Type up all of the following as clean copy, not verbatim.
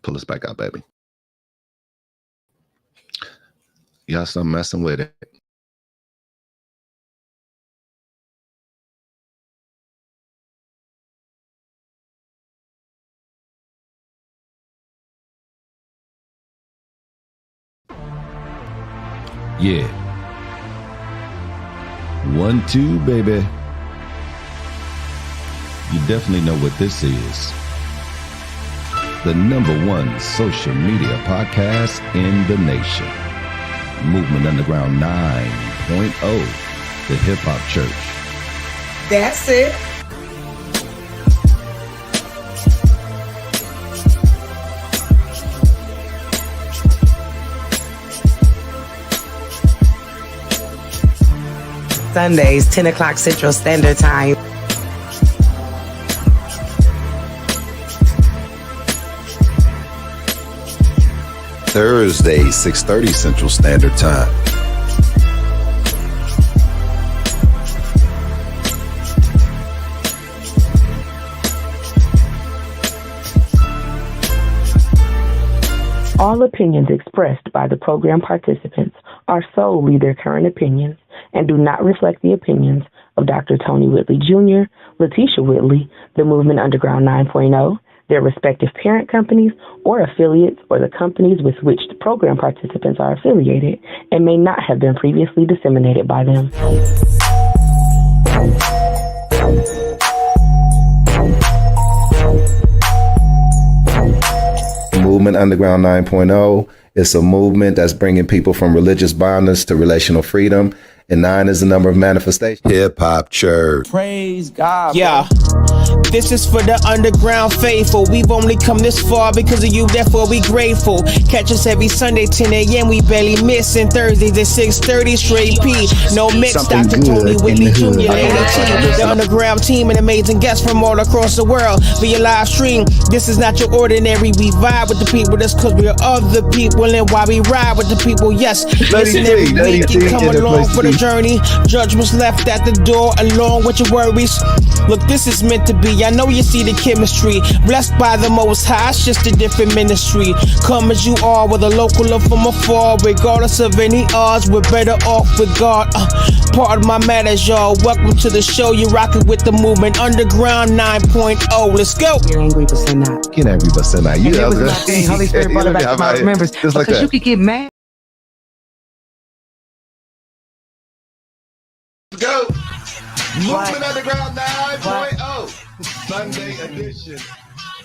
Pull us back out, baby. Y'all stop messing with it. Yeah. 1, 2, baby. You definitely know what this is. The #1 social media podcast in the nation. Movement Underground 9.0, the Hip Hop Church. That's it. Sundays, 10 o'clock Central Standard Time. Thursday, 6:30 Central Standard Time. All opinions expressed by the program participants are solely their current opinions and do not reflect the opinions of Dr. Tony Whitley Jr., Latesha Whitley, the Movement Underground 9.0, their respective parent companies or affiliates, or the companies with which the program participants are affiliated, and may not have been previously disseminated by them. Movement Underground 9.0 is a movement that's bringing people from religious bondage to relational freedom, and 9 is the number of manifestation. Hip Hop Church. Praise God. Yeah. This is for the underground faithful. We've only come this far because of you, therefore we grateful. Catch us every Sunday 10 a.m. We barely missing Thursdays at 6:30 straight P. No mix, Something Dr. Tony Whitley Jr. The underground team and amazing guests from all across the world via live stream. This is not your ordinary. We vibe with the people. That's because we are of the people, and why we ride with the people. Yes, listen every week and come along for the journey. Judgments left at the door along with your worries. Look, this is meant to be. I know you see the chemistry. Blessed by the Most High, it's just a different ministry. Come as you are, with a local or from afar. Regardless of any odds, we're better off with God. Part of my matters, y'all. Welcome to the show. You're rocking with the Movement Underground 9.0. Let's go. You're angry, but sin not. Get angry, but sin not. And it was my thing. Holy Spirit brought it back to my remembrance. Just like because that. you could get mad. Go. Movement Underground 9.0 Sunday edition.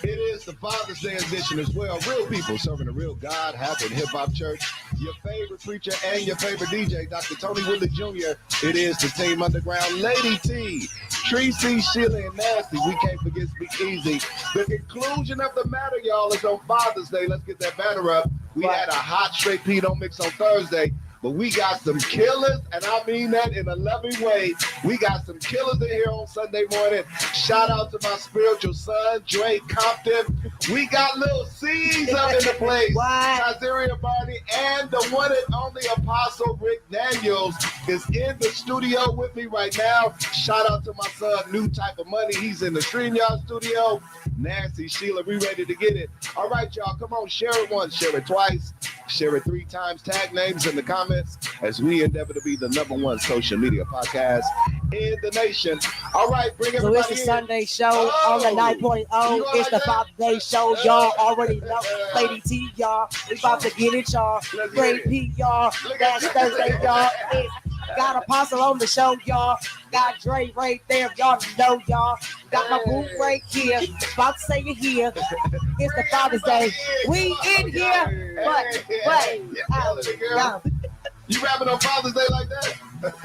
It is the Father's Day edition as well. Real people serving a real God, having Hip Hop Church. Your favorite preacher and your favorite DJ, Dr. Tony Whitley Jr. It is the Team Underground. Lady T, Tracy, Sheila, and Nasty. We can't forget Speak Easy. The conclusion of the matter, y'all, is on Father's Day. Let's get that banner up. We had a hot straight P Don't Mix on Thursday. But we got some killers, and I mean that in a loving way. We got some killers in here on Sunday morning. Shout out to my spiritual son, Dre Compton. We got little C's up in the place. TYZERIA Barney and the one and only Apostle Rick Daniels is in the studio with me right now. Shout out to my son, New Type of Money. He's in the StreamYard studio. Nancy, Sheila, we ready to get it. All right, y'all, come on, share it once, share it twice, share it 3 times. Tag names in the comments as we endeavor to be the #1 social media podcast in the nation. All right, bring everybody in. So it's the Sunday show on the 9.0. It's the Father's Day show. Y'all already know. Lady T, y'all. We about to get it, y'all. Great P, y'all. That's Thursday, y'all. It's got Apostle on the show, y'all. Got Dre right there, y'all know, y'all. Got my boo right here. About to say it here. It's the Father's Day. We in here, but. You rapping on Father's Day like that?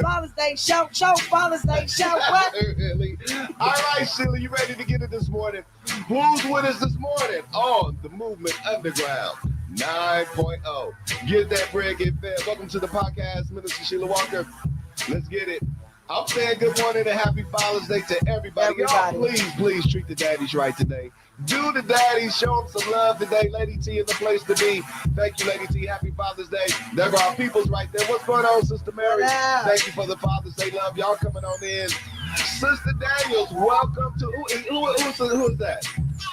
Father's Day show, Father's Day show. What? Really? All right, Sheila, you ready to get it this morning? Who's with us this morning on the Movement Underground 9.0? Get that bread, get fed. Welcome to the podcast, Minister Sheila Walker. Let's get it. I'm saying good morning and happy Father's Day to everybody. Y'all, please treat the daddies right today. Do the daddies, show them some love today. Lady T is the place to be. Thank you, Lady T. Happy Father's Day. There are our peoples right there. What's going on, Sister Mary? Thank you for the Father's Day love. Y'all coming on in. Sister Daniels, welcome to, who is that?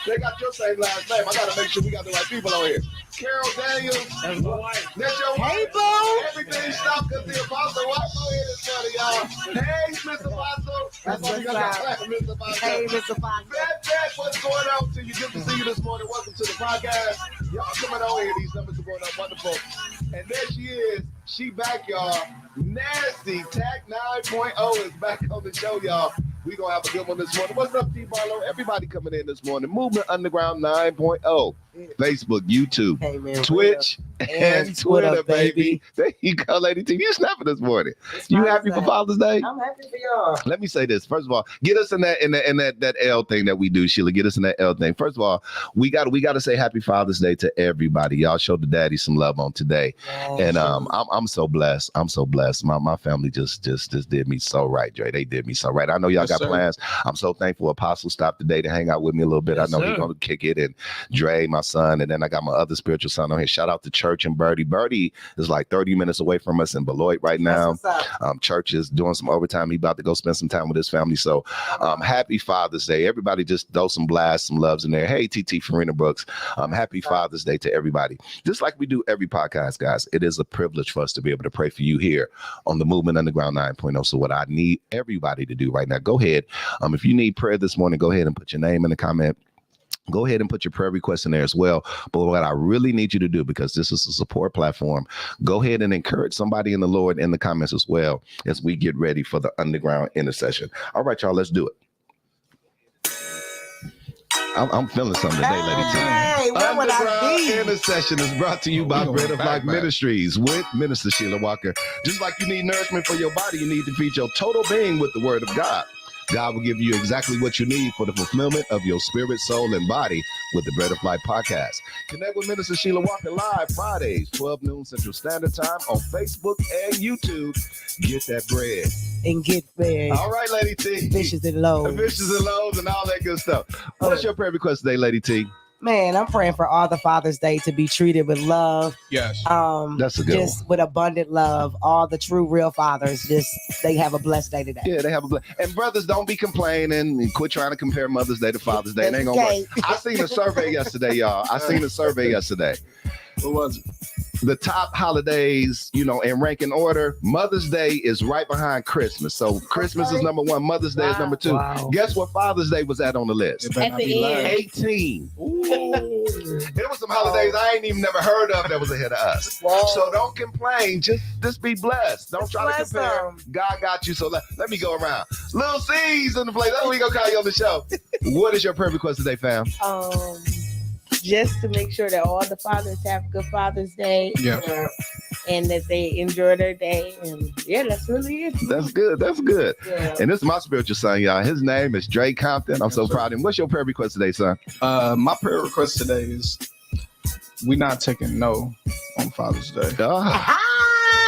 They got your same last name. I gotta make sure we got the right people on here. Carol Daniels. That's my wife. That's your wife. Hey, boo. Everything stopped because the Apostle White on here this morning, y'all. Hey, Miss Apostle. That's why we got that clap, Miss Apostle. Hey, Miss Apostle. Fat, what's going on to you? Good to see you this morning. Welcome to the podcast. Y'all coming on here. These numbers are going up wonderful. And there she is. She back, y'all. Nasty Tac 9.0 is back on the show, y'all. We gonna have a good one this morning. What's up, T Barlow? Everybody coming in this morning. Movement Underground 9.0. Facebook, YouTube, Hey, man, Twitch, and Twitter, baby. There you go, Lady T. You snapping this morning. You happy for Father's Day? I'm happy for y'all. Let me say this. First of all, get us in that L thing that we do, Sheila. Get us in that L thing. First of all, we gotta say Happy Father's Day to everybody. Y'all show the daddy some love on today. And I'm so blessed. I'm so blessed. My family just did me so right, Dre. They did me so right. I know y'all got plans. I'm so thankful Apostle stopped today to hang out with me a little bit. I know he's gonna kick it, and Dre, my son, and then I got my other spiritual son on here. Shout out to Church and Birdie. Birdie is like 30 minutes away from us in Beloit right now. Church is doing some overtime. He about to go spend some time with his family. So happy Father's Day. Everybody just throw some blasts, some loves in there. Hey, TT Farina Brooks. Happy Father's Day to everybody. Just like we do every podcast, guys. It is a privilege for us to be able to pray for you here on the Movement Underground 9.0. So what I need everybody to do right now, go ahead. If you need prayer this morning, go ahead and put your name in the comment. Go ahead and put your prayer request in there as well. But what I really need you to do, because this is a support platform, go ahead and encourage somebody in the Lord in the comments as well as we get ready for the underground intercession. All right, y'all, let's do it. I'm feeling something today, Lady T. Hey, where would I be? Intercession is brought to you by Bread of Life Ministries with Minister Sheila Walker. Just like you need nourishment for your body, you need to feed your total being with the Word of God. God will give you exactly what you need for the fulfillment of your spirit, soul, and body with the Bread of Life podcast. Connect with Minister Sheila Walker live Fridays, 12 noon Central Standard Time on Facebook and YouTube. Get that bread. And get fed. All right, Lady T. Fishes and loaves. Fishes and loaves and all that good stuff. What's your prayer request today, Lady T? Man, I'm praying for all the Father's Day to be treated with love. Yes. That's a good just one. with abundant love. All the true, real fathers, they have a blessed day today. Yeah, they have a blessed. And brothers, don't be complaining and quit trying to compare Mother's Day to Father's Day. It ain't gonna work. I seen a survey yesterday, y'all. What was it? The top holidays, in ranking order, Mother's Day is right behind Christmas. So Christmas is number one, Mother's Day is number two. Wow. Guess what Father's Day was at on the list? At the end. 18. There was some holidays I ain't even never heard of that was ahead of us. Whoa. So don't complain. Just be blessed. Don't try to compare. God got you. So let me go around. Little C's in the place. That's what we gonna call you on the show. What is your prayer request today, fam? Just to make sure that all the fathers have a good Father's Day. Yeah. And that they enjoy their day. And yeah, that's really it. That's good. Yeah. And this is my spiritual son, y'all. His name is Drake Compton. I'm so proud of him. What's your prayer request today, son? My prayer request today is we not taking no on Father's Day.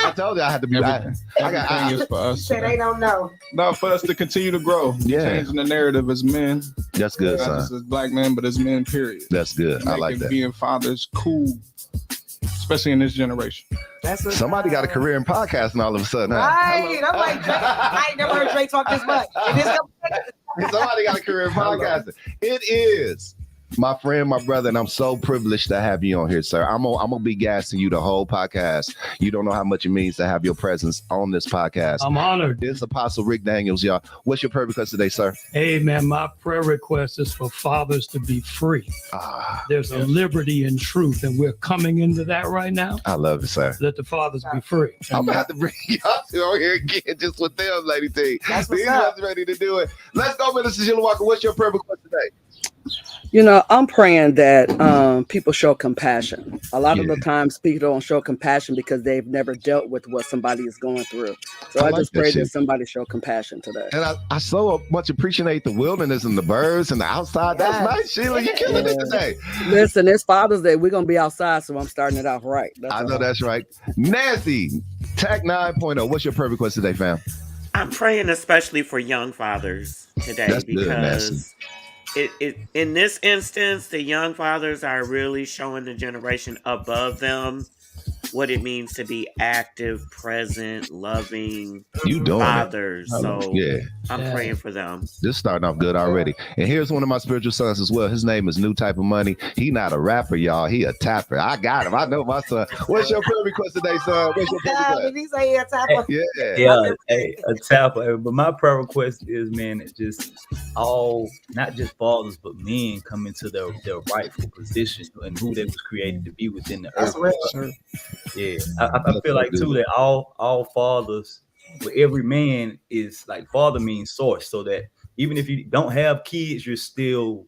I told you I had to be everything is for us. So they don't know. No, for us to continue to grow. Yeah. Changing the narrative as men. That's good, not son. just as black men, but as men, period. That's good. I like that. Being fathers cool, especially in this generation. Somebody got a career in podcasting all of a sudden. Right. I'm like, Drake, I ain't never heard Drake talk this much. Somebody got a career in podcasting. It is my friend, my brother, and I'm so privileged to have you on here, sir. I'm gonna be gassing you the whole podcast. You don't know how much it means to have your presence on this podcast. I'm honored. This is Apostle Rick Daniels, y'all. What's your prayer request today, sir? Hey, man, my prayer request is for fathers to be free. There's a liberty in truth, and we're coming into that right now. I love it, sir. Let the fathers be free. I'm gonna have to bring y'all two on here again just with them, Lady T. These brothers ready to do it. Let's go, Minister Sheila Walker. What's your prayer request today? I'm praying that people show compassion. A lot of the times people don't show compassion because they've never dealt with what somebody is going through. So I just pray that somebody show compassion today. And I so much appreciate the wilderness and the birds and the outside. That's nice, Sheila. You're killing it today. Listen, it's Father's Day. We're going to be outside, so I'm starting it off right. That's right. Nancy, Tac 9.0. What's your prayer request today, fam? I'm praying especially for young fathers today. That's because good, Nancy. In this instance, the young fathers are really showing the generation above them what it means to be active, present, loving You doing fathers. it. So yeah. I'm praying for them. This starting off good already. And here's one of my spiritual sons as well. His name is New Type of Money. He not a rapper, y'all. He a tapper. I got him. I know my son. What's your prayer request today, son? What's your prayer request? Did he say he a tapper? Yeah. A tapper. But my prayer request is, man, it's just all, not just fathers, but men come into their rightful position and who they was created to be within the earth. Yeah, I feel like too that all fathers, but every man is like, father means source, so that even if you don't have kids, you're still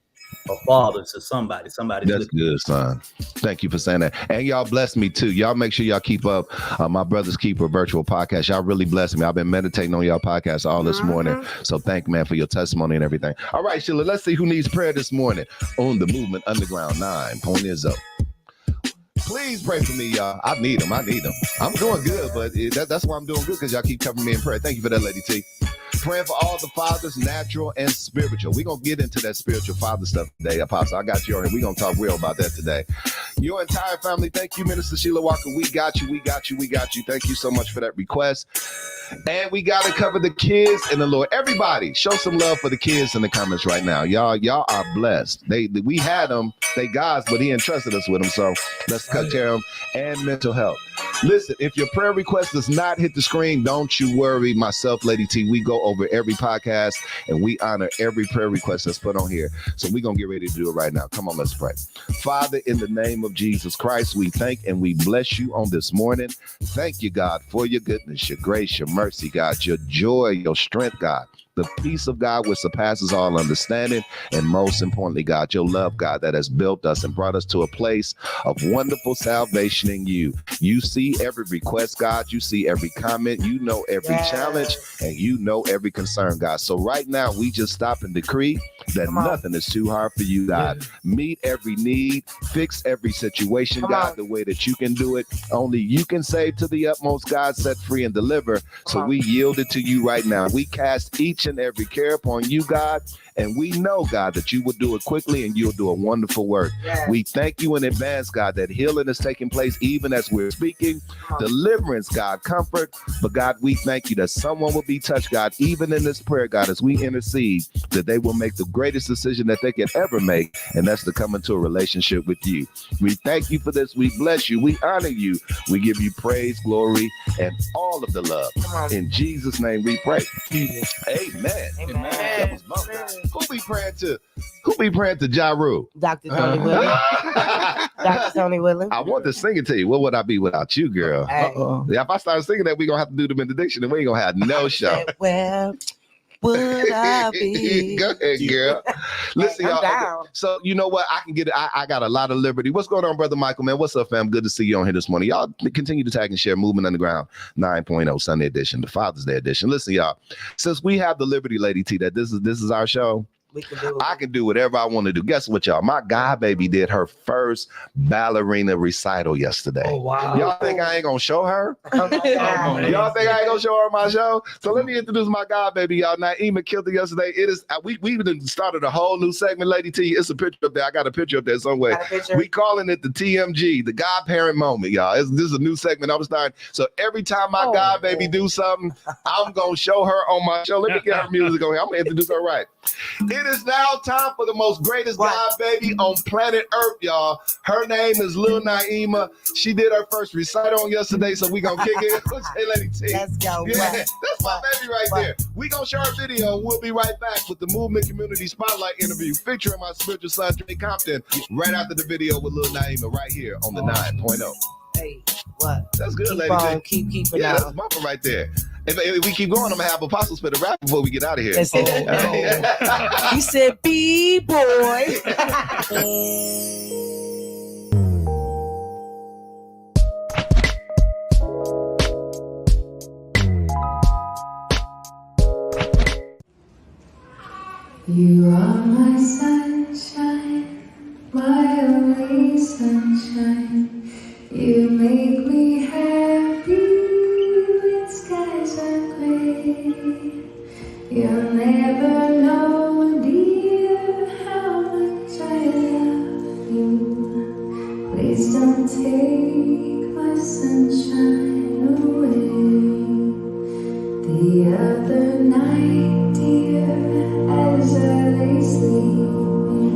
a father to somebody. That's good, son. Thank you for saying that. And y'all bless me too. Y'all make sure y'all keep up my Brother's Keeper virtual podcast. Y'all really bless me. I've been meditating on y'all podcast all this morning. So thank you, man, for your testimony and everything. All right, Sheila, let's see who needs prayer this morning on the Movement Underground 9.0. Please pray for me, y'all. I need them. I'm doing good, but that's why I'm doing good, because y'all keep covering me in prayer. Thank you for that, Lady T. Praying for all the fathers, natural and spiritual. We're going to get into that spiritual father stuff today, Apostle. I got you on here. We're going to talk real about that today. Your entire family, thank you, Minister Sheila Walker. We got you. Thank you so much for that request. And we got to cover the kids in the Lord. Everybody, show some love for the kids in the comments right now. Y'all are blessed. We had them. They God's, but he entrusted us with them. So let's cut care of them. And mental health. Listen, if your prayer request does not hit the screen, don't you worry. Myself, Lady T, we go over every podcast and we honor every prayer request that's put on here. So we're going to get ready to do it right now. Come on, let's pray. Father, in the name of Jesus Christ, we thank and we bless you on this morning. Thank you, God, for your goodness, your grace, your mercy, God, your joy, your strength, God. The peace of God which surpasses all understanding, and most importantly, God, your love, God, that has built us and brought us to a place of wonderful salvation in you. You see every request, God. You see every comment. You know every challenge, and you know every concern, God. So right now, we just stop and decree that nothing is too hard for you, God. Meet every need, fix every situation, God, the way that you can do it. Only you can save to the utmost, God, set free and deliver. So we yield it to you right now. We cast each and every care upon you, God, and we know, God, that you will do it quickly and you'll do a wonderful work. We thank you in advance, God, that healing is taking place even as we're speaking. Deliverance, God, comfort. But God, we thank you that someone will be touched, God, even in this prayer, God, as we intercede, that they will make the greatest decision that they can ever make, and that's to come into a relationship with you. We thank you for this. We bless you. We honor you. We give you praise, glory, and all of the love. In Jesus' name we pray. Amen. Amen. Who be praying to? Ja Rule? Dr. Tony Williams. Dr. Tony Williams. I want to sing it to you. What would I be without you, girl? Yeah, if I start singing that, we're going to have to do the benediction, and we ain't going to have no show. Well, would I be? Go ahead, girl. Listen, y'all. Okay. So you know what? I can get it. I got a lot of liberty. What's going on, Brother Michael, man? What's up, fam? Good to see you on here this morning. Y'all continue to tag and share Movement Underground 9.0 Sunday edition, the Father's Day edition. Listen, y'all. Since we have the liberty, Lady T, that this is our show, I can do whatever I want to do. Guess what, y'all? My god baby did her first ballerina recital yesterday. Oh, wow. Y'all think I ain't gonna show her? Y'all think I ain't gonna show her my show? So let me introduce my god baby, y'all. Naima killed it yesterday. It is we started a whole new segment, Lady T. It's a picture up there. I got a picture up there somewhere. We calling it the TMG, the godparent moment, y'all. This is a new segment I'm starting. So every time my god baby do something, I'm gonna show her on my show. Let me get her music on here. I'm gonna introduce her right. It is now time for the most greatest god baby on planet Earth, y'all. Her name is Lil Naima. She did her first recital on yesterday, so we gonna kick it. Hey, Lady T. Let's go. Yeah, that's my baby right there. We gonna show her video. We'll be right back with the Movement Community Spotlight interview featuring my spiritual son, COMPTON, right after the video with Lil Naima right here on the 9.0. Hey, what? That's good, keep Lady on, T. Keep yeah, that's mama right there. If we keep going, I'm gonna have Apostle spit a rap before we get out of here. He said, B-boy. You are my sunshine, my only sunshine. You make me happy when skies are gray. You'll never know, dear, how much I love you. Please don't take my sunshine away. The other night, dear, as I lay sleeping,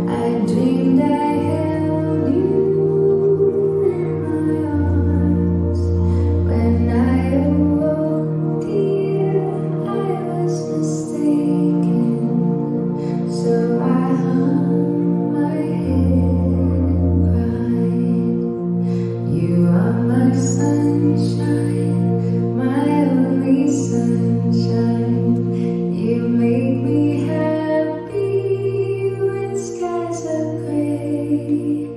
I dreamed I held you in my arms. When I awoke, dear, I was mistaken. So I hung my head and cried. You are my sunshine, my only sunshine. You make me happy when skies are gray.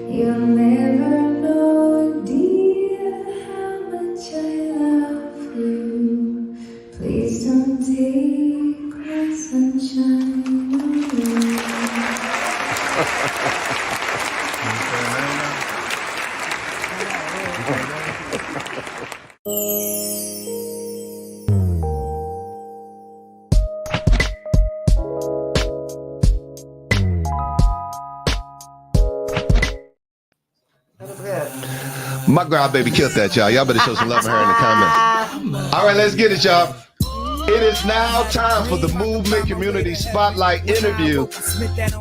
You'll never know, dear, how much I love you. Please don't take my sunshine away. My grandbaby killed that, y'all. Y'all better show some love for her in the comments. All right, let's get it, y'all. It is now time for the Movement Community Spotlight interview.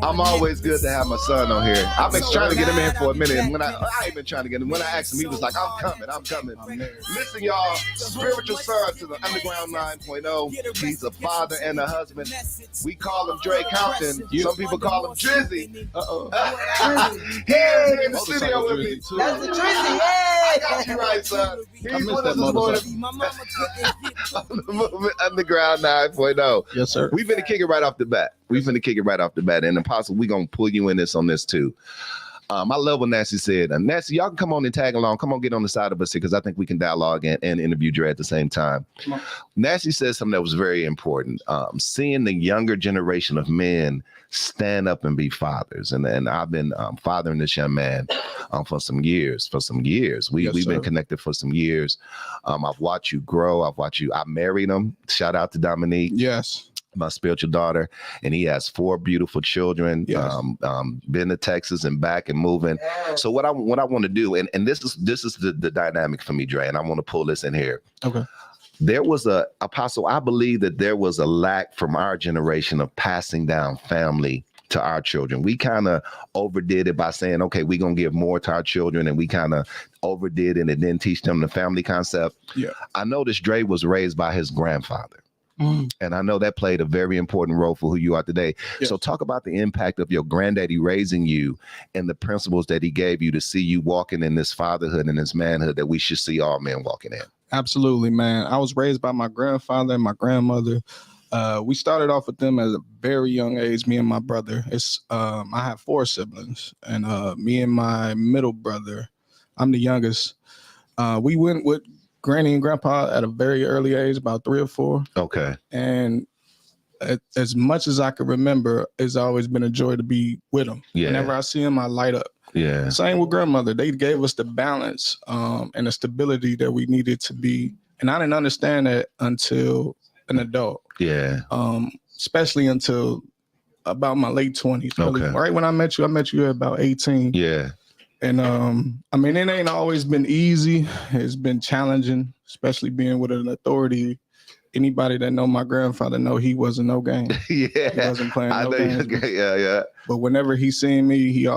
I'm always good to have my son on here. I've been trying to get him in for a minute. And when I ain't been trying to get him. When I asked him, he was like, I'm coming. Listen, y'all, spiritual son to the Underground 9.0. He's a father and a husband. We call him Dre Compton. Some people call him Drizzy. Here in the studio with me. That's the Drizzy. I got you right, son. He's with us this morning. Underground 9.0. Yes, sir. We're finna kick it right off the bat. And Apostle, we're gonna pull you in this on this too. I love what Nancy said. Nancy, y'all can come on and tag along. Come on, get on the side of us here because I think we can dialogue and interview Dre at the same time. Nancy said something that was very important. Seeing the younger generation of men stand up and be fathers. And I've been fathering this young man for some years. We've been connected for some years. I've watched you grow. I married him. Shout out to Dominique. Yes. My spiritual daughter, and he has 4 beautiful children. Yes. Been to Texas and back and moving. Yes. So what I want to do, and this is the dynamic for me, Dre, and I want to pull this in here. Okay. There was Apostle, I believe that there was a lack from our generation of passing down family to our children. We kind of overdid it by saying, okay, we're going to give more to our children, and we kind of overdid it and then teach them the family concept. Yeah. I noticed Dre was raised by his grandfather. And I know that played a very important role for who you are today. Yes. So talk about the impact of your granddaddy raising you and the principles that he gave you to see you walking in this fatherhood and this manhood that we should see all men walking in. Absolutely, man. I was raised by my grandfather and my grandmother. We started off with them at a very young age, me and my brother. I have 4 siblings, and me and my middle brother, I'm the youngest. We went with Granny and Grandpa at a very early age, about 3 or 4. Okay. And as much as I can remember, it's always been a joy to be with them. Yeah. Whenever I see them, I light up. Yeah. Same with grandmother. They gave us the balance and the stability that we needed to be. And I didn't understand that until an adult. Yeah. Especially until about my late 20s. Okay. Right when I met you at about 18. Yeah. And I mean, it ain't always been easy. It's been challenging, especially being with an authority. Anybody that know my grandfather know he wasn't no game. Yeah. He wasn't playing no games. Yeah. But whenever he seen me,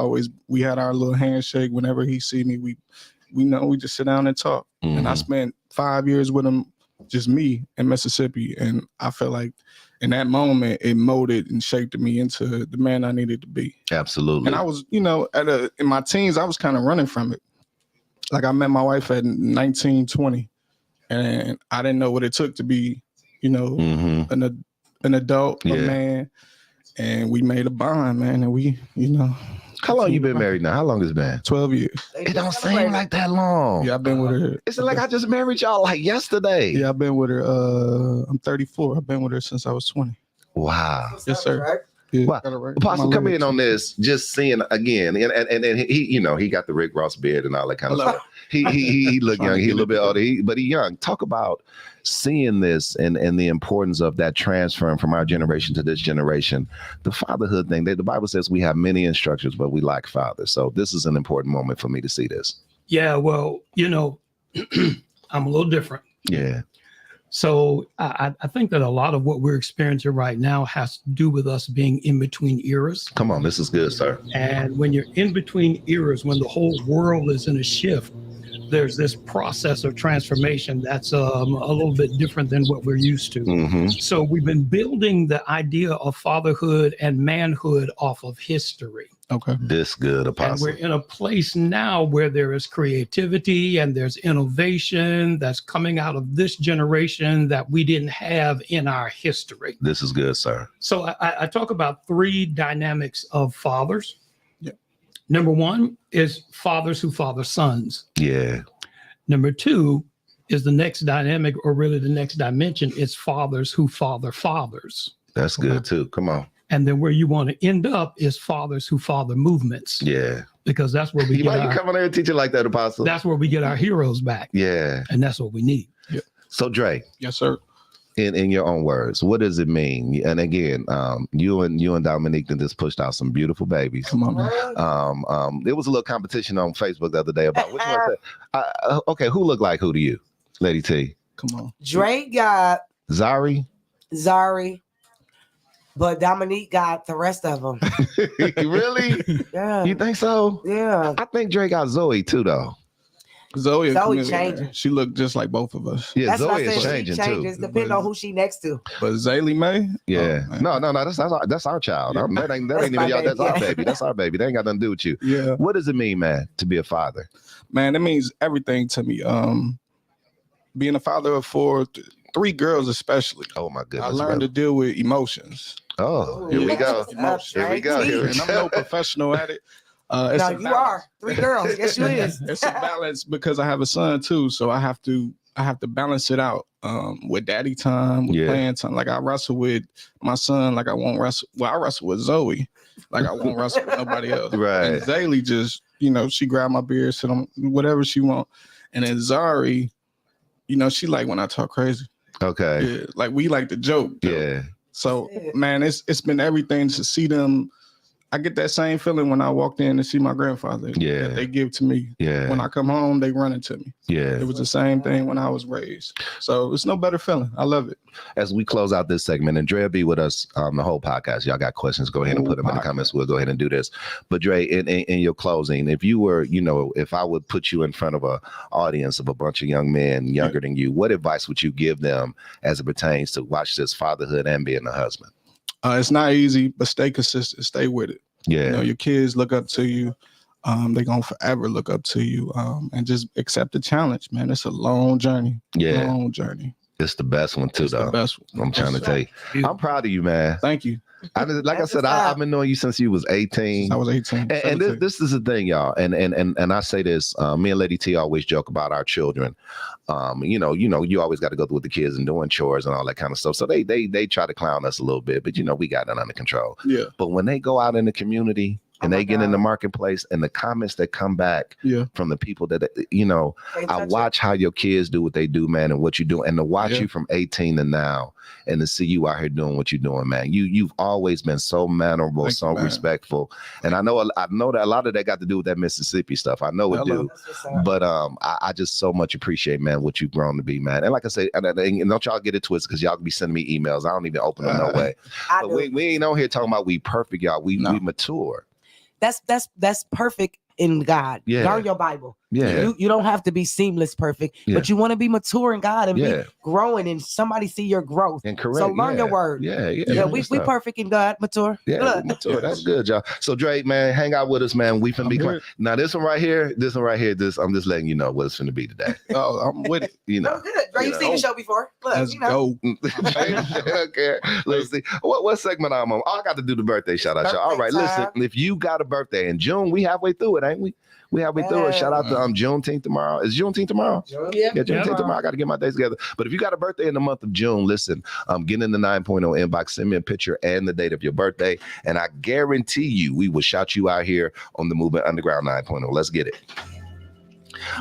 we had our little handshake. Whenever he see me, we just sit down and talk. Mm-hmm. And I spent 5 years with him, just me in Mississippi. And I felt like in that moment, it molded and shaped me into the man I needed to be. Absolutely. And I was, in my teens, I was kind of running from it. Like I met my wife at 19, 20, and I didn't know what it took to be, an adult, a man. And we made a bond, man. And we, How long you been married now? How long has it been? 12 years. It don't seem like that long. Yeah, I've been with her. It's like I just married y'all like yesterday. Yeah, I've been with her. I'm 34. I've been with her since I was 20. Wow. Yes, sir. Yeah, wow. Apostle, come in on this. Just seeing again, and he, he got the Rick Ross beard and all that kind of stuff. He look young. He a little bit older, but he young. Talk about seeing this and the importance of that transferring from our generation to this generation. The fatherhood thing. The Bible says we have many instructors, but we lack fathers. So this is an important moment for me to see this. Yeah, well, I'm a little different. Yeah. So I think that a lot of what we're experiencing right now has to do with us being in between eras. Come on, this is good, sir. And when you're in between eras, when the whole world is in a shift, there's this process of transformation that's a little bit different than what we're used to. Mm-hmm. So we've been building the idea of fatherhood and manhood off of history. Okay. This good, Apostle. And we're in a place now where there is creativity and there's innovation that's coming out of this generation that we didn't have in our history. This is good, sir. So I talk about three dynamics of fathers. Yeah. Number one is fathers who father sons. Yeah. Number two is the next dynamic, or really the next dimension, is fathers who father fathers. That's good too. Come on. And then where you want to end up is fathers who father movements. Yeah. Because that's where we Why you come on there and teach it like that, Apostle? That's where we get our heroes back. Yeah. And that's what we need. Yeah. So Dre. Yes, sir. In your own words, what does it mean? And again, you and Dominique just pushed out some beautiful babies. Come on, man. There was a little competition on Facebook the other day about which one. Okay, who looked like who to you, Lady T? Come on. Dre got Zari, but Dominique got the rest of them. Really? Yeah. You think so? Yeah. I think Dre got Zoe too, though. Zoe changing. She looked just like both of us. Yeah, That's Zoe what I is said. changing She changes too. depending on who she next to. But Zaylee May? Yeah. No, that's our child. Yeah. That ain't even y'all. That's our baby. baby. That's our baby. That ain't got nothing to do with you. Yeah. What does it mean, man, to be a father? Man, it means everything to me. Being a father of three girls especially. Oh my goodness. I learned to deal with emotions. Oh, here we go. Here we go. And I'm no professional at it. No, you are. 3 girls. Yes, you is. It's a balance because I have a son too, so I have to balance it out with daddy time, with playing time. Like I wrestle with my son, like I won't wrestle. Well, I wrestle with Zoe, like I won't wrestle with nobody else. Right. And Zaylee just, she grab my beard, sit on whatever she want, and then Zari, she like when I talk crazy. Okay. Yeah, like we like to joke. Yeah. So man, it's been everything to see them. I get that same feeling when I walked in to see my grandfather. Yeah. That they give to me. Yeah. When I come home, they run into me. Yeah. It was the same thing when I was raised. So it's no better feeling. I love it. As we close out this segment, and Dre will be with us the whole podcast. Y'all got questions, go ahead and put them in the comments. We'll go ahead and do this. But Dre, in your closing, if you were, if I would put you in front of an audience of a bunch of young men younger than you, what advice would you give them as it pertains to watch this fatherhood and being a husband? It's not easy, but stay consistent. Stay with it. Yeah. Your kids look up to you. They're going to forever look up to you. And just accept the challenge, man. It's a long journey. Yeah. Long journey. It's the best one too, though. The best one. I'm trying to tell you. I'm proud of you, man. Thank you. I said, I've been knowing you since you was 18. I was 18. And this is the thing, y'all. And I say this, me and Lady T always joke about our children. You always got to go through with the kids and doing chores and all that kind of stuff. So they try to clean us a little bit, but we got it under control. Yeah. But when they go out in the community and they get in the marketplace and the comments that come back from the people that, I watch how your kids do what they do, man, and what you do. And to watch you from 18 to now and to see you out here doing what you're doing, man, you've always been so mannerable, so respectful. And I know that a lot of that got to do with that Mississippi stuff. I know it do. But I just so much appreciate, man, what you've grown to be, man. And like I say, and don't y'all get it twisted because y'all can be sending me emails. I don't even open them no way. But we ain't on here talking about we perfect, y'all. We mature. That's perfect in God. Yeah. Learn your Bible. Yeah. You don't have to be seamless perfect, but you want to be mature in God and be growing and somebody see your growth. And correct. So learn your word. Yeah. We perfect in God, mature. Yeah, mature. That's good, y'all. So Dre, man, hang out with us, man. We finna be now. This one right here. I'm just letting you know what it's finna be today. Oh, I'm with it. No, good. Dre, you've seen the show before. Look, Let's go. Okay. Let's see. What segment I'm on? I got to do the birthday shout out, y'all. All right, listen. If you got a birthday in June, we halfway through it, ain't we? We halfway through it. Shout out to Juneteenth tomorrow. Is Juneteenth tomorrow? Yeah, Juneteenth tomorrow. I got to get my days together. But if you got a birthday in the month of June, listen, get in the 9.0 inbox, send me a picture and the date of your birthday, and I guarantee you we will shout you out here on the Movement Underground 9.0. Let's get it.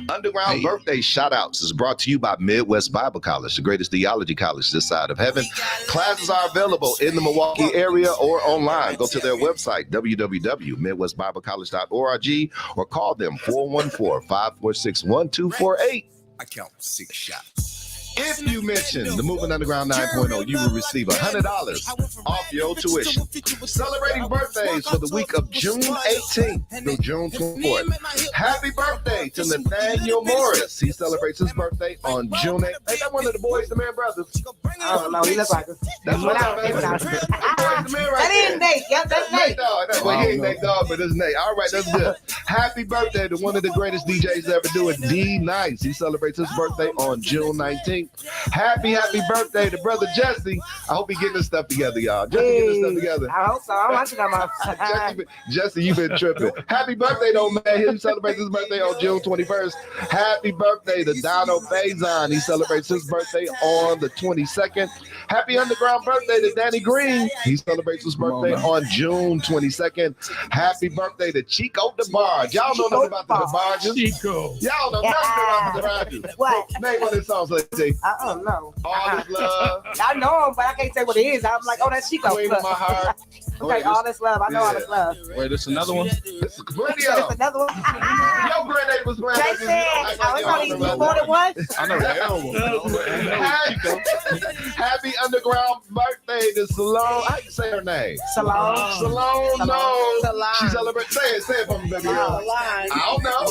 Underground birthday shout-outs is brought to you by Midwest Bible College, the greatest theology college this side of heaven. Classes are available in the Milwaukee area or online. Go to their website, www.midwestbiblecollege.org, or call them 414-546-1248. I count 6 shots. If you mention the Moving Underground 9.0, you will receive $100 off your tuition. Celebrating birthdays for the week of June 18th through June 24th. Happy birthday to Nathaniel Morris. He celebrates his birthday on June 8th. Ain't that one of the Boys the Man brothers? I don't know. He looks like us. That's what I'm saying. That is Nate. Yep, that's Nate. Well, he ain't Nate Dogg, but it's Nate. All right, that's good. Happy birthday to one of the greatest DJs to ever do it, D Nice. He celebrates his birthday on June 19th. Happy birthday to brother Jesse. I hope he getting his stuff together, y'all. Jesse getting his stuff together. I hope so. I want you to come Jesse, you've been tripping. Happy birthday, though, man. He celebrates his birthday on June 21st. Happy birthday to Donald Faison. He celebrates his birthday on the 22nd. Happy underground birthday to Danny Green. He celebrates his birthday on June 22nd. Happy birthday to Chico DeBarge. Y'all know nothing about the DeBarges. Chico. Y'all know nothing about the DeBarges. What? Name one of the songs, let's see. I don't know. All This Love. I know him, but I can't say what it is. I'm like, oh, that's Chico. Queen of My Heart. Okay, All This Love. I know All This Love. Wait, there's another one? It's plenty There's of them. another one. Your granddaddy was playing. Jason, it's only more than one. I know the album. Happy underground birthday to Salone. How you say her name? Salone. Salone, no. Salone. She celebrates. Say it for me, baby girl. I don't know.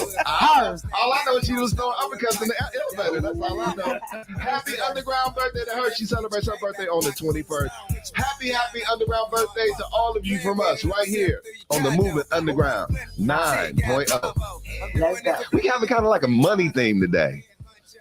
All I know is she was throwing uppercuts in the elevator. That's all I know. Happy underground birthday to her. She celebrates her birthday on the 21st. Happy underground birthday to all of you from us right here on the Movement Underground 9.0. Let's go. We having kind of like a money theme today.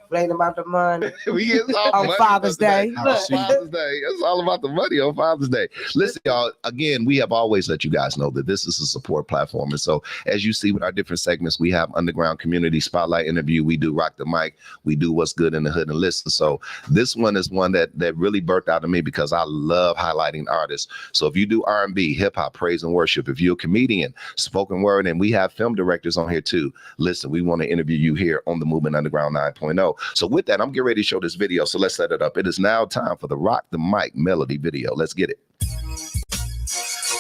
Blame about the money. We get on Father's Day. Father's Day. It's all about the money on Father's Day. Listen, y'all, again, we have always let you guys know that this is a support platform. And so as you see with our different segments, we have Underground Community Spotlight Interview. We do Rock the Mic. We do What's Good in the Hood and Listen. So this one is one that really birthed out of me because I love highlighting artists. So if you do R&B, hip hop, praise and worship, if you're a comedian, spoken word, and we have film directors on here too, listen, we want to interview you here on the Movement Underground 9.0. So with that, I'm getting ready to show this video. So let's set it up. It is now time for the Rock the Mic melody video. Let's get it.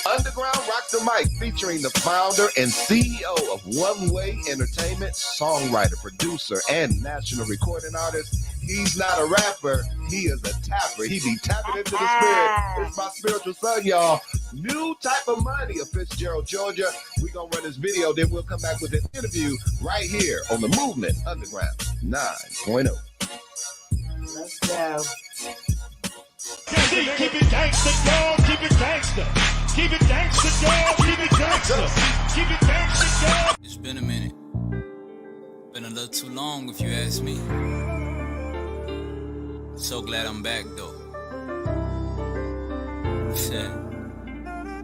Underground Rock the Mic featuring the founder and CEO of One Way Entertainment, songwriter, producer, and national recording artist. He's not a rapper. He is a tapper. He be tapping into the spirit. It's my spiritual son, y'all. New Type of Money of Fitzgerald, Georgia. We're going to run this video. Then we'll come back with an interview right here on the Movement Underground 9.0. Let's go. Keep it gangsta, dog. Keep it gangsta. Keep it gangsta, dog. Keep it gangsta. Keep it gangsta, dog. It's been a minute. Been a little too long, if you ask me. So glad I'm back, though.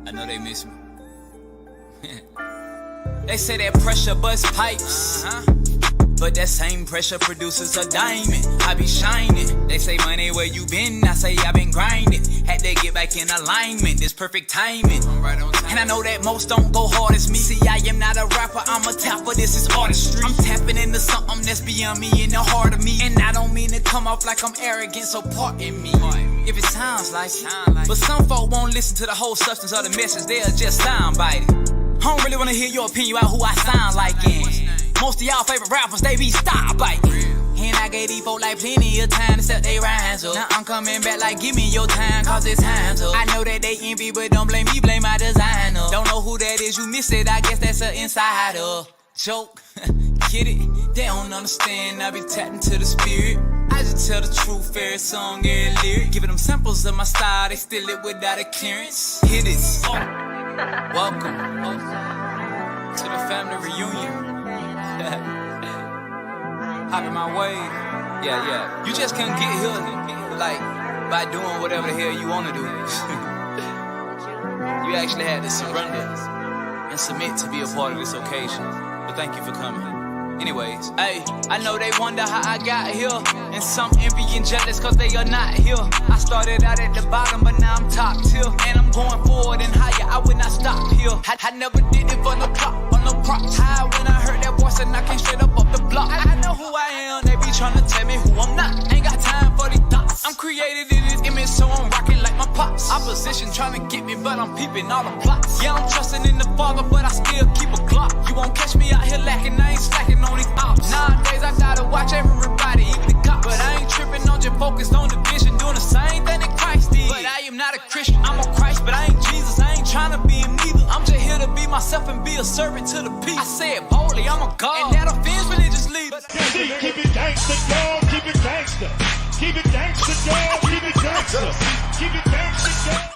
I know they miss me. They say that pressure bust pipes. But that same pressure produces a diamond. I be shining. They say, money, where you been? I say, I've been grinding. Had to get back in alignment. This perfect timing. I'm right on time. And I know that most don't go hard as me. See, I am not a rapper. I'm a tapper. This is artistry. I'm tapping into something that's beyond me, in the heart of me. And I don't mean to come off like I'm arrogant, so pardon me. If it sounds like it. But some folk won't listen to the whole substance of the message. They'll just soundbite it. I don't really want to hear your opinion about who I sound like in. Most of y'all favorite rappers, they be style biting. And I gave these folk like plenty of time to set they rhymes up. Now I'm coming back like, give me your time, cause it's time's up. I know that they envy, but don't blame me, blame my designer. Don't know who that is, you missed it, I guess that's an insider. Joke, get it? They don't understand, I be tapping to the spirit. I just tell the truth, every song, every lyric. Giving them samples of my style, they steal it without a clearance. Hit it. Welcome to the family reunion. Hop in my way. Yeah. You just can't get here, like, by doing whatever the hell you want to do. You actually had to surrender and submit to be a part of this occasion. But thank you for coming. Anyways, hey, I know they wonder how I got here. And some envy and jealous cause they are not here. I started out at the bottom, but now I'm top tier. And I'm going forward and higher, I would not stop here. I never did it for no clock or no props. High when I heard that voice and I came straight up off the block. I opposition trying to get me, but I'm peeping all the plots. Yeah, I'm trusting in the Father, but I still keep a clock. You won't catch me out here lacking, I ain't slacking on these ops. Nowadays I gotta watch everybody, even the cops. But I ain't tripping on, just focused on the vision, doing the same thing that Christ did. But I am not a Christian, I'm a Christ, but I ain't Jesus. I ain't trying to be him neither. I'm just here to be myself and be a servant to the people. I say it boldly, I'm a God, and that offends religious leaders. Keep it gangsta, dog. Keep it gangsta. Keep it gangsta, dog. Keep it gangsta. Keep it gangsta, dog.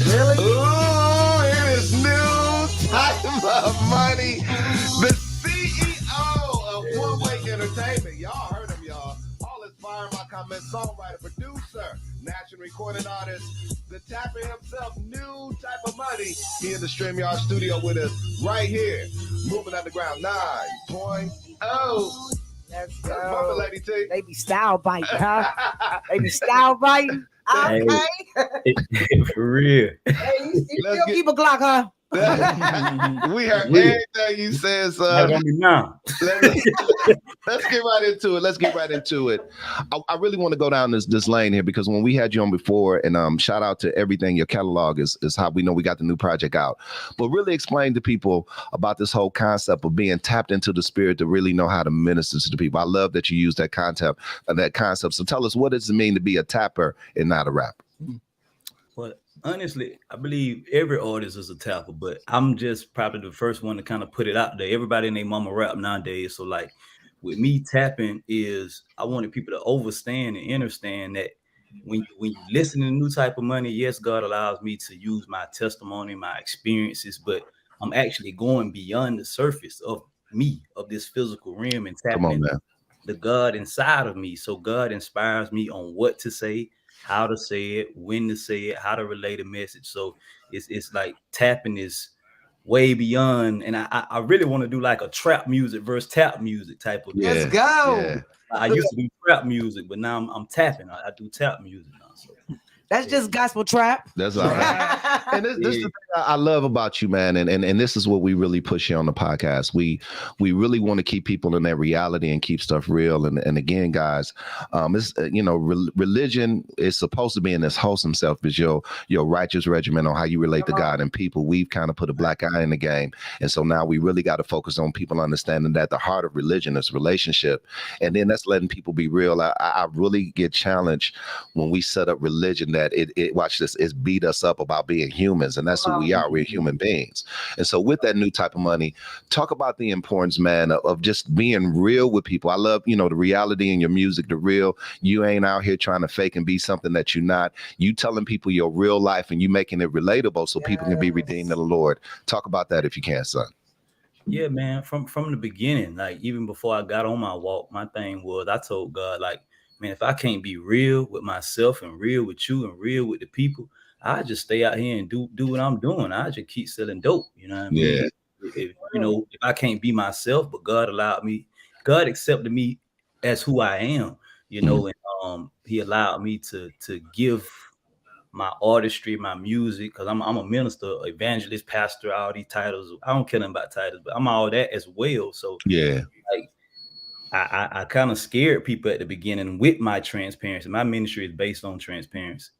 Really? Oh, it is new type of money. The CEO of One Way Entertainment. Y'all heard him, y'all. All his fire, my comment, songwriter, producer, national recording artist, the tapper himself, new type of money. He in the StreamYard studio with us right here. Moving Underground 9.0. Let's Mama go. Lady T. They be style biting, huh? They be style biting. Okay. For real. Hey, you still keep a Glock, huh? We heard everything you said, son. Let's get right into it. I really want to go down this lane here because when we had you on before, and shout out to everything, your catalog is how we know we got the new project out. But really explain to people about this whole concept of being tapped into the spirit to really know how to minister to the people. I love that you use that concept. So tell us, what does it mean to be a tapper and not a rapper? Well, honestly, I believe every artist is a tapper, but I'm just probably the first one to kind of put it out there. Everybody and their mama rap nowadays. So like with me tapping is I wanted people to understand and understand that when you listen to New Type of Money, yes, God allows me to use my testimony, my experiences, but I'm actually going beyond the surface of me, of this physical realm, and tapping into the God inside of me. So God inspires me on what to say, how to say it, when to say it, how to relay the message. So it's like tapping is way beyond, and I really want to do like a trap music versus tap music type of. Let's go. Yeah. I used to do trap music, but now I'm tapping. I do tap music now. So that's just gospel trap. That's all right. And this is the thing I love about you, man. And this is what we really push here on the podcast. We really want to keep people in that reality and keep stuff real. And again, guys, it's religion is supposed to be in this wholesome self, is your righteous regimen on how you relate to God and people. We've kind of put a black eye in the game. And so now we really got to focus on people understanding that the heart of religion is relationship. And then that's letting people be real. I really get challenged when we set up religion that it watch this, it's beat us up about being humans, and that's who we are. We're human beings. And so with that new type of money, talk about the importance, man, of just being real with people. I love, the reality in your music, the real. You ain't out here trying to fake and be something that you're not. You telling people your real life and you making it relatable so people can be redeemed to the Lord. Talk about that if you can, son. Yeah, man, from the beginning, like even before I got on my walk, my thing was I told God, like, man, if I can't be real with myself and real with you and real with the people, I just stay out here and do what I'm doing. I just keep selling dope. You know what I mean? If I can't be myself, but God accepted me as who I am, and he allowed me to give my artistry, my music, because I'm a minister, evangelist, pastor, all these titles. I don't care nothing about titles, but I'm all that as well. So like I kind of scared people at the beginning with my transparency. My ministry is based on transparency.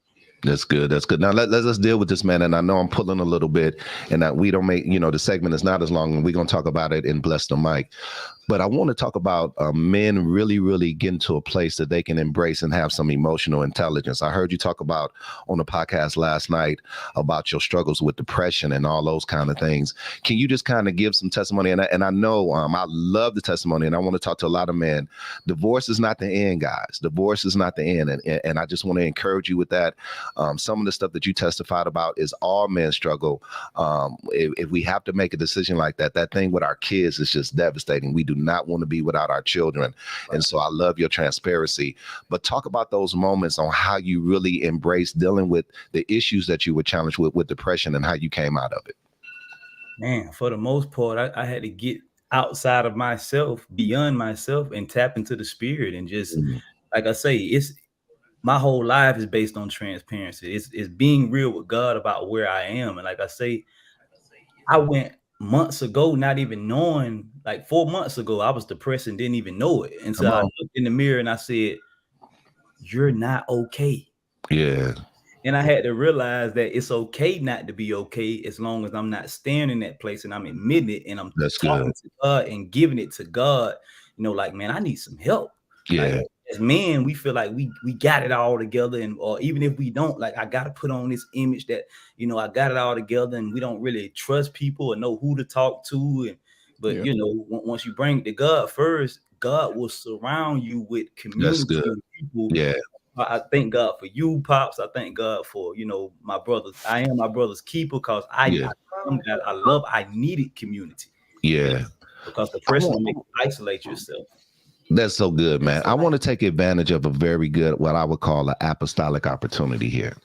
That's good. That's good. Now let's deal with this, man. And I know I'm pulling a little bit, and that we don't make, the segment is not as long, and we're going to talk about it in Bless the Mic. But I want to talk about men really, really getting to a place that they can embrace and have some emotional intelligence. I heard you talk about on the podcast last night about your struggles with depression and all those kind of things. Can you just kind of give some testimony? And I know I love the testimony, and I want to talk to a lot of men. Divorce is not the end, guys. Divorce is not the end. And I just want to encourage you with that. Some of the stuff that you testified about is all men struggle. If we have to make a decision like that, that thing with our kids is just devastating. We do not want to be without our children. And so I love your transparency, but talk about those moments on how you really embraced dealing with the issues that you were challenged with depression and how you came out of it. Man, for the most part, I had to get outside of myself, beyond myself, and tap into the spirit. And just, like I say, my whole life is based on transparency. It's being real with God about where I am. And like I say, I went months ago, not even knowing, like 4 months ago, I was depressed and didn't even know it. And so I looked in the mirror and I said, "You're not okay." Yeah. And I had to realize that it's okay not to be okay as long as I'm not staying in that place and I'm admitting it and I'm talking to God and giving it to God. You know, like, man, I need some help. Yeah. Like, as men, we feel like we got it all together, and or even if we don't, like, I gotta put on this image that, you know, I got it all together, and we don't really trust people or know who to talk to. But you know, once you bring it to God first, God will surround you with community and people. Yeah. I thank God for you, Pops. I thank God for, you know, my brothers. I am my brother's keeper because I needed community. Yeah. Because the person will make you isolate yourself. That's so good, man. I want to take advantage of a very good, what I would call an apostolic opportunity here.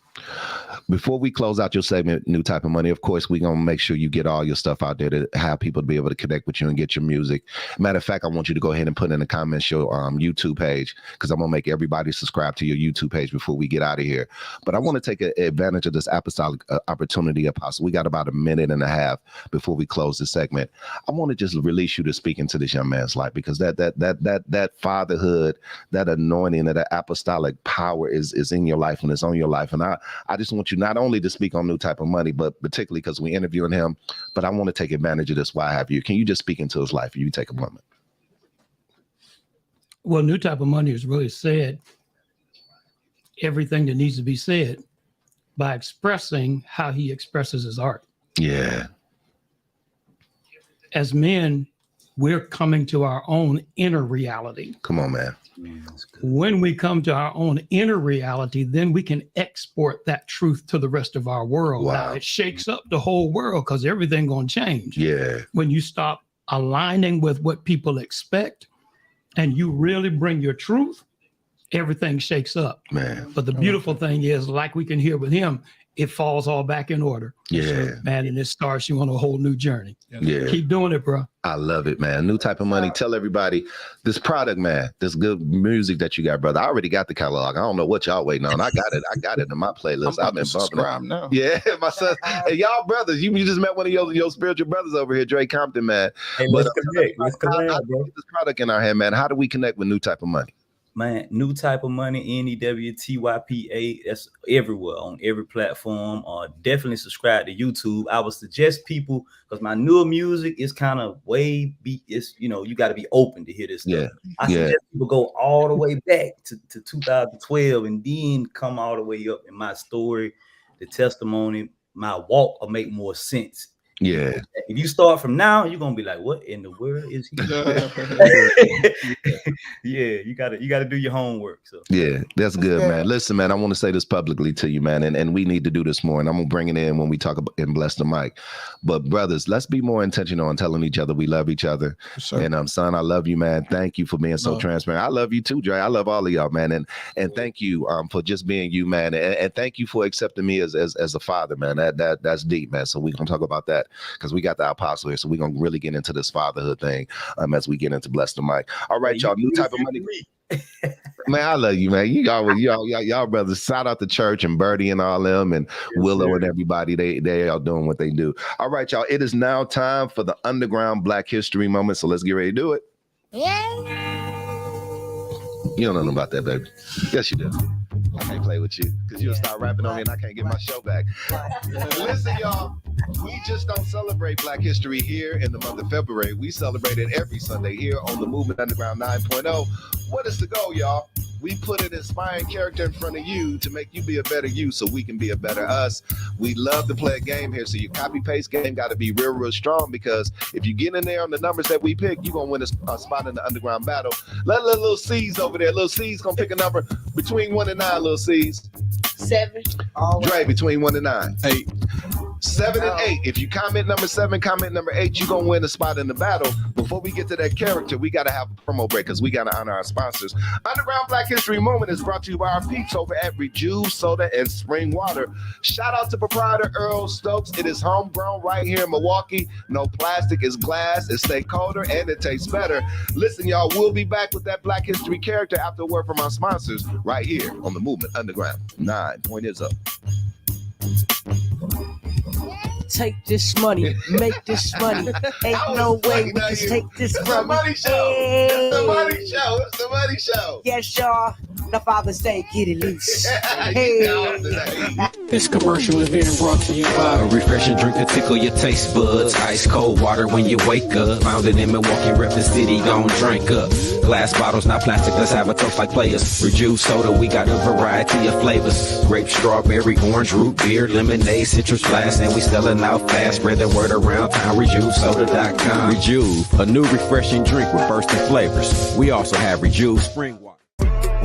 Before we close out your segment, New Type of Money, of course, we're going to make sure you get all your stuff out there to have people to be able to connect with you and get your music. Matter of fact, I want you to go ahead and put in the comments your YouTube page, because I'm going to make everybody subscribe to your YouTube page before we get out of here. But I want to take advantage of this apostolic opportunity, Apostle. We got about a minute and a half before we close the segment. I want to just release you to speak into this young man's life, because that fatherhood, that anointing, that apostolic power is in your life and it's on your life. And I just want you not only to speak on New Type of Money, but particularly because we're interviewing him, but I want to take advantage of this. Why have you? Can you just speak into his life? You take a moment. Well, New Type of Money has really said everything that needs to be said by expressing how he expresses his art. Yeah. As men, we're coming to our own inner reality. Come on, man. When we come to our own inner reality, then we can export that truth to the rest of our world. Wow. Now, it shakes up the whole world because everything going to change. Yeah. When you stop aligning with what people expect and you really bring your truth, everything shakes up. Man. But the beautiful thing is, like we can hear with him, it falls all back in order. Yeah. Man, and it starts you on a whole new journey. Yeah. Keep doing it, bro. I love it, man. New Type of Money. Tell everybody this product, man, this good music that you got, brother. I already got the catalog. I don't know what y'all waiting on. I got it in my playlist. I've been bumping it now. Yeah, my son. Hey, y'all brothers, you just met one of your spiritual brothers over here, Dre Compton, man. Hey, let's connect. Let's connect, bro. Get this product in our hand, man. How do we connect with New Type of Money? Man, New Type of Money, NEWTYPA. That's everywhere on every platform. Definitely subscribe to YouTube. I would suggest people, because my newer music is kind of it's, you know, you got to be open to hear this stuff. I suggest people go all the way back to 2012 and then come all the way up in my story, the testimony, my walk will make more sense. Yeah. If you start from now, you're gonna be like, what in the world is he? Yeah, you gotta do your homework. So yeah, that's good, man. Listen, man, I want to say this publicly to you, man, and we need to do this more. And I'm gonna bring it in when we talk about and bless the mic. But brothers, let's be more intentional on telling each other we love each other. Sure. And son, I love you, man. Thank you for being so transparent. I love you too, Dre. I love all of y'all, man. And thank you for just being you, man. And thank you for accepting me as a father, man. That's deep, man. So we're gonna talk about that, because we got the apostle here. So we're gonna really get into this fatherhood thing as we get into bless the mic. All right, y'all. New Type of Money. Man, I love you, man. Y'all brothers. Shout out to Church and Birdie and all them, and Willow and everybody. They are doing what they do. All right, y'all. It is now time for the Underground Black History moment. So let's get ready to do it. You don't know nothing about that, baby. Yes, you do. I can't play with you because you'll start rapping on me and I can't get my show back. Listen, y'all, we just don't celebrate Black History here in the month of February. We celebrate it every Sunday here on the Movement Underground 9.0. What is the goal, y'all? We put an inspiring character in front of you to make you be a better you so we can be a better us. We love to play a game here, so your copy-paste game got to be real strong, because if you get in there on the numbers that we pick, you're going to win a spot in the underground battle. Let little C's over there. Little C's going to pick a number between 1 and 9, little C's. 7. Dre, between 1 and 9. 8. 7 and 8. If you comment number 7, comment number 8, you're going to win a spot in the battle. Before we get to that character, we got to have a promo break because we got to honor our sponsors. Underground Black History Moment is brought to you by our peeps over at Rejuve Soda and Spring Water. Shout out to proprietor Earl Stokes. It is homegrown right here in Milwaukee. No plastic, it's glass. It stays colder and it tastes better. Listen, y'all, we'll be back with that Black History character after a word from our sponsors right here on the Movement Underground. 9 point is up. Take this money, make this money. Ain't no way we can take this from you. It's the money show. It's the money show. Yes, y'all. The Father's Day, get it loose. Hey. This commercial is being brought to you by a refreshing drink to tickle your taste buds. Ice cold water when you wake up. Founded in Milwaukee, rep the city, gon' drink up. Glass bottles, not plastic, let's have a toast like players. Rejuice soda, we got a variety of flavors. Grape, strawberry, orange, root beer, lemonade, citrus blast, and we selling out fast. Spread the word around town, RejuveSoda.com. Rejuve, a new refreshing drink with bursting flavors. We also have Rejuve Spring Water.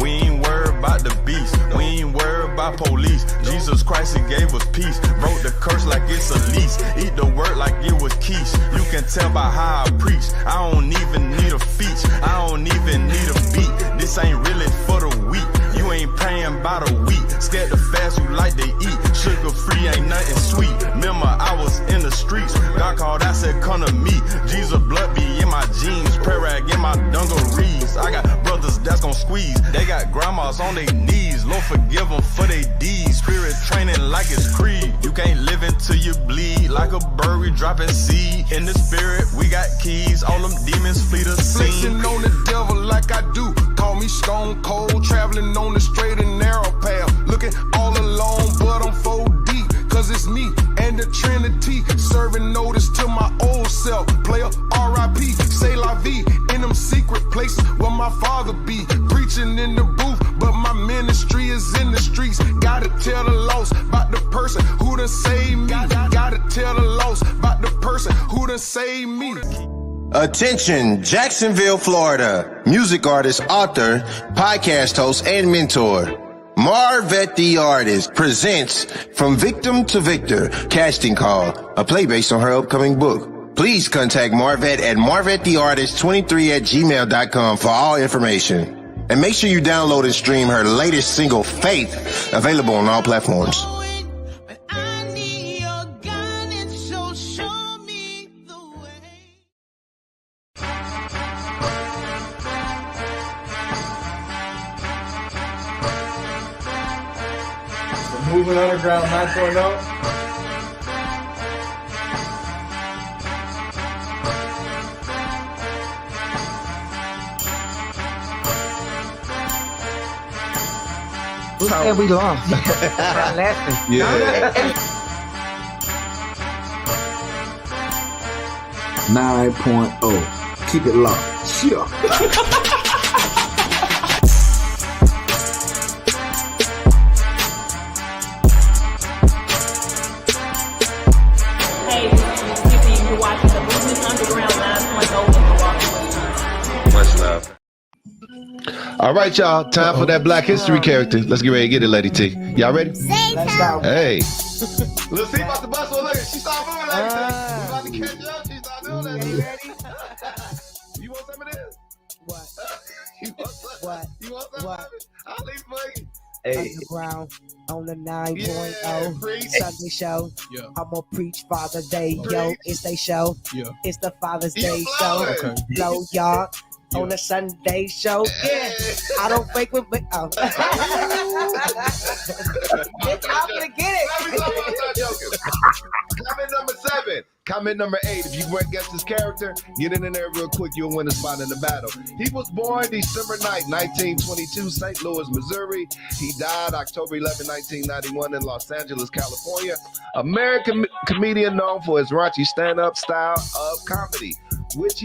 We ain't worried about the beast. We ain't worried about police. Jesus Christ, he gave us peace. Broke the curse like it's a lease. Eat the word like it was quiche. You can tell by how I preach. I don't even need a feature. I don't even need a beat. This ain't really for the weak. You ain't paying by the week. Scared to fast, you like to eat. Sugar free ain't nothing sweet. Remember, I was in the streets. God called, I said, come to me. Jesus blood be in my jeans. Prayer rag in my dungarees. I got brothers that's gon' squeeze. They got grandmas on their knees. Lord forgive them for their deeds. Spirit training like it's creed. You can't live until you bleed. Like a bird, we dropping seed. In the spirit, we got keys. All them demons flee the scene. Flexing on the devil like I do. Call me stone cold. Traveling on the straight and narrow path. Looking all alone, but I'm 4 deep. Cause it's me and the Trinity. Serving notice to my old self. Player R.I.P. Say la vie. In them secret places where my father be. Preaching in the booth, but my ministry is in the streets. Gotta tell the lost about the person who done saved me. Gotta tell the lost about the person who done saved me. Attention, Jacksonville, Florida. Music artist, author, podcast host, and mentor. Marvette the Artist presents From Victim to Victor, Casting Call, a play based on her upcoming book. Please contact Marvette at marvettetheartist23@gmail.com for all information. And make sure you download and stream her latest single, Faith, available on all platforms. Moving Underground 9.0. Who said we lost? Yeah. 9.0. Keep it locked. Sure. All right, y'all. Time for that Black History character. Let's get ready to get it, Lady T. Y'all ready? Let's go. Hey. Let's see about the bus. Well, look, she started moving like that. We about to catch up. She started doing that. You ready? You want some of this? What? You want some? What? You want some of it? I'll leave for you. Underground on the 9.0 preach. Sunday show. Yeah. I'm gonna preach Father's Day, yo. It's they show. Yeah. It's the Father's You Day blow show. it. Blow y'all on the Sunday show. Yeah. I don't fake with oh. I'm gonna get it. Let me stop joking. Comment number 7. Comment number 8. If you guess this character, get it in there real quick. You'll win a spot in the battle. He was born December 9th, 1922, St. Louis, Missouri. He died October 11, 1991 in Los Angeles, California. American comedian known for his raunchy stand-up style of comedy, which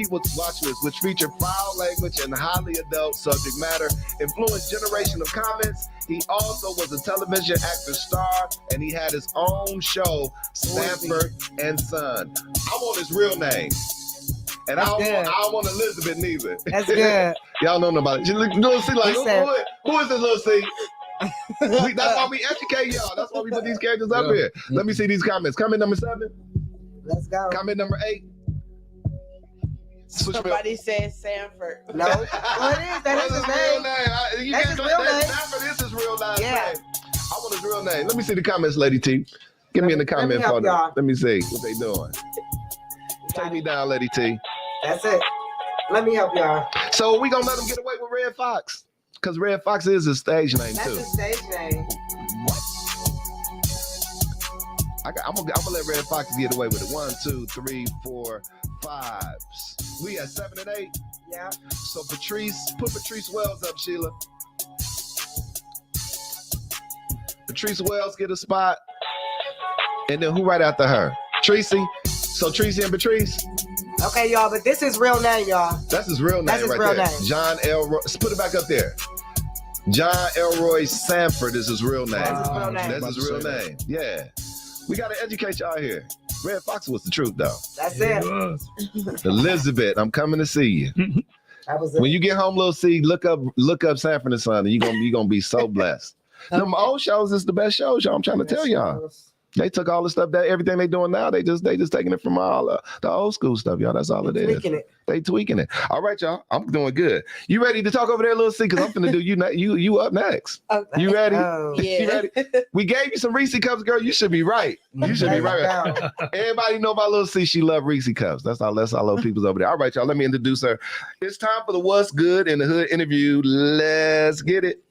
featured foul language and highly adult subject matter, influenced generation of comments. He also was a television actor star, and he had his own show, Sanford and Son. I want his real name. And I don't want Elizabeth neither. That's good. Y'all know nobody. Little C, like, who is this Little C? That's why we educate y'all. That's why we put these characters up here. Let me see these comments. Comment number 7. Let's go. Comment number 8. Somebody said Sanford. No. Well, it is. That is his real name. That's his real name. Sanford is his real last Yeah. name. I want his real name. Let me see the comments, Lady T. Give me in the comment for them. Let me see what they doing. Take me down, Lady T. That's it. Let me help y'all. So we gonna let him get away with Red Fox, because Red Fox is his stage name That's too. his stage name. I'm gonna let Red Fox get away with it. 1, 2, 3, 4, 5. We at 7 and 8. Yeah. So put Patrice Wells up, Sheila. Patrice Wells get a spot. And then who right after her? Tracy. So Tracy and Patrice. Okay, y'all, but this is real name, y'all. That's his real name. That's his right real there. name. John Elroy. Let's put it back up there. John Elroy Sanford is his real name. That's his real name. Yeah. We got to educate y'all here. Red Fox was the truth, though. That's it. Elizabeth, I'm coming to see you. That was it. When you get home, little C, look up Sanford and Son, and you're gonna be so blessed. Them old shows is the best shows, y'all. I'm trying to tell y'all. They took all the stuff everything they doing now. They just taking it from all the old school stuff, y'all. That's all it is. They tweaking it. All right, y'all. I'm doing good. You ready to talk over there, little C? Because I'm finna do you up next. Okay. You ready? Yeah. You ready? We gave you some Reese cups, girl. You should be right. You should be right. Everybody know about little C. She love Reese cups. That's all little people's over there. All right, y'all. Let me introduce her. It's time for the What's Good in the Hood interview. Let's get it.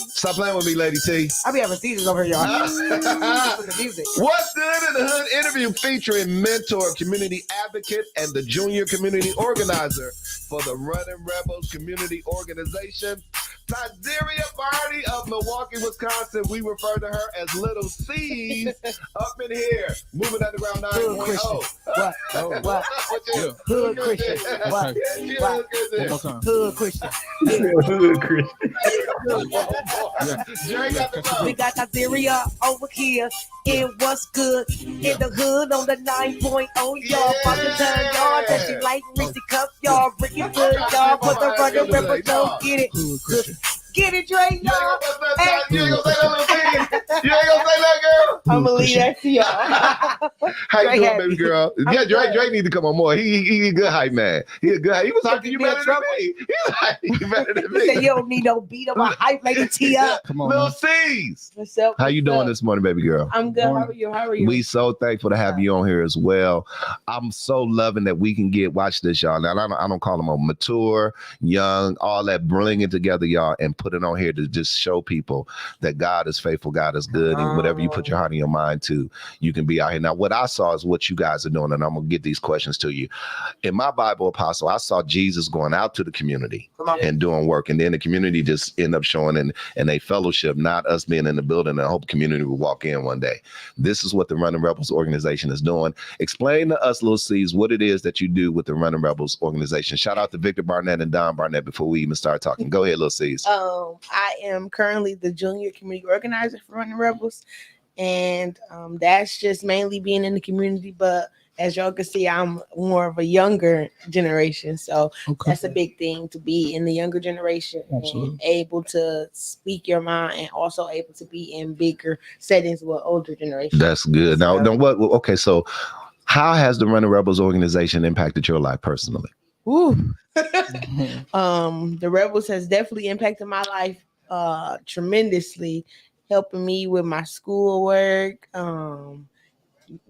Stop playing with me, Lady T. I be having seizures over here, y'all. The music. What's Good in the Hood interview featuring mentor, community advocate, and the junior community organizer for the Running Rebels Community Organization, TYZERIA Barney of Milwaukee, Wisconsin. We refer to her as Little C's up in here. Moving Underground 9.0. What? Hood Christian. What? Hood Christian. Hood Christian. We got TYZERIA over here. And what's good in the hood on the 9.0, y'all. About to turn y'all that you like Reese Cup, y'all. Bring it good, y'all. Put the Running Rebels, go get it. Get it, Dre, y'all. Hey. You ain't gonna say that, little thing. You ain't gonna say that, girl. I'm gonna leave that to y'all. How you doing, baby girl? Yeah, Dre need to come on more. He a good hype man. He a good hype. He was hyping you better than me. He's hyping you better than me. He said you don't need no beat up. I hype Lady T up. Come on, Little C's. What's up? How you doing this morning, baby girl? I'm good. How are you? We so thankful to have you on here as well. I'm so loving that we can watch this, y'all. Now I don't call them a mature, young, all that, bring it together, y'all, and put it on here to just show people that God is faithful, God is good, and whatever you put your heart and your mind to, you can be out here. Now, what I saw is what you guys are doing, and I'm gonna get these questions to you. In my Bible, Apostle, I saw Jesus going out to the community and doing work, and then the community just end up showing and they fellowship, not us being in the building, and I hope community will walk in one day. This is what the Running Rebels organization is doing. Explain to us, Little C's, what it is that you do with the Running Rebels organization. Shout out to Victor Barnett and Don Barnett before we even start talking. Go ahead, Little C's. I am currently the junior community organizer for Running Rebels, and that's just mainly being in the community. But as y'all can see, I'm more of a younger generation, so that's a big thing, to be in the younger generation. Absolutely. And able to speak your mind, and also able to be in bigger settings with older generation. That's good. Now what? Okay, so how has the Running Rebels organization impacted your life personally? Ooh. The Rebels has definitely impacted my life tremendously, helping me with my schoolwork,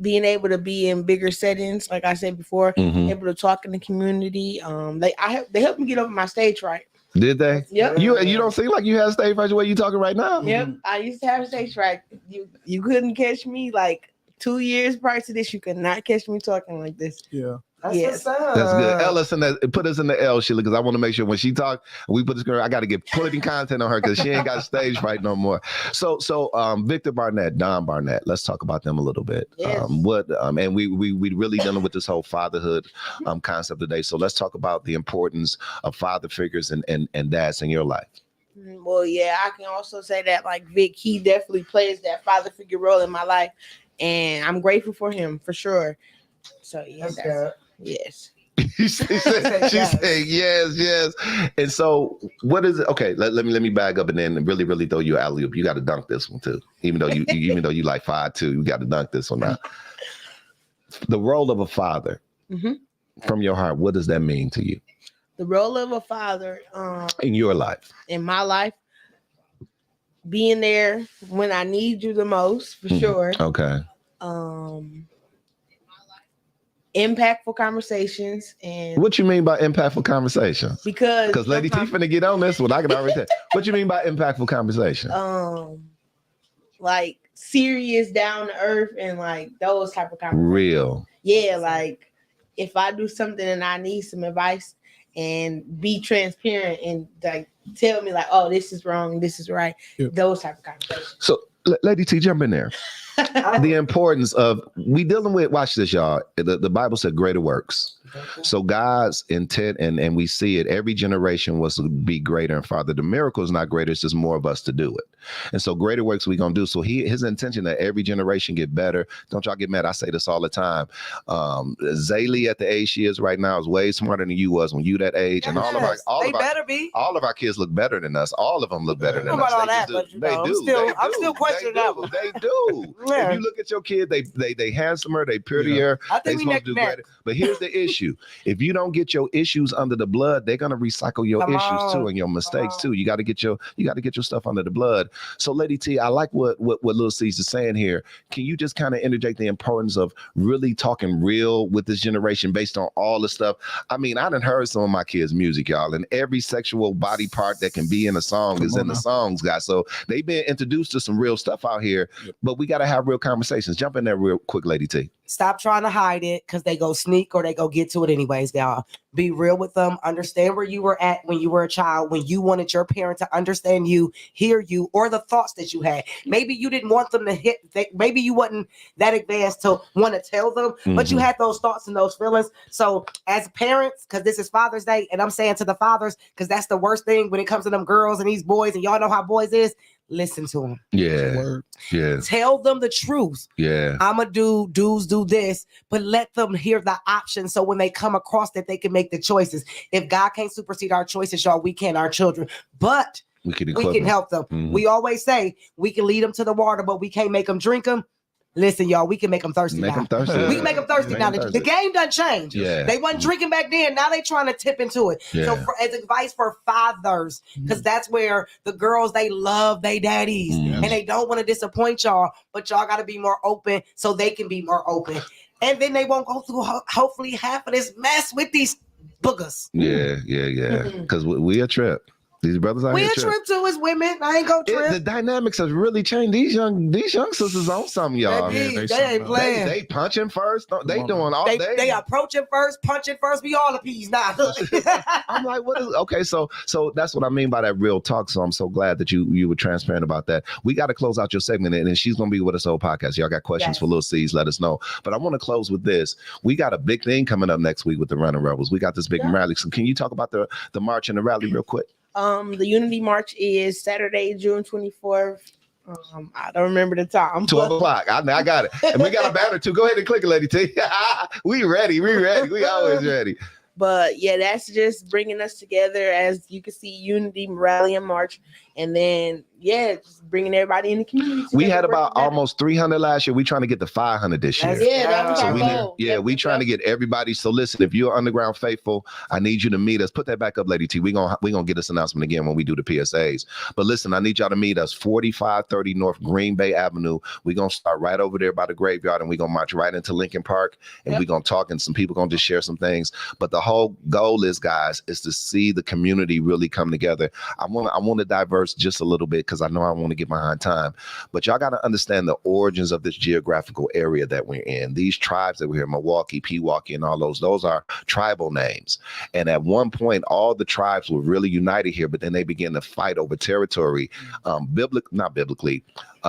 being able to be in bigger settings, like I said before, able to talk in the community. They helped me get over my stage fright. Did they? Yep. You don't seem like you have stage fright the way you talking right now. Yep. I used to have stage fright. You couldn't catch me like 2 years prior to this. You could not catch me talking like this. Yeah. Yes. That's good. Ellis, put us in the L, Sheila, because I want to make sure when she talk, we put this girl. I got to get putting content on her because she ain't got stage fright no more. So, Victor Barnett, Don Barnett. Let's talk about them a little bit. Yes. And we really dealing with this whole fatherhood concept today. So let's talk about the importance of father figures and dads in your life. Well, yeah, I can also say that like Vic, he definitely plays that father figure role in my life, and I'm grateful for him for sure. So yeah, yes. She said yes. And so what is it? Okay, let me bag up and then really throw you alley-oop. You got to dunk this one too. Even though you like 5'2", you got to dunk this one out. The role of a father from your heart, what does that mean to you? The role of a father in your life. In my life, being there when I need you the most, for sure. Okay. Impactful conversations. And what you mean by impactful conversations? Because Lady T finna get on this one. I can already tell. What you mean by impactful conversation? Like serious, down to earth, and like those type of conversations. Real. Yeah, like if I do something and I need some advice, and be transparent and like tell me like, oh, this is wrong, this is right. Yep. Those type of conversations. So, Lady T, jump in there. The importance of we dealing with, watch this, y'all. The Bible said greater works. So God's intent, and we see it, every generation was to be greater and farther. The miracle is not greater, it's just more of us to do it. And so greater works we gonna do. So his intention that every generation get better. Don't y'all get mad. I say this all the time. Zaylee at the age she is right now is way smarter than you was when you that age. Yes. And all of our kids look better than us. All of them look better than us. All that, but I'm still questioning that one. They do. Yeah. If you look at your kid, they handsomer, they prettier. I think they supposed to do better. But here's the issue. If you don't get your issues under the blood, they're gonna recycle your issues too and your mistakes too. You got to get your stuff under the blood. So, Lady T, I like what Lil C's is saying here. Can you just kind of interject the importance of really talking real with this generation based on all the stuff? I mean, I done heard some of my kids' music, y'all, and every sexual body part that can be in a song is in the songs, guys. So they've been introduced to some real stuff out here, but we got to have real conversations. Jump in there real quick, Lady T. Stop trying to hide it because they go sneak or they go get to it anyways, y'all. Be real with them. Understand where you were at when you were a child, when you wanted your parent to understand you, hear you, or the thoughts that you had. Maybe you didn't want them to hit. Maybe you wasn't that advanced to want to tell them, but you had those thoughts and those feelings. So as parents, because this is Father's Day, and I'm saying to the fathers, because that's the worst thing when it comes to them girls and these boys, and y'all know how boys is. Listen to them. Yeah. Tell them the truth. Yeah. I'ma do this, but let them hear the options so when they come across that they can make the choices. If God can't supersede our choices, y'all, we can our children. But we can help them. Mm-hmm. We always say we can lead them to the water, but we can't make them drink them. Listen, y'all, we can make them thirsty now. We can make them thirsty now. The game doesn't change. Yeah. They wasn't drinking back then. Now they trying to tip into it. Yeah. So as advice for fathers, because that's where the girls, they love their daddies. And they don't want to disappoint y'all, but y'all got to be more open so they can be more open. And then they won't go through hopefully half of this mess with these boogers. Yeah. Because we a trip. These brothers out here. We a trip too as women. I ain't go trip. The dynamics have really changed. These young sisters on something, y'all. They ain't playing. They punching first. They doing all day. They approaching first, punching first. We all the peas now. I'm like, what is okay? So that's what I mean by that real talk. So I'm so glad that you were transparent about that. We got to close out your segment, and she's gonna be with us whole podcast. Y'all got questions for Lil C's? Let us know. But I want to close with this. We got a big thing coming up next week with the Running Rebels. We got this big rally. So can you talk about the march and the rally real quick? The Unity March is Saturday, June 24th. I don't remember the time. 12 o'clock. I got it. And we got a banner too. Go ahead and click it, Lady T. We ready. We always ready. But yeah, that's just bringing us together. As you can see, Unity, Rally, and March. And then, just bringing everybody in the community. We had about almost 300 last year. We trying to get to 500 this year. That was our goal. We trying to get everybody. So listen, if you're Underground Faithful, I need you to meet us. Put that back up, Lady T. We're gonna get this announcement again when we do the PSAs. But listen, I need y'all to meet us 4530 North Green Bay Avenue. We're gonna start right over there by the graveyard, and we're gonna march right into Lincoln Park, and we're gonna talk, and some people gonna just share some things. But the whole goal is, guys, is to see the community really come together. I want to diverse just a little bit because I know I want to get behind time, but y'all got to understand the origins of this geographical area that we're in. These tribes that we're here, Milwaukee, Pewaukee, and all those are tribal names. And at one point, all the tribes were really united here, but then they began to fight over territory.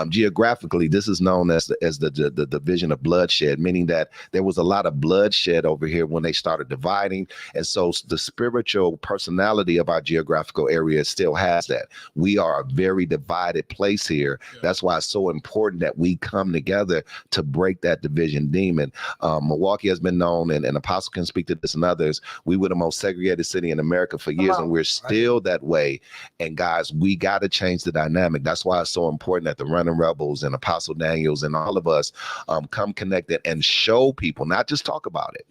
Geographically, this is known as the division of bloodshed, meaning that there was a lot of bloodshed over here when they started dividing. And so the spiritual personality of our geographical area still has that. We are a very divided place here. That's why it's so important that we come together to break that division demon. Milwaukee has been known, and Apostle can speak to this and others. We were the most segregated city in America for years, and we're still that way. And guys, we got to change the dynamic. That's why it's so important that the Running Rebels and Apostle Daniels and all of us come connected and show people, not just talk about it.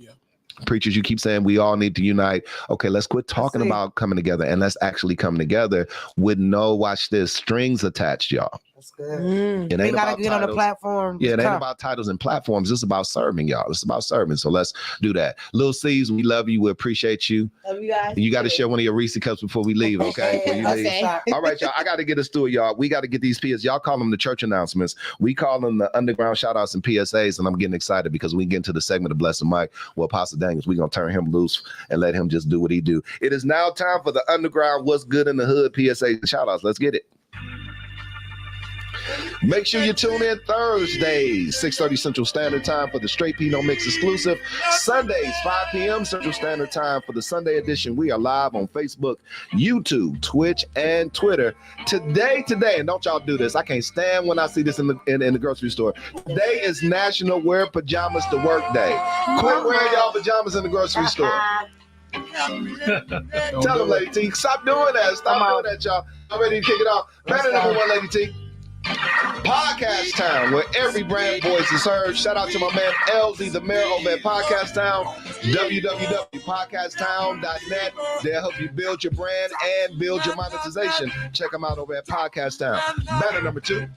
Preachers, you keep saying we all need to unite. Okay, let's quit talking about coming together, and let's actually come together with watch this, strings attached, y'all. That's good. It They ain't gotta about get on the titles. platform. Yeah, it ain't about titles and platforms. It's about serving, y'all. It's about serving. So let's do that. Lil C's, we love you. We appreciate you. Love you guys. You got to share one of your Reese cups before we leave, okay? Before you leave. All right, y'all. I got to get us through it, y'all. We got to get these PS. Y'all call them the church announcements. We call them the underground shout outs and PSAs. And I'm getting excited because we get into the segment of Blessed Mike. Well, Pastor Daniels, we're going to turn him loose and let him just do what he do. It is now time for the underground What's Good in the Hood PSA shout outs. Let's get it. Make sure you tune in Thursdays, 6:30 Central Standard Time for the Straight P No Mix exclusive. Sundays, 5 p.m. Central Standard Time for the Sunday edition. We are live on Facebook, YouTube, Twitch, and Twitter. Today, and don't y'all do this. I can't stand when I see this in the grocery store. Today is National Wear Pajamas to Work Day. Quit wearing y'all pajamas in the grocery store. Tell them, Lady T. Stop doing that. Stop doing that, y'all. I'm ready to kick it off. Better number one, Lady T. Podcast Town, where every brand voice is heard. Shout out to my man LZ, the mayor over at Podcast Town. www.podcasttown.net. They'll help you build your brand and build your monetization. Check them out over at Podcast Town. Banner number 2.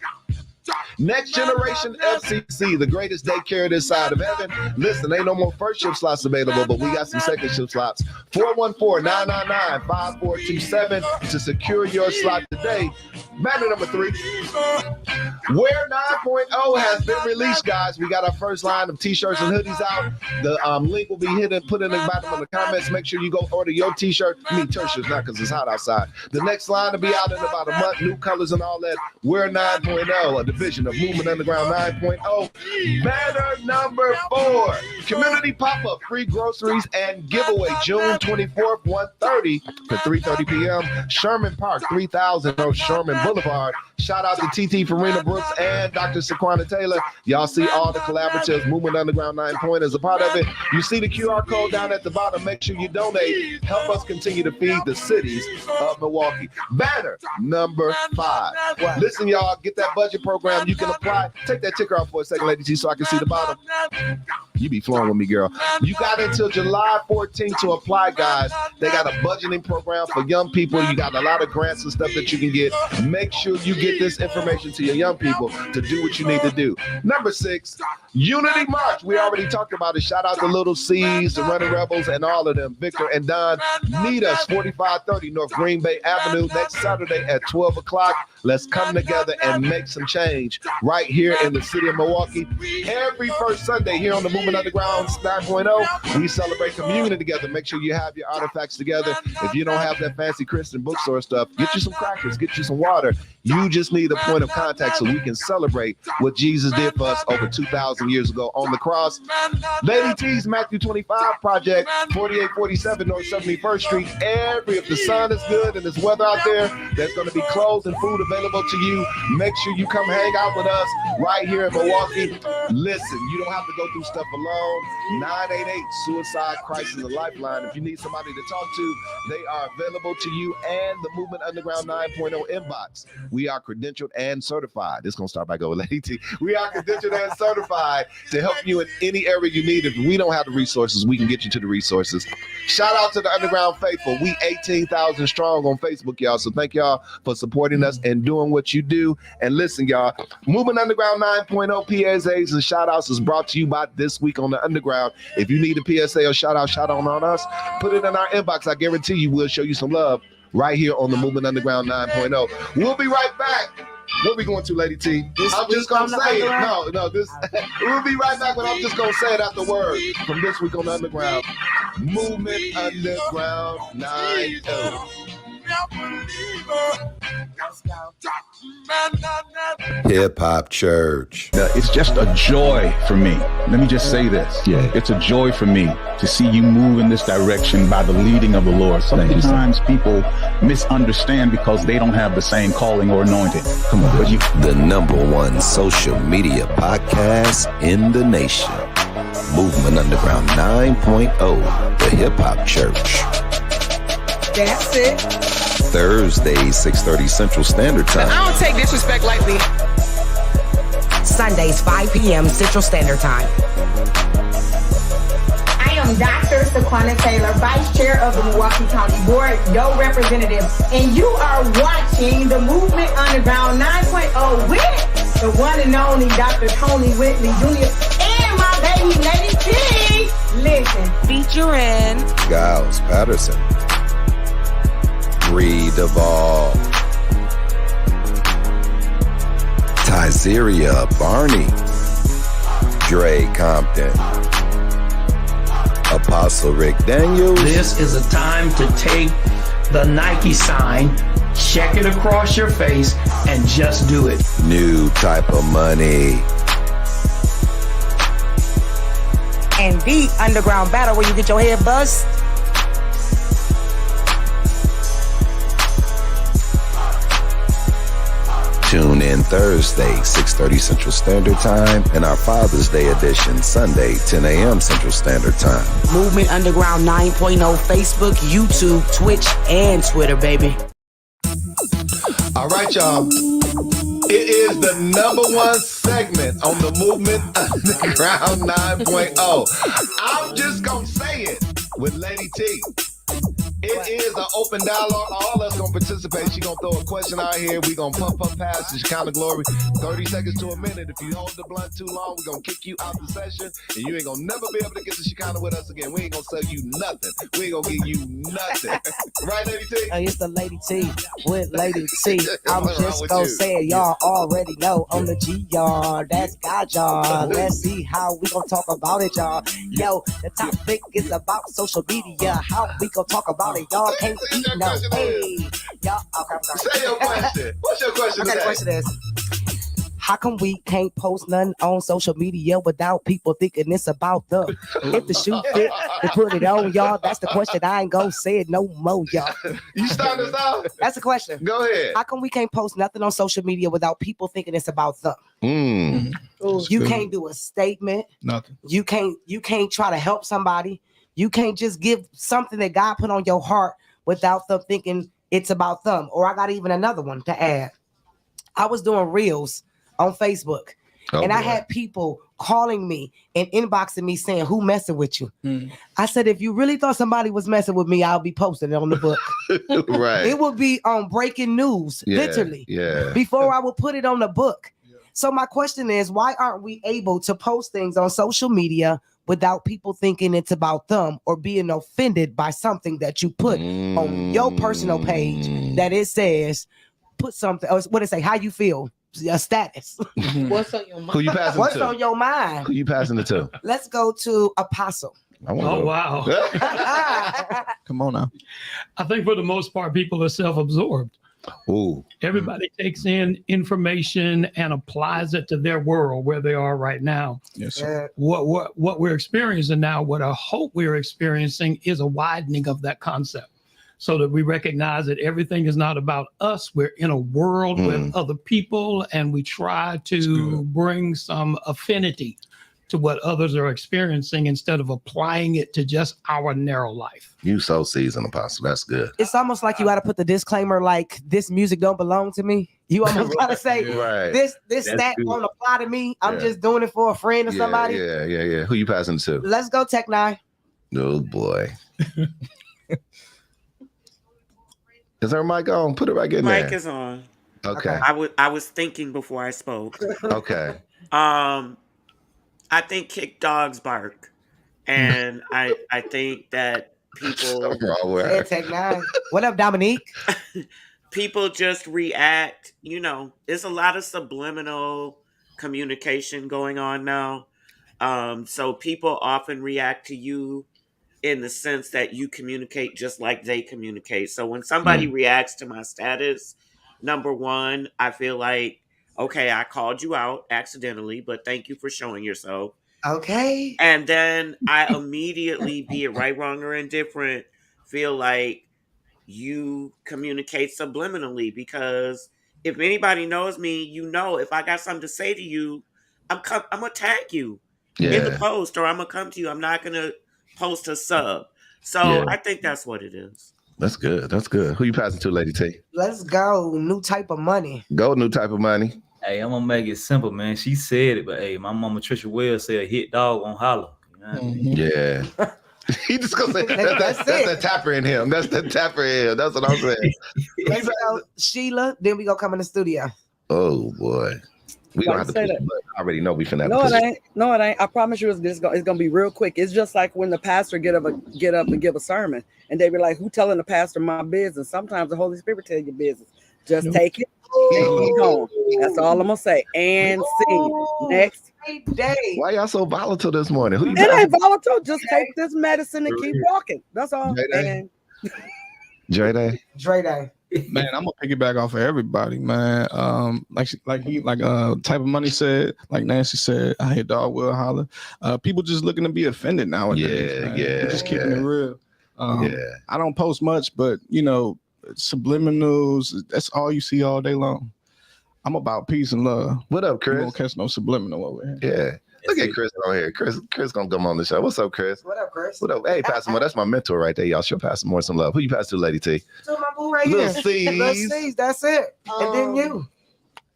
Next Generation FCC, the greatest daycare this side of heaven. Listen, ain't no more first shift slots available, but we got some second shift slots. 414-999-5427 to secure your slot today. Banner number 3. Wear 9.0 has been released, guys. We got our first line of t-shirts and hoodies out. The link will be put in the bottom of the comments. Make sure you go order your t-shirt. T-shirts not because it's hot outside. The next line will be out in about a month. New colors and all that. Wear 9.0, a division of Movement Underground 9.0. Banner number 4. Community pop-up, free groceries and giveaway. June 24th, 1:30 to 3:30 p.m. Sherman Park, 3000 North Sherman Boulevard. Shout out to TT Farina Brooks and Dr. Saquana Taylor. Y'all see all the collaboratives. Movement Underground 9.0 is a part of it. You see the QR code down at the bottom. Make sure you donate. Help us continue to feed the cities of Milwaukee. Banner number 5. Listen, y'all, get that budget program. You can apply. Take that ticker off for a second, Lady T, so I can see the bottom. You be flowing with me, girl. You got until July 14th to apply, guys. They got a budgeting program for young people. You got a lot of grants and stuff that you can get. Make sure you get this information to your young people to do what you need to do. Number 6, Unity March. We already talked about it. Shout out to Little C's, the Running Rebels, and all of them. Victor and Don, meet us 4530 North Green Bay Avenue next Saturday at 12 o'clock. Let's come together and make some change right here in the city of Milwaukee. Every first Sunday here on the Movement Underground 9.0, we celebrate communion together. Make sure you have your artifacts together. If you don't have that fancy Christian bookstore stuff, get you some crackers, get you some water. You just need a point of contact so we can celebrate what Jesus did for us over 2,000 years ago on the cross. Lady T's Matthew 25 Project, 4847 North 71st Street. If the sun is good and there's weather out there, there's going to be clothes and food available to you. Make sure you come hang out with us right here in Milwaukee. Listen, you don't have to go through stuff alone. 988 Suicide Crisis and Lifeline. If you need somebody to talk to, they are available to you and the Movement Underground 9.0 inbox. We are credentialed and certified. This is going to start by go, Lady T. We are credentialed and certified to help you in any area you need. If we don't have the resources, we can get you to the resources. Shout out to the Underground Faithful. We 18,000 strong on Facebook, y'all. So thank y'all for supporting us and doing what you do. And listen, y'all, Movement Underground 9.0 PSAs and shout outs is brought to you by This Week on the Underground. If you need a PSA or shout out on us, put it in our inbox. I guarantee you we'll show you some love right here on the Movement Underground 9.0. We'll be right back. What are we going to, Lady T? I'm just going to say it. We'll be right back, but I'm just going to say it after word from This Week on the Underground. Movement Underground 9.0. Hip Hop Church. It's just a joy for me. Let me just say this. Yeah. It's a joy for me to see you move in this direction by the leading of the Lord. Sometimes people misunderstand because they don't have the same calling or anointing. Come on. The #1 social media podcast in the nation. Movement Underground 9.0, the Hip Hop Church. That's it. Thursdays, 6:30 Central Standard Time. I don't take disrespect lightly. Sundays, 5 p.m. Central Standard Time. I am am Dr. Saquana Taylor, Vice Chair of the Milwaukee County Board, your representative, and you are watching the Movement Underground 9.0 with the one and only Dr. Tony Whitley Jr. and my baby Lady T. Listen, featuring Giles Patterson, Bree Duvall, TYZERIA Barney, Dre Compton, Apostle Rick Daniels. This is a time to take the Nike sign, check it across your face, and just do it. New Type of Money. And the underground battle where you get your head buzzed. Tune in Thursday, 6:30 Central Standard Time, and our Father's Day edition, Sunday, 10 a.m. Central Standard Time. Movement Underground 9.0, Facebook, YouTube, Twitch, and Twitter, baby. All right, y'all. It is the #1 segment on the Movement Underground 9.0. I'm just going to say it with Lady T. It is an open dialogue. All of us going to participate. She going to throw a question out here. We going to pump past the Shekinah glory. 30 seconds to a minute. If you hold the blunt too long, we're going to kick you out the session. And you ain't going to never be able to get the Shekinah with us again. We ain't going to sell you nothing. We ain't going to give you nothing. Right, Lady T? Hey, it's the Lady T with Lady T. I'm just going to say it. Y'all already know on the G, y'all. That's God, y'all. Let's see how we going to talk about it, y'all. Yo, the topic is about social media. How we going to talk about it? Y'all can't eat no. Hey, y'all. Okay, I'm sorry. Say your question. What's your question? Okay, the question is, how come we can't post nothing on social media without people thinking it's about them? If the shoe fit, to put it on, y'all. That's the question. I ain't gonna say it no more, y'all. You starting us off? That's the question. Go ahead. How come we can't post nothing on social media without people thinking it's about them? You can't do a statement. Nothing. You can't try to help somebody. You can't just give something that God put on your heart without them thinking it's about them. Or I got even another one to add. I was doing reels on Facebook, and I had people calling me and inboxing me saying, "Who messing with you?" I said, if you really thought somebody was messing with me, I'll be posting it on the book. Right. It would be on breaking news, literally. Yeah. Before I would put it on the book. So my question is, why aren't we able to post things on social media without people thinking it's about them or being offended by something that you put on your personal page that it says, put something, or what it say, how you feel, a status. What's on your mind? Who you passing What's it to? on your mind? Who you passing it to? Let's go to Apostle. Oh, wow. Come on now. I think for the most part, people are self-absorbed. Ooh. Everybody takes in information and applies it to their world where they are right now. Yes, sir. What we're experiencing now, what I hope we're experiencing, is a widening of that concept, so that we recognize that everything is not about us. We're in a world with other people, and we try to bring some affinity to what others are experiencing instead of applying it to just our narrow life. You so seasoned, Apostle. That's good. It's almost like you got to put the disclaimer, like, this music don't belong to me. You almost got to say, Right. this That's stat good. won't apply to me. I'm Yeah. just doing it for a friend or somebody. Yeah. Who you passing it to? Let's go, Tech Nine. Oh boy. Is her mic on? Put it right in there. Mic is on. Okay. I was thinking before I spoke. Okay. I think kick dogs bark, and I think that people. Something wrong with her. Yeah, Tech Nine. What up, Dominique? People just react. You know, there's a lot of subliminal communication going on now. So people often react to you in the sense that you communicate just like they communicate. So when somebody reacts to my status, number one, I feel like, okay, I called you out accidentally, but thank you for showing yourself. Okay. And then I immediately, be it right, wrong, or indifferent, feel like you communicate subliminally, because if anybody knows me, you know, if I got something to say to you, I'm gonna tag you in the post, or I'm gonna come to you. I'm not gonna post a sub. So I think that's what it is. That's good. That's good. Who you passing to, Lady T? Let's go. New type of money. Go, New Type of Money. Hey, I'm gonna make it simple, man. She said it, but hey, my mama Trisha Wells said, "Hit dog on holler." You know what I mean? Yeah. He just gonna say that's the tapper in him. That's the tapper in him. That's what I'm saying. Let's go, Sheila. Then we gonna come in the studio. Oh boy. We don't have to push the button. I already know we finna have to push it. No, it ain't. I promise you it's gonna be real quick. It's just like when the pastor get up and give a sermon and they be like, who telling the pastor my business? Sometimes the Holy Spirit tell your business. Just take it and keep going. That's all I'm gonna say. And see. Next day. Why y'all so volatile this morning? It ain't volatile. Just take this medicine and keep walking. That's all. Dre Day. Man, I'm gonna piggyback off of everybody, man. Like Type of Money said, like Nancy said, I hear dog will holler. People just looking to be offended nowadays. Yeah. Just keeping it real. I don't post much, but subliminals, that's all you see all day long. I'm about peace and love. What up, Chris? You won't catch no subliminal over here. Yeah. Look at Chris on here. Chris gonna come on the show. What's up, Chris? What up, Chris? What up? Hey, Pastor Moore, that's my mentor right there. Y'all should pass more some love. Who you pass to, Lady T? To my boo right Little here. Little C's, that's it. And then you.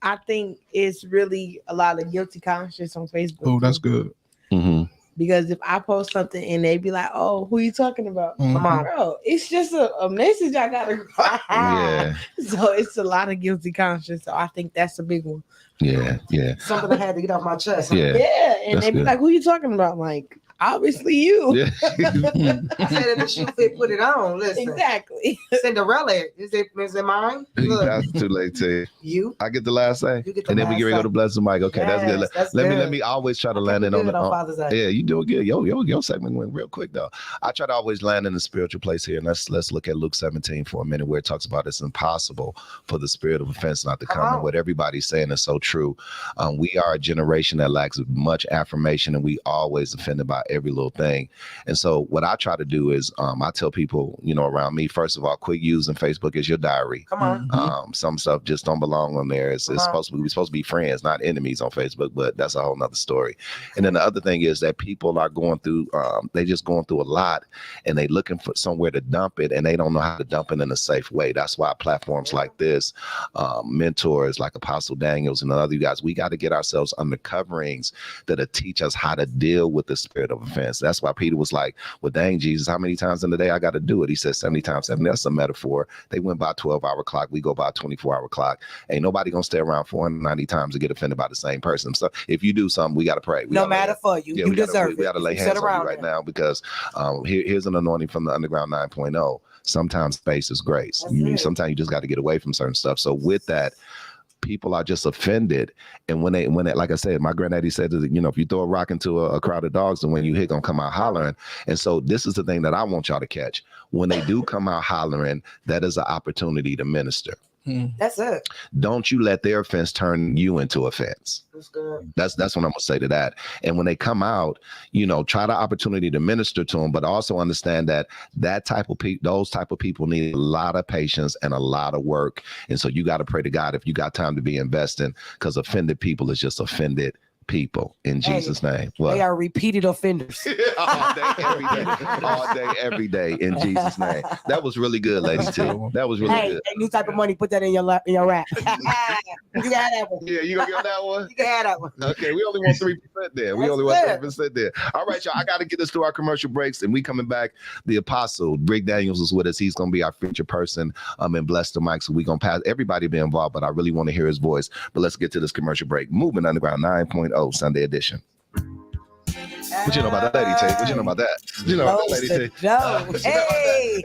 I think it's really a lot of guilty conscience on Facebook. Oh, that's good. Mm-hmm. Because if I post something and they be like, "Oh, who you talking about?" Mm-hmm. Bro, it's just a message I gotta. Yeah. So it's a lot of guilty conscience. So I think that's a big one. Yeah. Something I had to get off my chest. Yeah. And they be like, "Who you talking about?" I'm like, obviously you. Yeah. I said if the shoe fit, put it on. Listen. Exactly. Cinderella. Is it mine? You pass too late, T. You. I get the last say. You get the and then we last get ready to say. go to bless the mic. Okay, that's good. That's let good. me always try to land in on the Father's Day. Yeah, you doing good. Your segment went real quick though. I try to always land in the spiritual place here. And let's look at Luke 17 for a minute, where it talks about it's impossible for the spirit of offense not to come. And what everybody's saying is so true. We are a generation that lacks much affirmation, and we always offended by every little thing. And so what I try to do is I tell people, around me, first of all, quit using Facebook as your diary. Come on. Some stuff just don't belong on there. We're supposed to be friends, not enemies on Facebook, but that's a whole nother story. And then the other thing is that people are going through, they just going through a lot, and they looking for somewhere to dump it, and they don't know how to dump it in a safe way. That's why platforms like this, mentors like Apostle Daniels and other guys, we got to get ourselves under coverings that'll teach us how to deal with the spirit of offense. That's why Peter was like, well, dang, Jesus, how many times in the day I got to do it? He said 70 times 7. That's a metaphor. They went by 12-hour clock. We go by 24-hour clock. Ain't nobody going to stay around 490 times to get offended by the same person. So if you do something, we got to pray. No matter for you. You deserve it. We got to lay hands on you right now, because here's an anointing from the Underground 9.0. Sometimes space is grace. Sometimes you just got to get away from certain stuff. So with that, people are just offended. And when they, like I said, my granddaddy said that, if you throw a rock into a crowd of dogs, then when you hit, gonna come out hollering. And so this is the thing that I want y'all to catch. When they do come out hollering, that is an opportunity to minister. That's it. Don't you let their offense turn you into offense. That's good. That's what I'm gonna say to that. And when they come out, try the opportunity to minister to them, but also understand that those type of people need a lot of patience and a lot of work. And so you got to pray to God if you got time to be investing, because offended people is just offended people in Jesus' name. They are repeated offenders. All day, every day in Jesus' name. That was really good, Lady T. That was really good. New type of money. Put that in your rap. You can have that one. Yeah, you gonna get on that one? You can have that one. Okay, we only want 3% there. We only want 3% there. All right, y'all. I got to get us to our commercial breaks, and we coming back. The Apostle Rick Daniels is with us. He's gonna be our feature person. And bless the mic. So we gonna pass everybody be involved, but I really want to hear his voice. But let's get to this commercial break. Movement Underground 9.0 Sunday edition. What you know about that, Lady T? What you know about that? What you know about that, Lady T? Hey,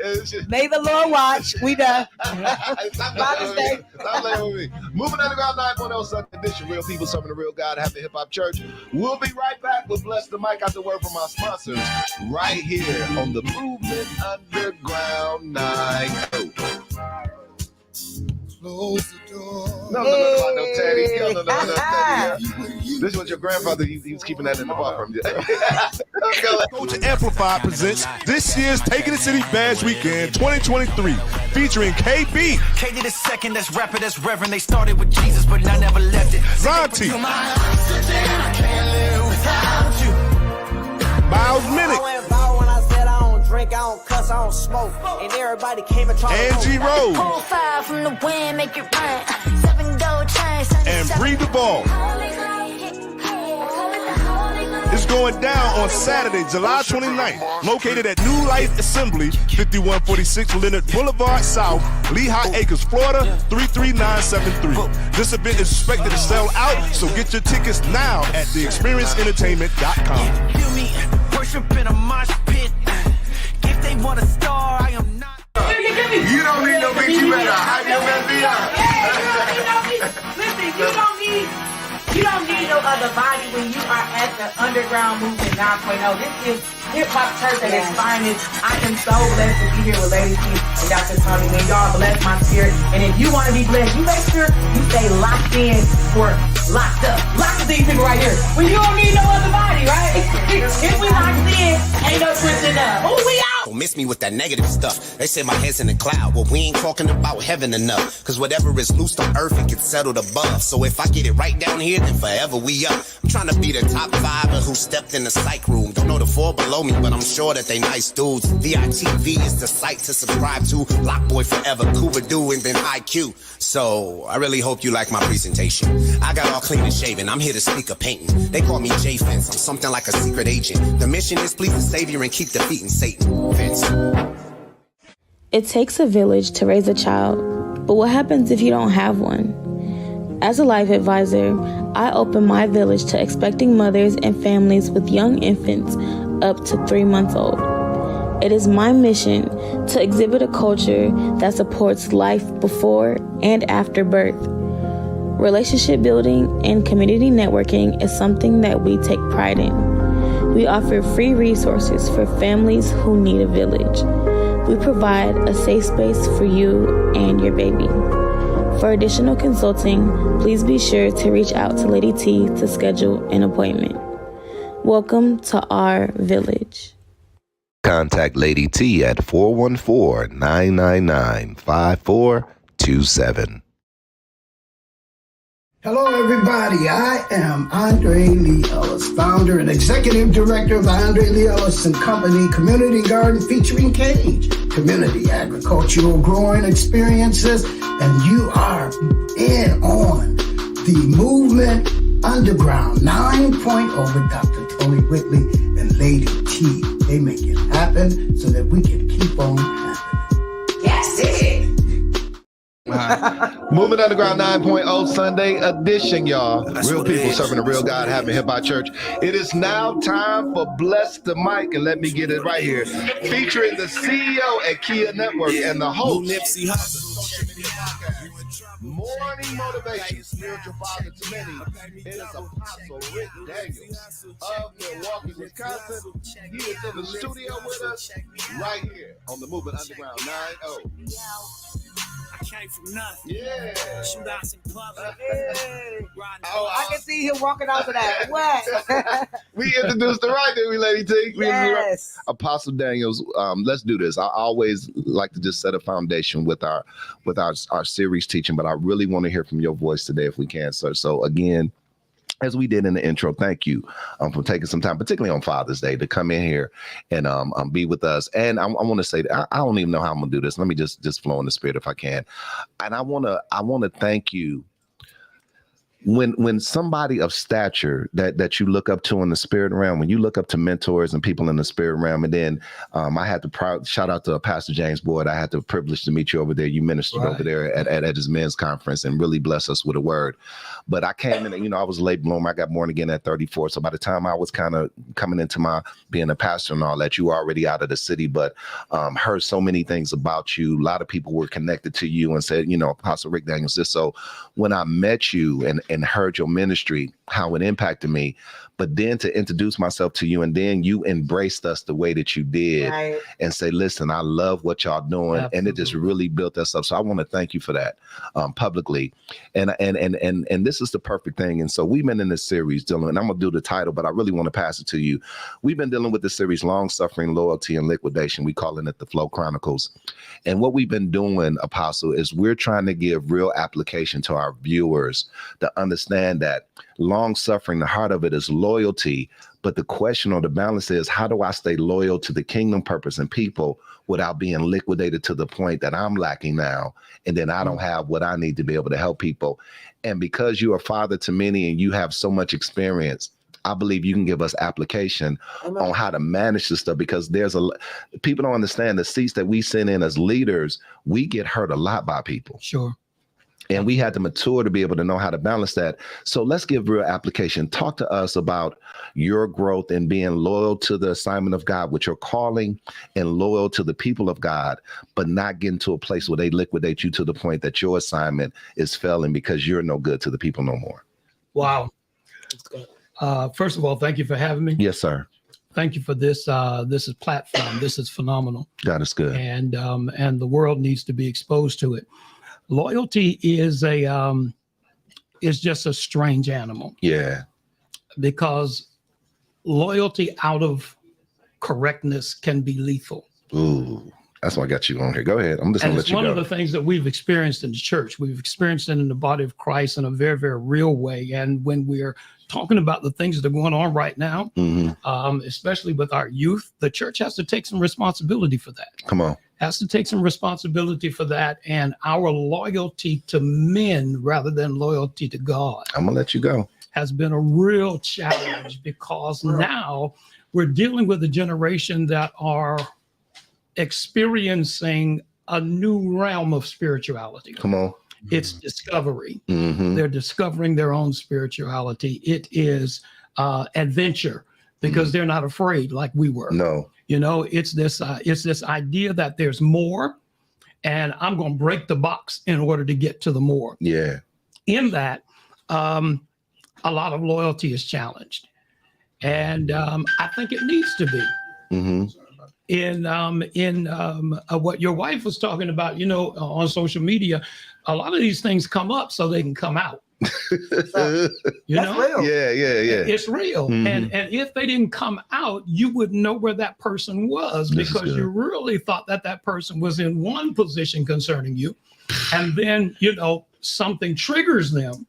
may the Lord watch. We done. Stop playing with me. Moving Underground 9.0 Sunday edition. Real people serving the real God. Happy Hip Hop Church. We'll be right back with Bless the Mic after word from our sponsors right here on the Movement Underground 9.0. Close the door. No, Teddy. No. This was your grandfather. He was keeping that in the bar from you. Culture Amplified presents this year's Taking the City Bash Weekend 2023, featuring KB. KD the second, that's rapper, that's reverend. They started with Jesus, but I never left it. Zonti. Miles Minnick. Drink, I don't cuss, I don't smoke. And everybody came and tried Angie Rose. Pull 5 from the wind, make it rain. 7 gold chains. And Bree the Ball. is going down on Saturday, July 29th, located at New Life Assembly, 5146 Leonard Boulevard South, Lehigh Acres, Florida, 33973. This event is expected to sell out, so get your tickets now at theexperienceentertainment.com. Feel me, worship in a mosh pit. If they want a star, I am not. You don't need no bitch, you better hype your man up. Listen, you don't need no other body when you are at the Underground Movement 9.0. This is Hip Hop Church at its finest. I am so blessed to be here with Lady T and Dr. Tony. Man, y'all bless my spirit. And if you want to be blessed, you make sure you stay locked in for Locked Up. Locked up these people right here. When you don't need no other body, right? If we locked in, ain't no switching up. Who we out? Don't miss me with that negative stuff. They say my head's in the cloud. Well, we ain't talking about heaven enough. Cause whatever is loosed on earth, it gets settled above. So if I get it right down here, then forever we up. I'm trying to be the top 5 of who stepped in the psych room. Don't know the 4 below me, but I'm sure that they nice dudes. VITV is the site to subscribe to. Lockboy Forever, Cuba Do, and then IQ. So I really hope you like my presentation. I got all clean and shaven. I'm here to speak of painting. They call me J-Fence. I'm something like a secret agent. The mission is please the Savior and keep defeating Satan. Vince. It takes a village to raise a child, but what happens if you don't have one? As a life advisor, I open my village to expecting mothers and families with young infants up to 3 months old. It is my mission to exhibit a culture that supports life before and after birth. Relationship building and community networking is something that we take pride in. We offer free resources for families who need a village. We provide a safe space for you and your baby. For additional consulting, please be sure to reach out to Lady T to schedule an appointment. Welcome to our village. Contact Lady T at 414-999-5427. Hello, everybody. I am Andre Lee Ellis, founder and executive director of the Andre Lee Ellis & Company Community Garden featuring Cage, community agricultural growing experiences, and you are in on the Movement Underground 9.0 with Dr. Tony Whitley and Lady T. They make it happen so that we can keep on happening. Yes, it. Movement Underground 9.0 Sunday edition, y'all. Real people serving the real God, having Hip Hop Church. It is now time for Bless the Mic, and let me get it right here. Featuring the CEO at Kia Network and the host. Morning Motivation, spiritual father to many. It is Apostle Rick Daniels of Milwaukee, Wisconsin. He is in the studio with us right here on the Movement Underground 9.0. I came from nothing. Yeah. Shootouts in public. I can see him walking out of that. What? We introduced the right, didn't we, Lady T? Yes. Apostle Daniels, let's do this. I always like to just set a foundation with our series teaching, but I really want to hear from your voice today if we can, sir. So again, as we did in the intro, thank you for taking some time, particularly on Father's Day, to come in here and be with us. And I want to say that I don't even know how I'm gonna do this. Let me just flow in the spirit if I can. And I want to thank you. When somebody of stature that you look up to in the spirit realm, when you look up to mentors and people in the spirit realm, and then I had to shout out to Pastor James Boyd. I had the privilege to meet you over there. You ministered over there at his men's conference and really blessed us with a word. But I came in, I was a late bloomer. I got born again at 34. So by the time I was kind of coming into my being a pastor and all that, you were already out of the city, but heard so many things about you. A lot of people were connected to you and said, Apostle Rick Daniels this. So when I met you and heard your ministry, how it impacted me, but then to introduce myself to you, and then you embraced us the way that you did, right, and say, listen, I love what y'all doing. Absolutely. And it just really built us up. So I want to thank you for that publicly. And this is the perfect thing. And so we've been in this series dealing, and I'm gonna do the title, but I really want to pass it to you. We've been dealing with the series, Long Suffering, Loyalty, and Liquidation. We calling it the Flow Chronicles. And what we've been doing, Apostle, is we're trying to give real application to our viewers to understand that long suffering, the heart of it is loyalty. But the question or the balance is, how do I stay loyal to the kingdom purpose and people without being liquidated to the point that I'm lacking now, and then I don't have what I need to be able to help people? And because you are father to many and you have so much experience, I believe you can give us application on how to manage this stuff, because people don't understand the seats that we sit in as leaders. We get hurt a lot by people. Sure. And we had to mature to be able to know how to balance that. So let's give real application. Talk to us about your growth and being loyal to the assignment of God with your calling, and loyal to the people of God, but not getting to a place where they liquidate you to the point that your assignment is failing because you're no good to the people no more. Wow. First of all, thank you for having me. Yes, sir. Thank you for this. This is platform. This is phenomenal. God is good. And the world needs to be exposed to it. Loyalty is just a strange animal. Yeah. Because loyalty out of correctness can be lethal. Ooh, that's why I got you on here. Go ahead. I'm just going to let you go. It's one of the things that we've experienced in the church. We've experienced it in the body of Christ in a very, very real way. And when we're talking about the things that are going on right now, especially with our youth, the church has to take some responsibility for that. Come on. Has to take some responsibility for that, and our loyalty to men rather than loyalty to God. I'm gonna let you go. Has been a real challenge, because now we're dealing with a generation that are experiencing a new realm of spirituality. Come on. It's discovery. They're discovering their own spirituality. It is adventure, because they're not afraid like we were. No. You know, it's this idea that there's more, and I'm going to break the box in order to get to the more. Yeah. In that, a lot of loyalty is challenged, and I think it needs to be. In what your wife was talking about, you know, on social media, a lot of these things come up so they can come out. You know? Real. Yeah. It's real. And if they didn't come out, you wouldn't know where that person was, because you really thought that person was in one position concerning you. And then, you know, something triggers them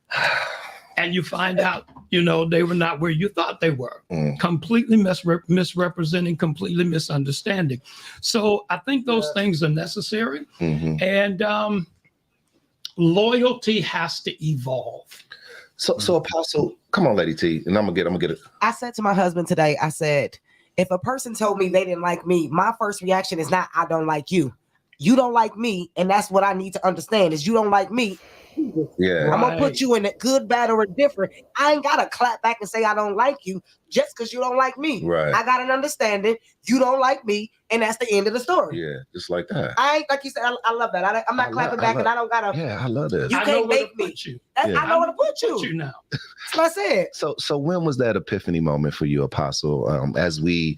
and you find out, you know, they were not where you thought they were. Completely misrepresenting, completely misunderstanding. So I think those things are necessary. And loyalty has to evolve. So Apostle, come on, Lady T, and I'm gonna get it. I said to my husband today, I said, if a person told me they didn't like me, my first reaction is not, I don't like you. You don't like me, and that's what I need to understand is you don't like me. Yeah. I'm gonna put you in a good, bad, or indifferent. I ain't gotta clap back and say I don't like you just because you don't like me. Right. I got an understanding. You don't like me, and that's the end of the story. Yeah, just like that. I ain't like you said. I love that. I'm not clapping back, and I don't gotta. Yeah, I love this. You can't make me. I know where to put you. You now. That's what I said. So when was that epiphany moment for you, Apostle? As we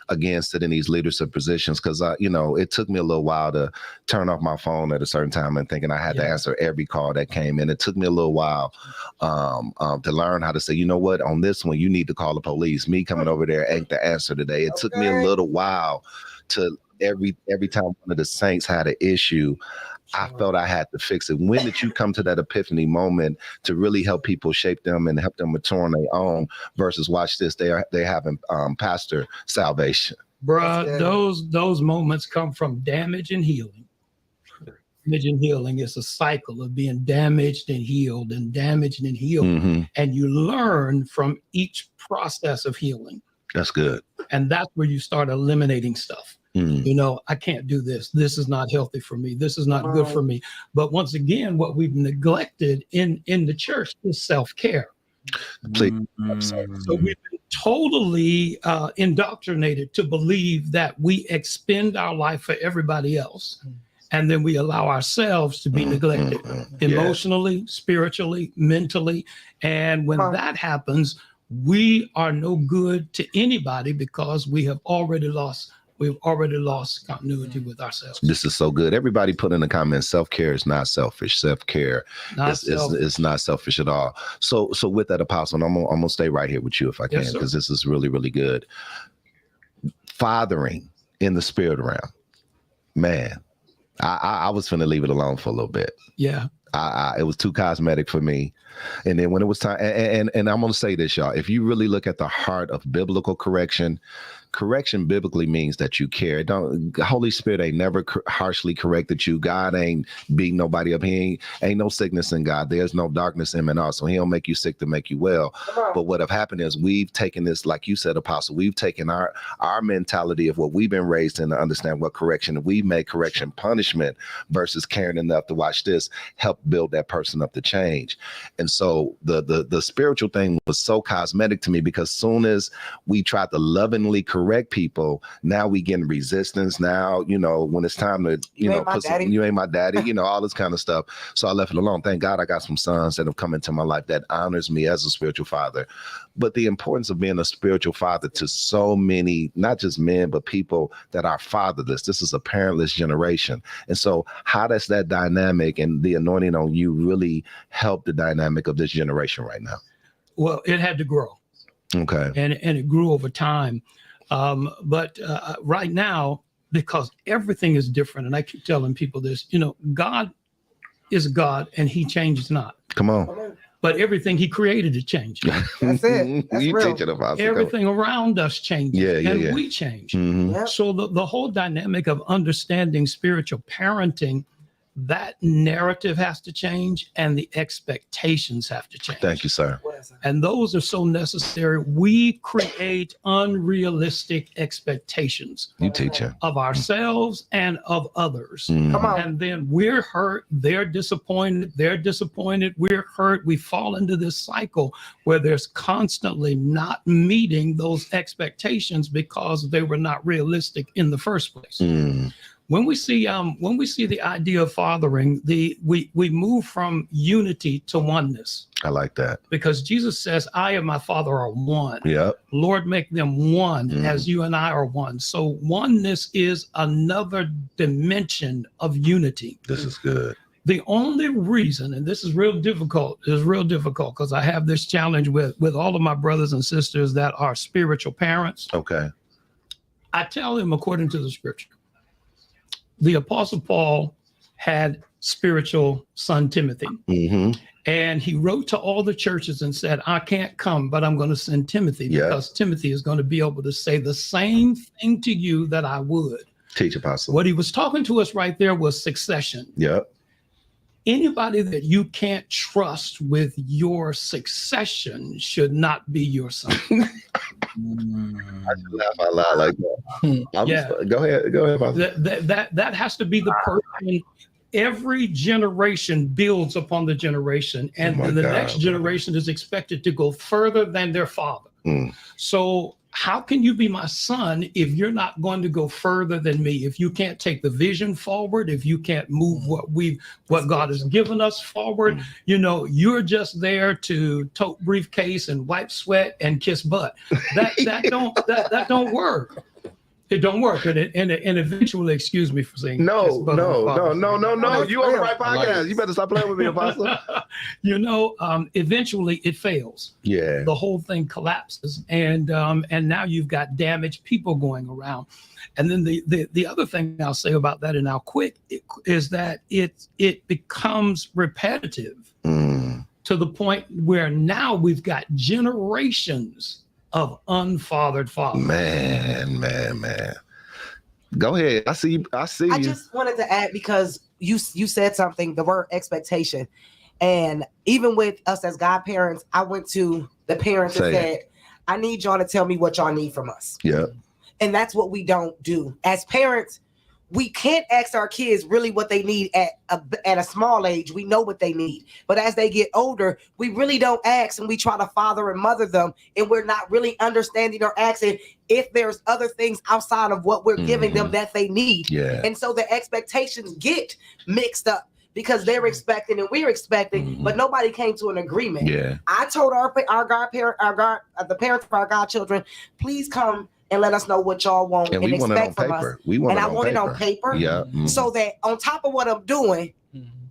again sit in these leadership positions, because you know, it took me a little while to turn off my phone at a certain time and thinking I had to answer every call that came in. It took me a little while to learn how to say, you know what, on this one you need to call the police. Me coming over there ain't the answer today. It took me a little while to every time one of the saints had an issue, I felt I had to fix it. When did you come to that epiphany moment to really help people, shape them, and help them mature on their own? Versus, watch this, they having pastor salvation. Bruh, those moments come from damage and healing. Damage and healing is a cycle of being damaged and healed and damaged and healed. And you learn from each process of healing. That's good. And that's where you start eliminating stuff. You know, I can't do this. This is not healthy for me. This is not good for me. But once again, what we've neglected in the church is self-care. Please. So we've been totally indoctrinated to believe that we expend our life for everybody else. And then we allow ourselves to be neglected emotionally, spiritually, mentally. And when that happens, we are no good to anybody because we have already lost continuity with ourselves. This is so good. Everybody put in the comments, self-care is not selfish. Self-care is not selfish at all. So with that, Apostle, I'm gonna stay right here with you if I can, because this is really, really good. Fathering in the spirit realm. Man, I was finna leave it alone for a little bit. Yeah. It was too cosmetic for me. And then when it was time, and I'm going to say this, y'all, if you really look at the heart of biblical correction, correction biblically means that you care. Holy Spirit ain't never harshly corrected you. God ain't beating nobody up. He ain't no sickness in God. There's no darkness in him at all. So he don't make you sick to make you well. But what have happened is we've taken this, like you said, Apostle, we've taken our mentality of what we've been raised in to understand what correction. We make correction punishment versus caring enough to watch this help build that person up to change. And so the spiritual thing was so cosmetic to me, because soon as we tried to lovingly correct people, now we getting resistance. Now, when it's time to, you ain't my daddy, all this kind of stuff. So I left it alone. Thank God I got some sons that have come into my life that honors me as a spiritual father. But the importance of being a spiritual father to so many, not just men, but people that are fatherless. This is a parentless generation. And so how does that dynamic and the anointing on you really help the dynamic of this generation right now? Well, it had to grow. Okay. And it grew over time. But right now, because everything is different, and I keep telling people this, God is God and he changes not. Come on. But everything he created to change. That's it. That's you real. teach it about Everything around us changes, and we change. Mm-hmm. Yep. So the whole dynamic of understanding spiritual parenting, that narrative has to change and the expectations have to change. Thank you, sir. And those are so necessary. We create unrealistic expectations. You teaching. Of ourselves and of others. Mm. Come on. And then we're hurt, they're disappointed, we're hurt. We fall into this cycle where there's constantly not meeting those expectations because they were not realistic in the first place. Mm. When we see the idea of fathering, we move from unity to oneness. I like that. Because Jesus says, I and my Father are one. Yep. Lord, make them one as you and I are one. So oneness is another dimension of unity. This is good. The only reason, and this is real difficult because I have this challenge with all of my brothers and sisters that are spiritual parents. Okay. I tell them according to the scripture. The Apostle Paul had spiritual son Timothy. Mm-hmm. And he wrote to all the churches and said, I can't come, but I'm going to send Timothy because Timothy is going to be able to say the same thing to you that I would. Teach, Apostle. What he was talking to us right there was succession. Yep. Anybody that you can't trust with your succession should not be your son. I should laugh out loud like that. Go ahead, Pastor. That has to be the person. Every generation builds upon the generation, and the next generation is expected to go further than their father. Mm. So how can you be my son if you're not going to go further than me? If you can't take the vision forward, if you can't move what God has given us forward, you're just there to tote briefcase and wipe sweat and kiss butt. That don't work. It don't work, and eventually, excuse me for saying no. You on the right podcast. You better stop playing with me, Apostle. Eventually it fails. Yeah, the whole thing collapses, and now you've got damaged people going around. And then the other thing I'll say about that, and I'll quit, is that it becomes repetitive to the point where now we've got generations of unfathered fathers. Man. Go ahead. I see I you. just wanted to add, because you said something, the word expectation. And even with us as godparents, I went to the parents and said, I need y'all to tell me what y'all need from us. Yeah. And that's what we don't do. As parents, we can't ask our kids really what they need at a small age. We know what they need. But as they get older, we really don't ask, and we try to father and mother them. And we're not really understanding or asking if there's other things outside of what we're giving them that they need. Yeah. And so the expectations get mixed up because they're expecting and we're expecting, but nobody came to an agreement. Yeah. I told the parents of our godchildren, please come and let us know what y'all want and expect from us. We want and it I want it on paper. Yeah. So that on top of what I'm doing,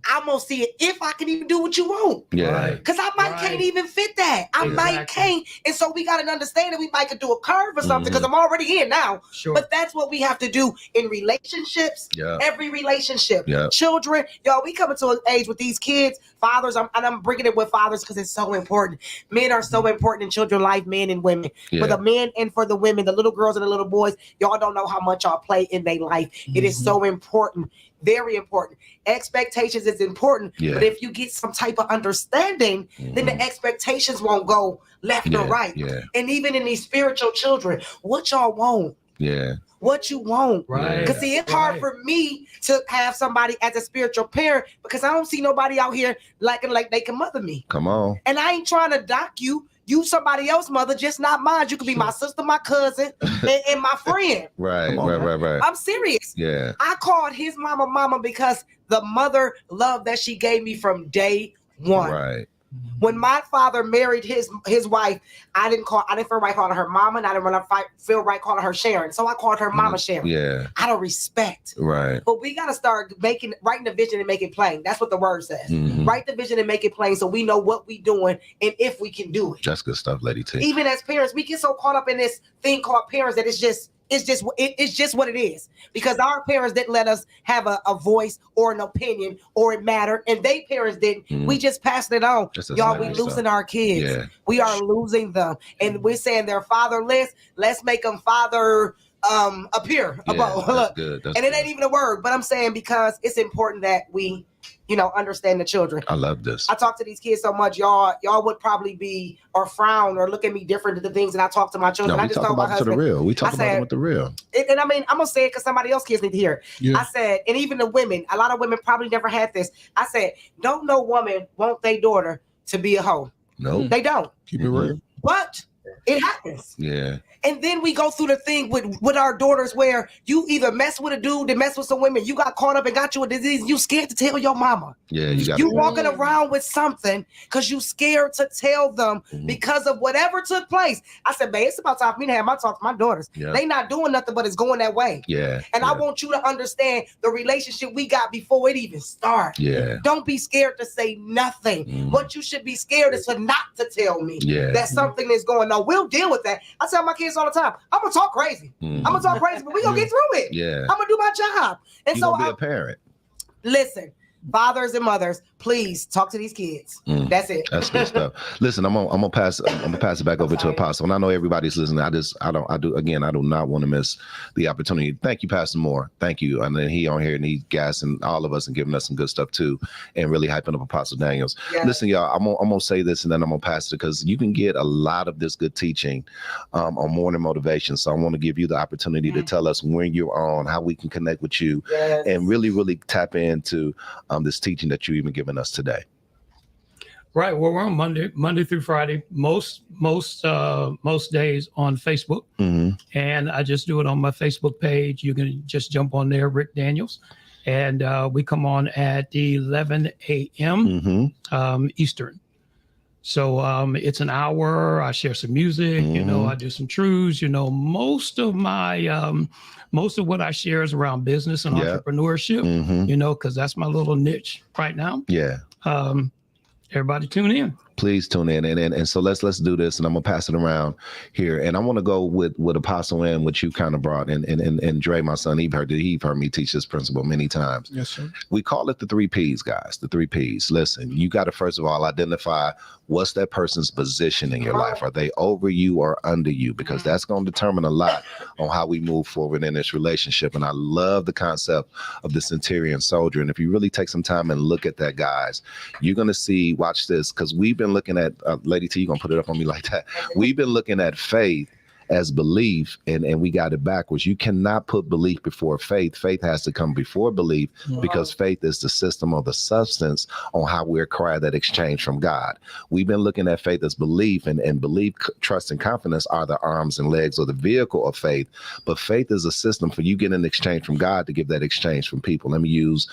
I'm gonna see it if I can even do what you want. Yeah. Because I might can't even fit that. I might can't. And so we got to understand that we might could do a curve or something because I'm already in now. Sure. But that's what we have to do in relationships. Yeah. Every relationship. Yeah. Children, y'all, we coming to an age with these kids, fathers, and I'm bringing it with fathers because it's so important. Men are so important in children's life, men and women. For the men and for the women, the little girls and the little boys, y'all don't know how much y'all play in their life. It is so important. Very important. Expectations is important, but if you get some type of understanding, then the expectations won't go left or right. And even in these spiritual children, what y'all want? What you want? Right. Because see, it's hard for me to have somebody as a spiritual parent because I don't see nobody out here like they can mother me. Come on. And I ain't trying to dock you. You somebody else's mother, just not mine. You could be my sister, my cousin, and my friend. Right. I'm serious. Yeah. I called his mama because the mother love that she gave me from day one. Right. When my father married his wife, I didn't feel right calling her mama, and I didn't feel right calling her Sharon. So I called her Mama Sharon. Yeah. Out of respect. Right. But we gotta start writing the vision and make it plain. That's what the word says. Write the vision and make it plain so we know what we doing and if we can do it. That's good stuff, Lady T. Even as parents, we get so caught up in this thing called parents that it's just what it is, because our parents didn't let us have a voice or an opinion or it mattered, and they parents didn't. We just passed it on. Y'all, we losing our kids. Yeah. We are losing them, and we're saying they're fatherless. Let's make them father appear. Look, good. And it ain't even a word, but I'm saying because it's important that we understand the children. I love this. I talk to these kids so much, y'all would probably be or frown or look at me different to the things that I talk to my children. No, I we just talk told my about it to the husband, real. We talk about it with the real. and I mean, I'm gonna say it because somebody else kids need to hear it. Yeah. I said, and even the women, a lot of women probably never had this. I said, don't no woman want their daughter to be a hoe. No, they don't. Keep it real. But it happens. Yeah. And then we go through the thing with our daughters where you either mess with a dude that mess with some women, you got caught up and got you a disease, you scared to tell your mama. Yeah, you walking around with something because you scared to tell them because of whatever took place. I said, babe, it's about time for me to have my talk to my daughters. Yeah. They not doing nothing, but it's going that way. Yeah. And I want you to understand the relationship we got before it even started. Yeah. Don't be scared to say nothing. What you should be scared is for not to tell me that something is going on. We'll deal with that. I tell my kids all the time, I'm gonna talk crazy. I'm gonna talk crazy, but we gonna get through it. Yeah. I'm gonna do my job. And You so gonna be a parent. Listen, fathers and mothers, please talk to these kids. That's it. That's good stuff. Listen, I'm gonna pass it back over to Apostle. And I know everybody's listening. I do not want to miss the opportunity. Thank you, Pastor Moore. Thank you. And then he on here and he's gassing all of us and giving us some good stuff too, and really hyping up Apostle Daniels. Yeah. Listen, y'all, I'm gonna say this and then I'm gonna pass it because you can get a lot of this good teaching on Morning Motivation. So I want to give you the opportunity to tell us when you're on, how we can connect with you, and really, really tap into this teaching that you even given us today. Right. Well, we're on Monday through Friday, most days on Facebook. And I just do it on my Facebook page. You can just jump on there, Rick Daniels. And we come on at 11 a.m. Eastern. So it's an hour. I share some music, I do some truths, most of what I share is around business and entrepreneurship, because that's my little niche right now. Yeah. Everybody tune in. Please tune in. And so let's do this. And I'm going to pass it around here. And I want to go with Apostle and what you kind of brought. And Dre, my son, he's heard me teach this principle many times. Yes, sir. We call it the 3 Ps, guys. The 3 Ps. Listen, you got to, first of all, identify what's that person's position in your life. Are they over you or under you? Because that's going to determine a lot on how we move forward in this relationship. And I love the concept of the centurion soldier. And if you really take some time and look at that, guys, you're going to see, watch this, because we've been looking at, Lady T, you're going to put it up on me like that. We've been looking at faith as belief, and we got it backwards. You cannot put belief before faith. Faith has to come before belief, because faith is the system or the substance on how we acquire that exchange from God. We've been looking at faith as belief, and belief, trust, and confidence are the arms and legs or the vehicle of faith. But faith is a system for you getting an exchange from God to give that exchange from people. Let me use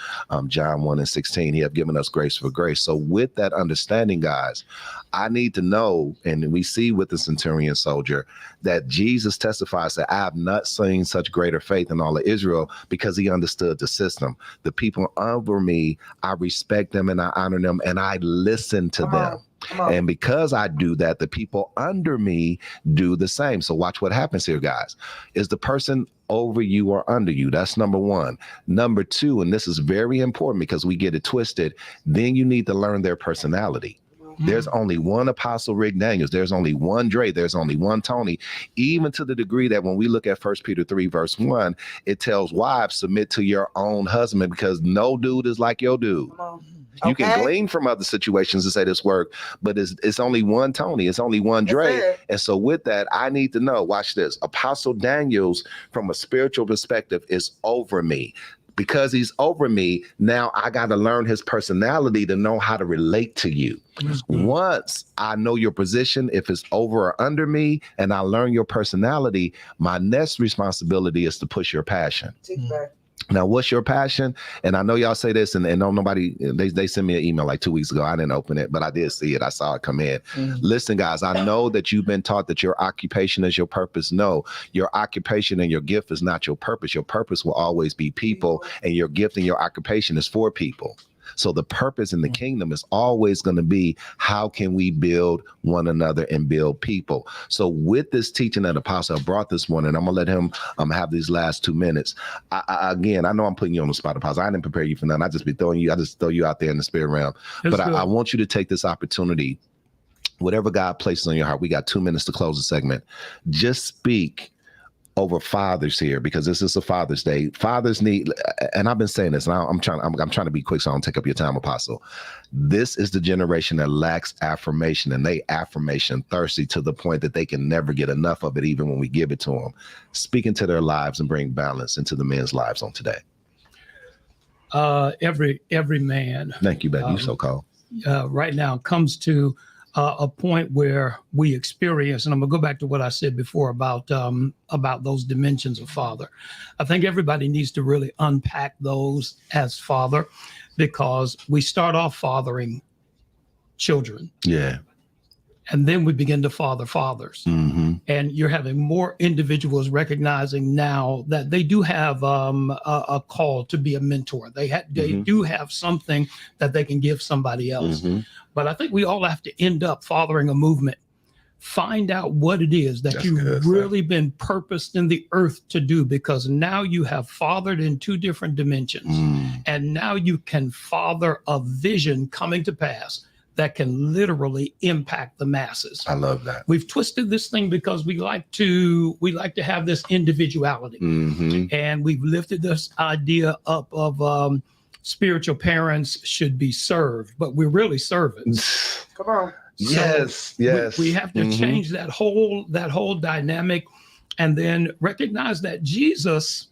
John 1:16. He have given us grace for grace. So with that understanding, guys, I need to know, and we see with the centurion soldier, that Jesus testifies that I have not seen such greater faith in all of Israel, because he understood the system. The people over me, I respect them and I honor them and I listen to them. And because I do that, the people under me do the same. So watch what happens here, guys. Is the person over you or under you? That's number one. Number two, and this is very important because we get it twisted, then you need to learn their personality. There's only one Apostle Rick Daniels. There's only one Dre. There's only one Tony, even to the degree that when we look at 1 Peter 3, verse 1, it tells wives, submit to your own husband, because no dude is like your dude. You can glean from other situations to say this work, but it's only one Tony. It's only one Dre. And so with that, I need to know, watch this. Apostle Daniels, from a spiritual perspective, is over me. Because he's over me, now I got to learn his personality to know how to relate to you. Once I know your position, if it's over or under me, and I learn your personality, my next responsibility is to push your passion. Now, what's your passion? And I know y'all say this, and no, nobody, they sent me an email like 2 weeks ago. I didn't open it, but I did see it. I saw it come in. Listen, guys, I know that you've been taught that your occupation is your purpose. No, your occupation and your gift is not your purpose. Your purpose will always be people, and your gift and your occupation is for people. So the purpose in the kingdom is always going to be, how can we build one another and build people? So with this teaching that Apostle brought this morning, I'm going to let him have these last 2 minutes. Again, I know I'm putting you on the spot, Apostle. I didn't prepare you for nothing. I just throw you out there in the spirit realm. But I want you to take this opportunity, whatever God places on your heart. We got 2 minutes to close the segment. Just speak over fathers here, because this is a Father's Day. Fathers need, and I've been saying this, and I'm trying to be quick so I don't take up your time, Apostle. This is the generation that lacks affirmation, and they affirmation thirsty to the point that they can never get enough of it, even when we give it to them. Speak into their lives and bring balance into the men's lives on today. Every man. Thank you, baby. You so cold. Right now comes to a point where we experience, and I'm gonna go back to what I said before about those dimensions of father. I think everybody needs to really unpack those as father, because we start off fathering children. Yeah. And then we begin to father fathers. And you're having more individuals recognizing now that they do have a call to be a mentor. They do have something that they can give somebody else. But I think we all have to end up fathering a movement. Find out what it is that you've really been purposed in the earth to do, because now you have fathered in 2 different dimensions. And now you can father a vision coming to pass that can literally impact the masses. I love that. We've twisted this thing because we like to have this individuality. And we've lifted this idea up of spiritual parents should be served, but we're really servants. Come on. Yes, yes. We have to change that whole dynamic, and then recognize that Jesus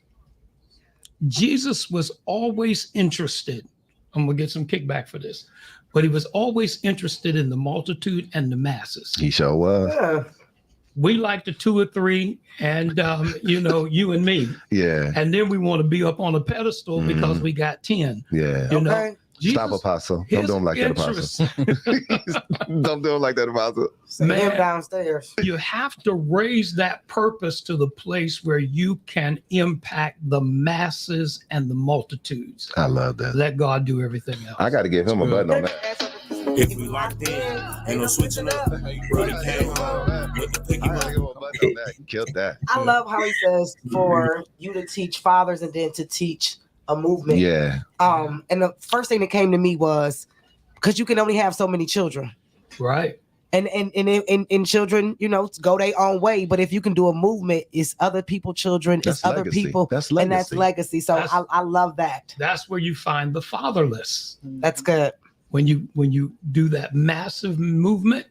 was always interested. I'm gonna get some kickback for this, but he was always interested in the multitude and the masses. He sure was. Yeah. We like the 2 or 3, and you and me. Yeah. And then we want to be up on a pedestal because we got 10. Yeah. You know. Stop, Apostle. Don't do him like that, Apostle. Don't do him like that, Apostle. Man, downstairs. You have to raise that purpose to the place where you can impact the masses and the multitudes. I love that. Let God do everything else. I got to give him a button on that. If we locked in, ain't no switching up. Brody came home with the picky Killed that. I love how he says for you to teach fathers and then to teach a movement. Yeah. And the first thing that came to me was, because you can only have so many children. Right. And children, go their own way. But if you can do a movement, it's other people, children, That's it's other legacy. people. That's legacy. And that's legacy. So I love that. That's where you find the fatherless. That's good. When you do that massive movement,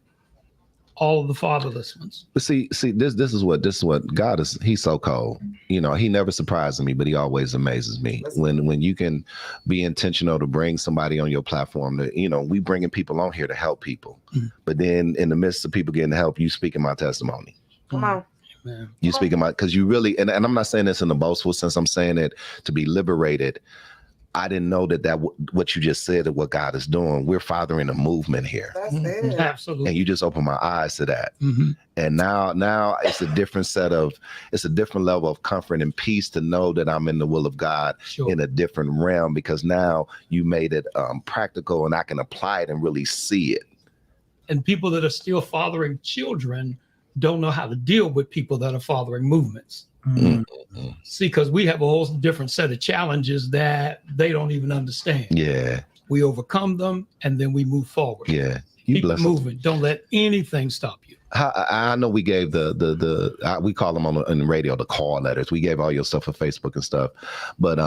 all of the fatherless ones. But see, this is what God is. He's so cold. He never surprises me, but he always amazes me. When you can be intentional to bring somebody on your platform that, we bringing people on here to help people. But then in the midst of people getting help, you speaking my testimony. Come on. You speaking my, because you really, and I'm not saying this in a boastful sense, I'm saying it to be liberated. I didn't know that what you just said of what God is doing. We're fathering a movement here. That's it. Absolutely. And you just opened my eyes to that. Mm-hmm. And now it's a different level of comfort and peace to know that I'm in the will of God in a different realm, because now you made it practical and I can apply it and really see it. And people that are still fathering children don't know how to deal with people that are fathering movements. Mm-hmm. See, because we have a whole different set of challenges that they don't even understand. Yeah. We overcome them and then we move forward. Yeah. Keep moving. Don't let anything stop you. I know we gave we call them on the radio the call letters. We gave all your stuff for Facebook and stuff, but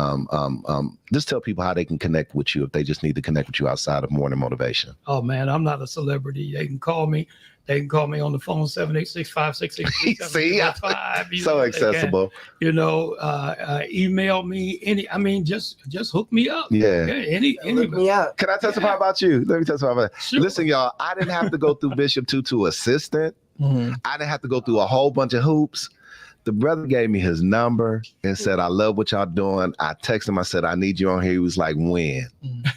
just tell people how they can connect with you if they just need to connect with you outside of Morning Motivation. Oh man, I'm not a celebrity. They can call me. They can call me on the phone 786-568-3755. See, so accessible. Email me just hook me up. Yeah. Hook me up. Can I testify about you? Let me testify about it. Sure. Listen, y'all, I didn't have to go through Bishop Tutu assistant. Mm-hmm. I didn't have to go through a whole bunch of hoops. The brother gave me his number and said, I love what y'all doing. I texted him. I said, I need you on here. He was like, when? Mm-hmm.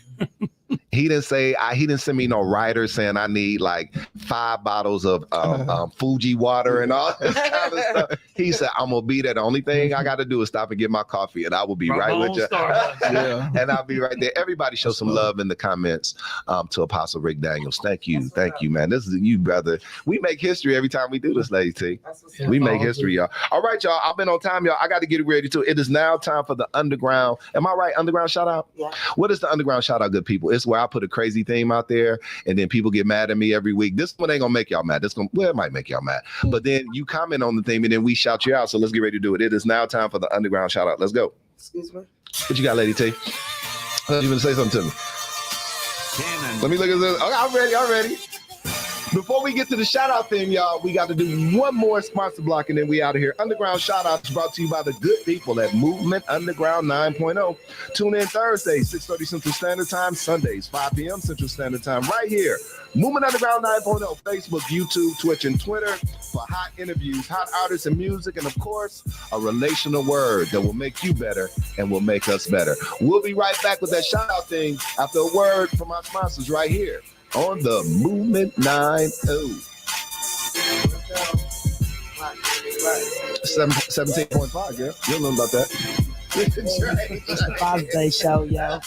He didn't send me no writer saying I need like 5 bottles of Fuji water and all this kind of stuff. He said, I'm gonna be there. The only thing I got to do is stop and get my coffee, and I will be right with you. And I'll be right there. Everybody show some love in the comments to Apostle Rick Daniels. Thank you, man. This is you, brother. We make history every time we do this, Lady T. We make history, y'all. All right, y'all. I've been on time, y'all. I got to get ready too. It is now time for the underground. Am I right? Underground shout out. Yeah. What is the underground shout out, good people? It's where I put a crazy theme out there and then people get mad at me every week. This one ain't gonna make y'all mad. It might make y'all mad, but then you comment on the theme and then we shout you out. So let's get ready to do it. It is now time for the underground shout out. Let's go. Excuse me. What you got, Lady T? You gonna say something to me? Let me look at this. Okay, I'm ready. Before we get to the shout out theme, y'all, we got to do one more sponsor block and then we out of here. Underground shout outs brought to you by the good people at Movement Underground 9.0. Tune in Thursdays, 6:30 Central Standard Time, Sundays, 5 p.m. Central Standard Time, right here. Movement Underground 9.0, Facebook, YouTube, Twitch, and Twitter for hot interviews, hot artists and music, and of course, a relational word that will make you better and will make us better. We'll be right back with that shout out thing after a word from our sponsors right here on the Movement 9.0. 17.5, girl. You don't know about that. It's the Father's Day show, yo.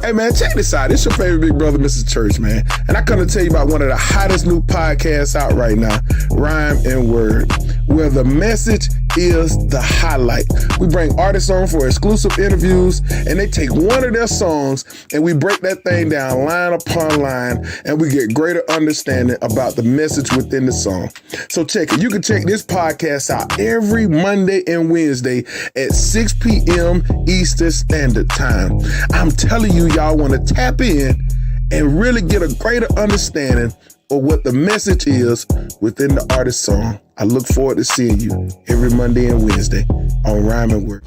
Hey man, check this out. It's your favorite big brother, Mr. Church, man. And I come to tell you about one of the hottest new podcasts out right now, Rhyme and Word, where the message is the highlight. We bring artists on for exclusive interviews, and they take one of their songs and we break that thing down line upon line, and we get greater understanding about the message within the song. So check it. You can check this podcast out every Monday and Wednesday at 6 p.m. Eastern Standard Time. I'm telling you, y'all want to tap in and really get a greater understanding of what the message is within the artist's song. I look forward to seeing you every Monday and Wednesday on Rhyme and Word.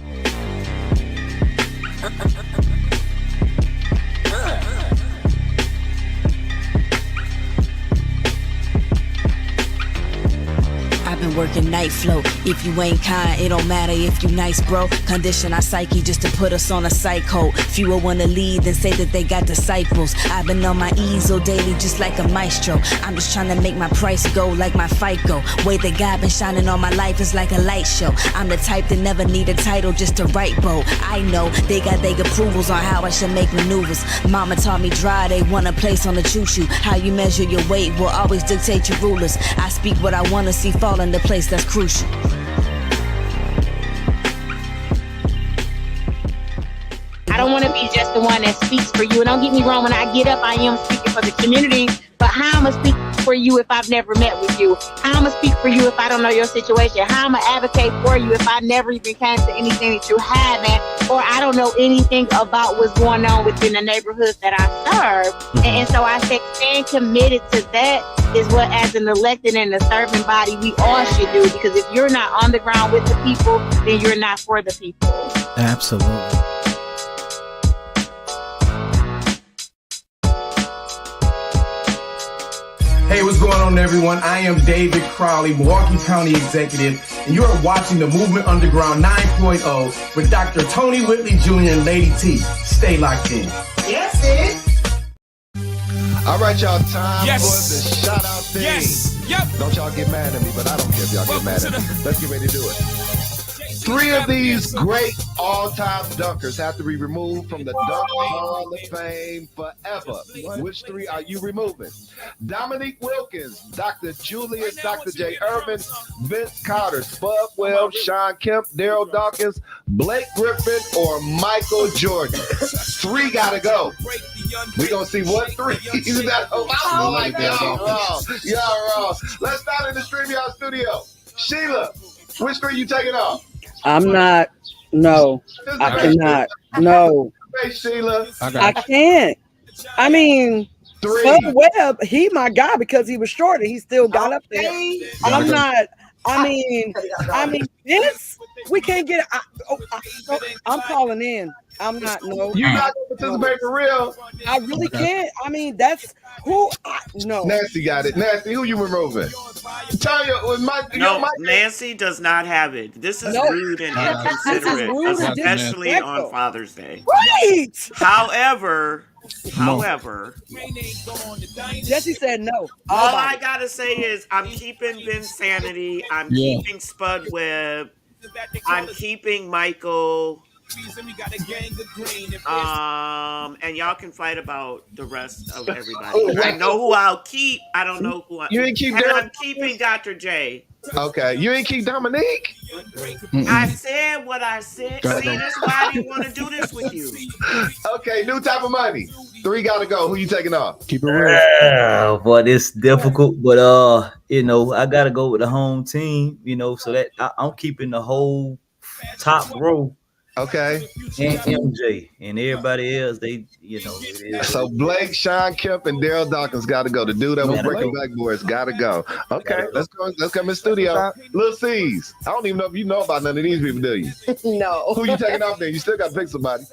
Working night flow. If you ain't kind, it don't matter if you nice, bro. Condition our psyche just to put us on a cycle. Fewer wanna lead than say that they got disciples. I've been on my easel daily just like a maestro. I'm just trying to make my price go like my FICO. Way that God been shining on my life is like a light show. I'm the type that never need a title just to write bow. I know they got their approvals on how I should make maneuvers. Mama taught me dry, they want a place on the choo-choo. How you measure your weight will always dictate your rulers. I speak what I wanna see fall into place that's crucial. I don't want to be just the one that speaks for you. And don't get me wrong, when I get up, I am speaking for the community. But how I'm going to speak for you if I've never met with you? How I'ma speak for you if I don't know your situation? How I'ma advocate for you if I never even came to anything that you had, man? Or I don't know anything about what's going on within the neighborhoods that I serve. And so I say staying committed to that is what, as an elected and a serving body, we all should do. Because if you're not on the ground with the people, then you're not for the people. Absolutely. Hey, what's going on, everyone? I am David Crowley, Milwaukee County Executive, and you are watching the Movement Underground 9.0 with Dr. Tony Whitley Jr. and Lady T. Stay locked in. Yes, it. All right, y'all, time Yes. for the shout-out thing. Yes. Yep. Don't y'all get mad at me, but I don't care if y'all get mad at me. Let's get ready to do it. 3 of these great all-time dunkers have to be removed from the Dunk Hall of Fame forever. Which 3 are you removing? Dominique Wilkins, Dr. Julius, Dr. J. Irvin, Vince Carter, Spud Wells, Sean Kemp, Daryl Dawkins, Blake Griffin, or Michael Jordan. 3 gotta go. We're gonna see what 3 is that. Oh my God, y'all wrong. Y'all wrong. Let's start in the StreamYard studio. Sheila, which 3 you taking off? I'm not. No, I cannot. No, Hey, Sheila. I can't. I mean, 3. Spud Webb, he my guy because he was short and he still got up there. I'm not. I mean, this we can't get. I'm calling in. I'm not. No, You're not gonna participate for real. I really can't. I mean, that's who. No. Nasty got it. Nasty, who you removing? Tanya, with No, Nancy does not have it. This is rude and inconsiderate, rude and especially on disrespectful. Father's Day. Right. However, Jesse said no. all I gotta say is I'm keeping Vin's sanity. I'm keeping Spud Webb. I'm keeping Michael. And y'all can fight about the rest of everybody. I know who I'll keep. I don't know who You ain't keep I'm keeping Dr. J. Okay, you ain't keep Dominique. I said what I said. See, that's why I didn't want to do this with you. Okay, new type of money. 3 gotta go. Who you taking off? Keep it real. But it's difficult. But I gotta go with the home team. So that I'm keeping the whole top row. Okay. And MJ and everybody else, they. So Blake, Sean Kemp, and Daryl Dawkins got to go. The dude that was breaking backboards got to go. Okay, let's go. Let's come in studio. Lil C's. I don't even know if you know about none of these people, do you? No. Who you taking off there? You still got to pick somebody.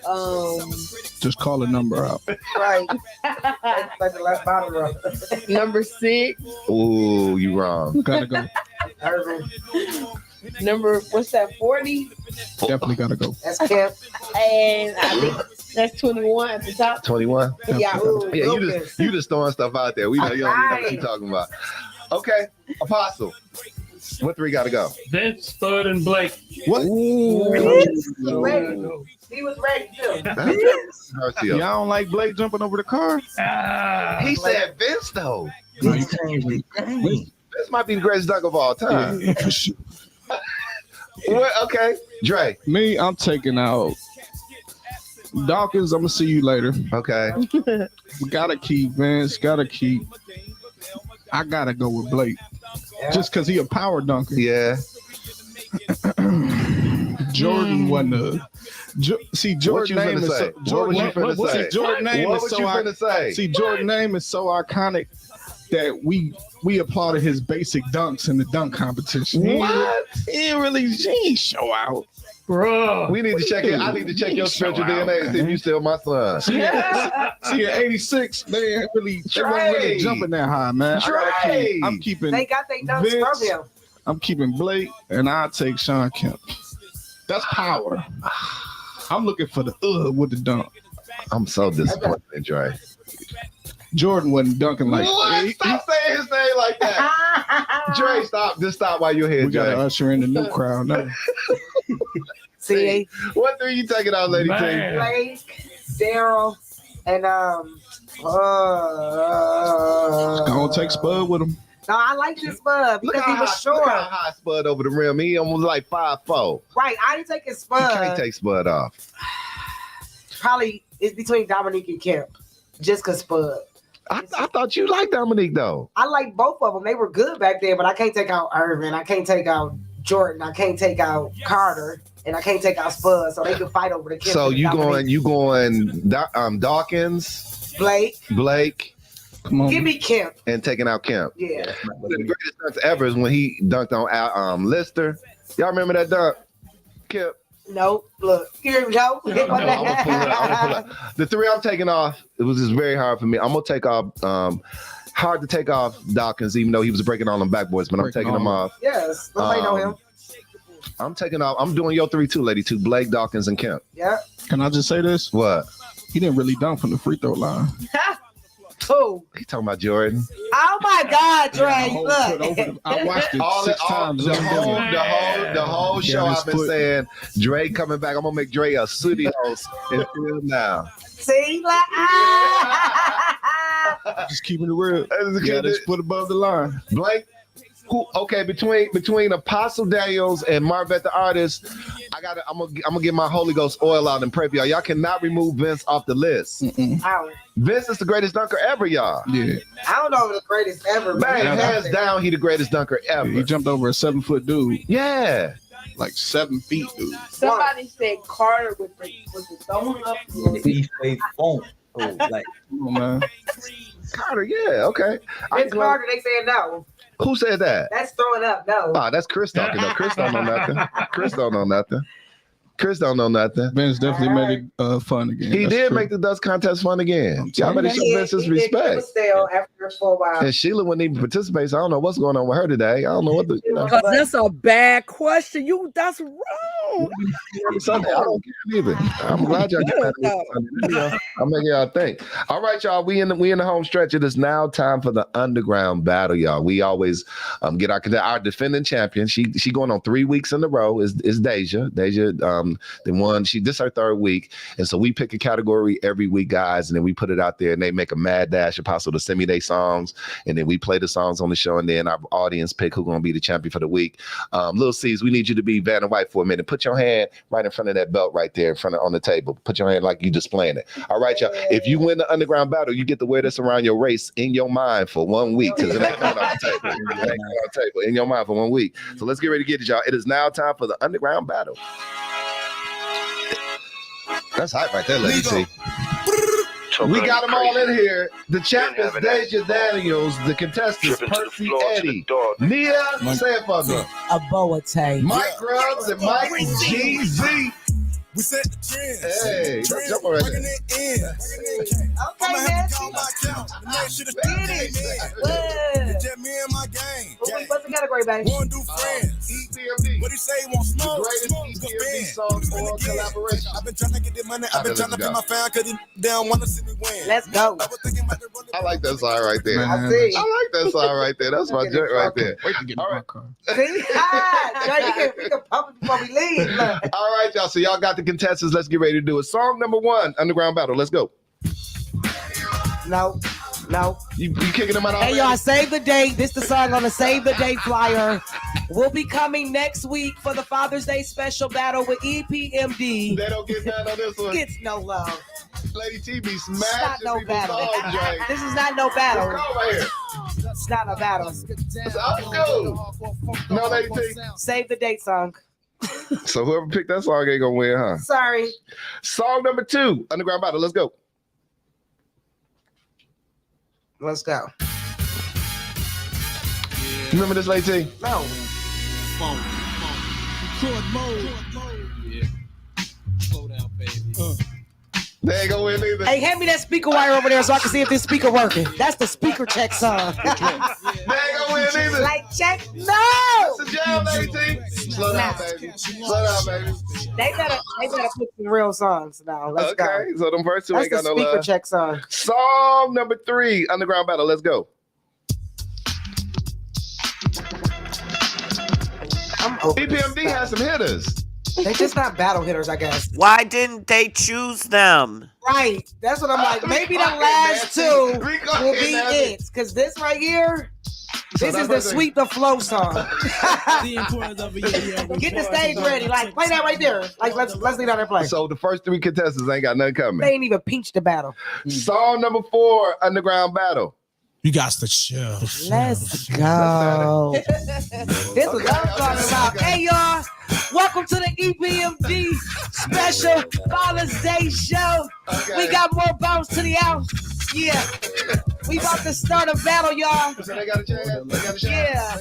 Just call a number out. Right. Like the last bottom row. Number 6. Ooh, you wrong. Gotta go. Number, what's that, 40? Definitely gotta go. That's Kemp. And I think that's 21 at the top. 21. Yeah, you just throwing stuff out there. We know you don't know what you're talking about. Okay, Apostle. What 3 got to go? Vince, Spud, and Blake. What? He was ready too. Y'all don't like Blake jumping over the car? He said Vince though. No, you changed it. This might be the greatest dunk of all time. Yeah, for sure. Okay, Dre. Me, I'm taking out Dawkins. I'm gonna see you later. Okay. We gotta keep Vince. I gotta go with Blake, just because he a power dunker. Yeah. Jordan wasn't a. Jordan name is so. Jordan name is so iconic that we applauded his basic dunks in the dunk competition. What? He ain't show out. Bro, we need to check it. I need to check your spiritual DNA and see if you still my son. See, at 86, they weren't really jumping that high, man. I'm keeping. They got their dunks Vince, from him. I'm keeping Blake, and I'll take Sean Kemp. That's power. I'm looking for the with the dunk. I'm so disappointed in Dre. Jordan wasn't dunking like what? Stop saying his name like that. Dre, stop. Just stop while you're here, We Dre. got to usher in the new crowd now. See, what 3 you taking out, Lady T? Blake, Daryl, and Gonna take Spud with him. No, I like this Spud because he was short. Look how high Spud over the rim. He almost like 5'4". Right, I didn't take his Spud. You can't take Spud off. Probably it's between Dominique and Kemp, just because Spud. I thought you liked Dominique though. I like both of them. They were good back then, but I can't take out Irvin. I can't take out Jordan. I can't take out Carter, and I can't take out Spud. So they can fight over the Kemp. So you going Dawkins, Blake. Come on. Give me Kemp. And taking out Kemp. Yeah. One of the greatest dunks ever is when he dunked on Lister. Y'all remember that dunk? Kemp. No, look, here we go. I'm gonna pull up. The three I'm taking off, it was just very hard for me. I'm gonna take off hard to take off Dawkins, even though he was breaking all them backboards, but I'm taking him off. Yes, nobody know him. I'm taking off. I'm doing your 3-2, Lady 2. Blake, Dawkins, and Kemp. Yeah. Can I just say this? What? He didn't really dunk from the free throw line. Who? He talking about Jordan. Oh my God, Dre! Look, I watched it six times. The whole show. I've been saying Dre coming back. I'm gonna make Dre a city host until now. See, like Just keeping it real. Yeah, just put above the line. Blake. Who, okay, between Apostle Daniels and Marvette the artist, I'm gonna get my Holy Ghost oil out and pray for y'all. Y'all cannot remove Vince off the list. Vince is the greatest dunker ever, y'all. Yeah. I don't know if the greatest ever. Man, hands down, he the greatest dunker ever. He jumped over a 7-foot dude. Yeah. Like 7 feet, dude. Somebody said Carter with the throwing up. Like, come on, man. Carter, yeah, okay. Vince Carter, they said no. Who said that? That's throwing up, no. Oh, that's Chris talking. No, Chris don't know nothing. Chris don't know nothing. Vince definitely made it fun again. He did make the dust contest fun again. Y'all better show Vince his respect. Stale after for a while. And Sheila wouldn't even participate, so I don't know what's going on with her today. I don't know what the. Because that's a bad question. That's wrong. Sunday, I don't care either. I'm glad y'all get that. I'm making y'all think. All right, y'all. We in the home stretch. It is now time for the underground battle, y'all. We always get our defending champion. She going on 3 weeks in a row. Is Deja. They won. This her third week, and so we pick a category every week, guys, and then we put it out there, and they make a mad dash Apostle to send me their songs, and then we play the songs on the show, and then our audience pick who's gonna be the champion for the week. Little C's, we need you to be Vanna White for a minute. Put your hand right in front of that belt right there, in front of on the table. Put your hand like you displaying it. All right, y'all. If you win the underground battle, you get to wear this around your waist in your mind for 1 week, because it ain't coming off the table. It ain't coming off the table in your mind for 1 week. So let's get ready to get it, y'all. It is now time for the underground battle. That's hype right there, Lady T. We got them all in here. The champions, Deja Daniels, the contestants, Percy Eddie, Nia, say it for me. A Boate. Mike Grubbs and Mike GZ. We set the trends. Hey, trends jump right there. it in. Okay, have to call my account. The man should have been in. It's just me and my gang. What's the category, baby? One do friends. EPMD. What he say? Want smoke? The greatest EPMD song or collaboration. I've been trying to get the money. I've been trying to pay my fan because they don't want to see me win. Let's go. I like that song right there. I see. I like that song right there. That's my joint right there. Wait to get in my car. See? You can pump it before we leave. Look. All right, y'all. So y'all got the contestants. Let's get ready to do it. Song number 1, Underground Battle. Let's go. No. You kicking them out already? Hey, y'all, save the date. This the song on the Save the Date flyer. We'll be coming next week for the Father's Day special battle with EPMD. They don't get none on this one. Gets no love. Lady T be It's smashing not no people's battle. songs, Jay. This is not no battle. Let's go right here. It's not a battle. Let's go. No, Lady T. Save the date song. So whoever picked that song ain't gonna win, huh? Sorry. Song number 2, Underground Battle. Let's go. Let's go. You remember this, Lady T? No. Record mode. Yeah. Slow down, baby. They ain't gonna win either. Hey, hand me that speaker wire over there so I can see if this speaker working. That's the speaker check song. They ain't gonna win either. Like check. No. That's a jam, Lady T. Slow down, baby. Slow down, baby. They better put some real songs now. Let's go. Okay, so them first two That's ain't got the no speaker love. check song. Song number 3, Underground Battle. Let's go. EPMD has some hitters. They just not battle hitters, I guess. Why didn't they choose them? Right. That's what I'm like. Maybe the last two will be it. Because this right here, This is the Sweep the Flow song. Get the stage ready. Like, play that right there. Like, let's leave out there play. So the first 3 contestants ain't got nothing coming. They ain't even peached the battle. Song number 4, Underground Battle. You got to chill. Let's go. This is what I'm talking about. Hey, y'all. Welcome to the EPMD special Father's Day show. Okay. We got more bounce to the house. Yeah. We about to start a battle, y'all. So they got a chance. Yeah.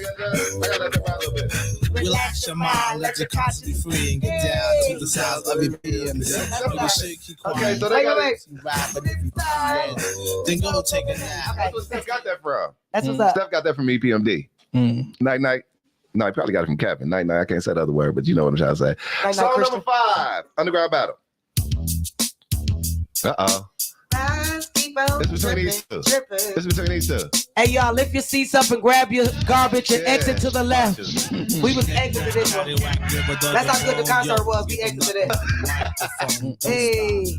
Relax your mind, let your conscience be free, and get down to the sounds of your PMD. Okay, so they got Then go take a nap. That's what Steph got that from. That's what's up. Steph got that from EPMD. Night night. No, he probably got it from Kevin. Night night. I can't say the other word, but you know what I'm trying to say. Night, Song Christian. number 5, Underground Battle. It's between these two. It's between these two. Hey, y'all, lift your seats up and grab your garbage and exit to the left. We was exited this one. That's how good the concert was. We exited it. Hey.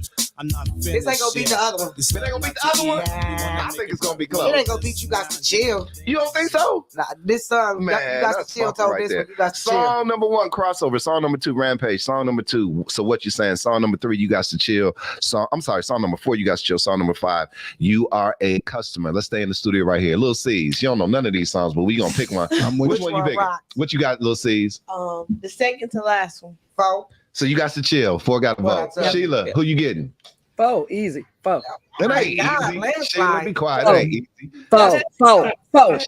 This ain't gonna beat the other one. It ain't gonna beat the other one? I think it's gonna be close. It ain't gonna beat You Got to Chill. You don't think so? Nah, this song, Man, You Got to Chill told right this there. one. You Got to Chill. Song number 1, Crossover. Song number 2, Rampage. Song number 2, So What You Saying. Song number 3, You Got to Chill. Song number 4, You Got to Chill. Song number 5, You Are a Customer. Let's stay in the studio right here. Lil C's. You don't know none of these songs, but we gonna pick one. Which one you picking? rocks? What you got, Lil C's? The second to last one. 4. So You Got to Chill. 4 got to vote. got to- Sheila, who you getting? 4, easy. 4. It my ain't God, easy. landslide. Sheila, be quiet. Oh. It ain't easy. 4.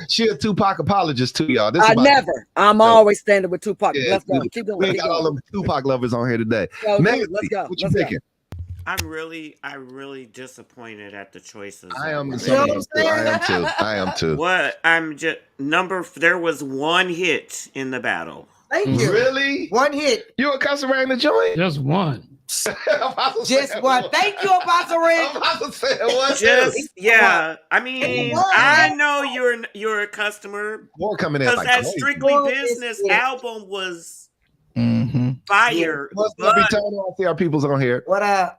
She a Tupac apologist too, y'all. This is I about- never. I'm always standing with Tupac. Yeah, Let's go. Keep We going. ain't Keep got all going. them Tupac lovers on here today. Yo, Nancy, let's go. what you Let's go. picking? I'm really disappointed at the choices. I am the You know same. what I'm I am too. What? I'm just there was one hit in the battle. Thank you. Really? One hit. You a customer in the joint? Just one. Just one. Thank you, Apostle Rick. Yeah. I mean, One. I know you're a customer More coming in because like that crazy. Strictly One Business is it. album was Mm-hmm. fire. Let's be But turning on. See our people's on here. What up?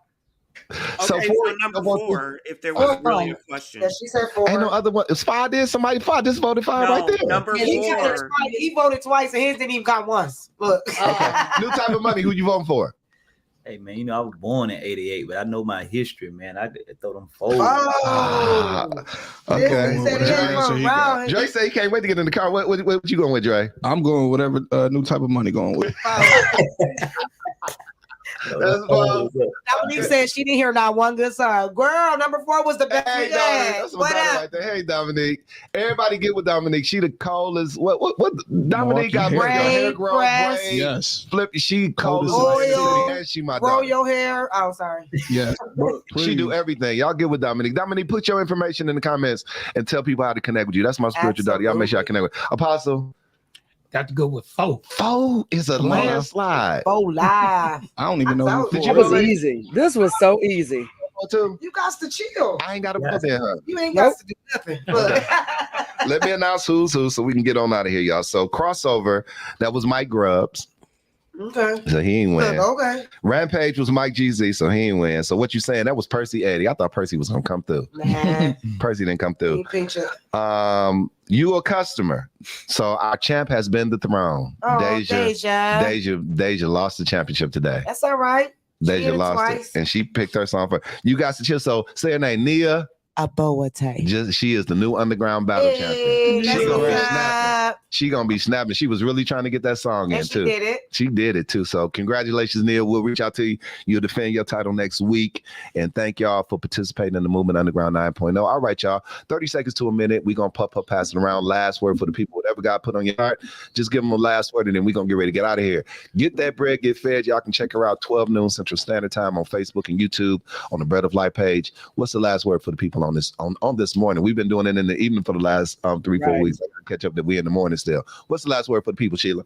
So okay, four- so number 4, if there was really a question. Yeah, she said 4. Ain't no other one. It's 5 there. Somebody 5 just voted 5 No, right there. number Yeah, he, 4. he voted twice and his didn't even count once. Look. New Type of Money. Who you voting for? Hey man, you know I was born in '88, but I know my history, man. I throw them fold. Ah, okay. He said he ain't from around. Dre say he can't wait to get in the car. What you going with, Dre? I'm going whatever New Type of Money going with. Dominique said she didn't hear not one good song. Girl, number 4 was the best. Hey, we Dominique, had. that's What Dominique up? right there. Hey, Dominique. Everybody get with Dominique. She the coldest. What? Dominique got Milwaukee hair grow, press. braid, Yes. flip. She coldest. Oil, in the city, and she my Grow daughter. your hair. Oh, sorry. Yes. She do everything. Y'all get with Dominique. Dominique, put your information in the comments and tell people how to connect with you. That's my spiritual daughter. Y'all make sure I connect with Apostle. Got to go with 4. 4 is a Come on now. landslide. 4 live. I don't even know. who Did It you was vote? easy. This was so easy. Too? You got to chill. I ain't got to vote there, huh? You ain't got to do nothing. Look. Let me announce who's who so we can get on out of here, y'all. So crossover, that was Mike Grubbs. Okay. So he ain't win. Okay. Rampage was Mike GZ, so he ain't win. So what you saying? That was Percy Eddie. I thought Percy was gonna come through. Nah. Percy didn't come through. He picture. You a customer. So our champ has been dethroned. Oh, Deja lost the championship today. That's all right. Deja lost twice. it, and she picked her song for you guys to chill. So say her name, Nia. Aboate. She is the new underground battle champion. That's She gonna be what's snapping. up. She gonna be snapping. She was really trying to get that song in And she too. did it. She did it too. So congratulations, Neil. We'll reach out to you. You'll defend your title next week. And thank y'all for participating in the Movement Underground 9.0. All right, y'all. 30 seconds to a minute. We're gonna pass it around. Last word for the people. Whatever God put on your heart, just give them a last word, and then we're gonna get ready to get out of here. Get that bread, get fed. Y'all can check her out 12 noon Central Standard Time on Facebook and YouTube on the Bread of Life page. What's the last word for the people on this on this morning? We've been doing it in the evening for the last 3-4 weeks. I gotta catch up that we in the morning still. What's the last word for the people, Sheila?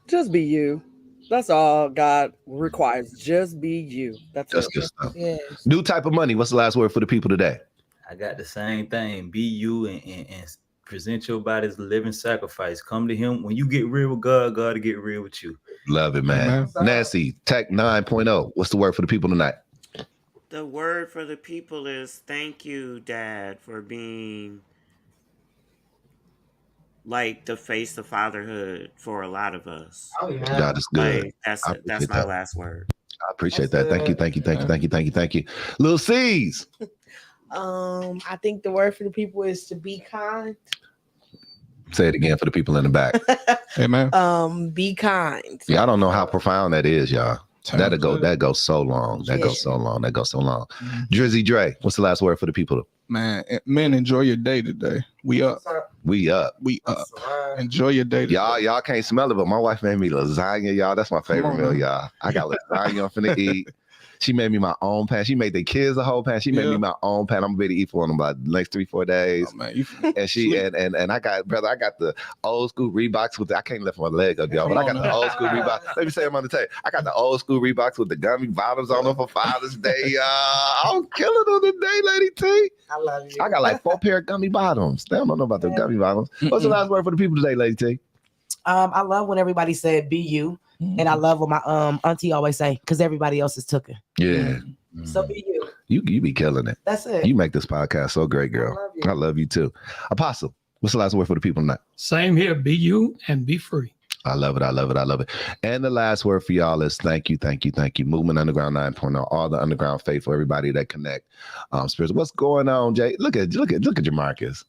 Just be you. That's all God requires. Just be you. That's That's it. good stuff. Yes. New type of money. What's the last word for the people today? I got the same thing. Be you and present your body as a living sacrifice. Come to him. When you get real with God, God will get real with you. Love it, man. Nancy, Tech 9.0. What's the word for the people tonight? The word for the people is thank you, Dad, for being like the face of fatherhood for a lot of us. Oh yeah, God is good. Like, that's my last word. I appreciate that. Thank you. Little C's. I think the word for the people is to be kind. Say it again for the people in the back. Amen. Be kind. Yeah, I don't know how profound that is, y'all. That goes so long. That goes so long. Drizzy Dre, what's the last word for the people? Man, men, enjoy your day today. We up. Enjoy your day today. Y'all can't smell it, but my wife made me lasagna, y'all. That's my favorite meal, y'all. I got lasagna I'm finna eat. She made me my own pan. She made the kids a whole pan. She made me my own pan. I'm gonna be able to eat for them about the next 3-4 days. Oh, man, and I got the old school Reeboks with I can't lift my leg up, y'all, but I got the old school Reeboks. Let me say them on the tape. I got the old school Reeboks with the gummy bottoms on them for Father's Day. I'm killing on the day, Lady T. I love you. I got like 4 pair of gummy bottoms. They don't know about the gummy bottoms. What's the last word for the people today, Lady T? I love when everybody said "be you," and I love what my auntie always say, because everybody else is tooken. Yeah. So be you. You be killing it. That's it. You make this podcast so great, girl. I love you too. Apostle, what's the last word for the people tonight? Same here. Be you and be free. I love it. And the last word for y'all is thank you. Movement Underground 9.0, all the underground faithful, everybody that connect. Spirits. What's going on, Jay? Look at Jamarcus.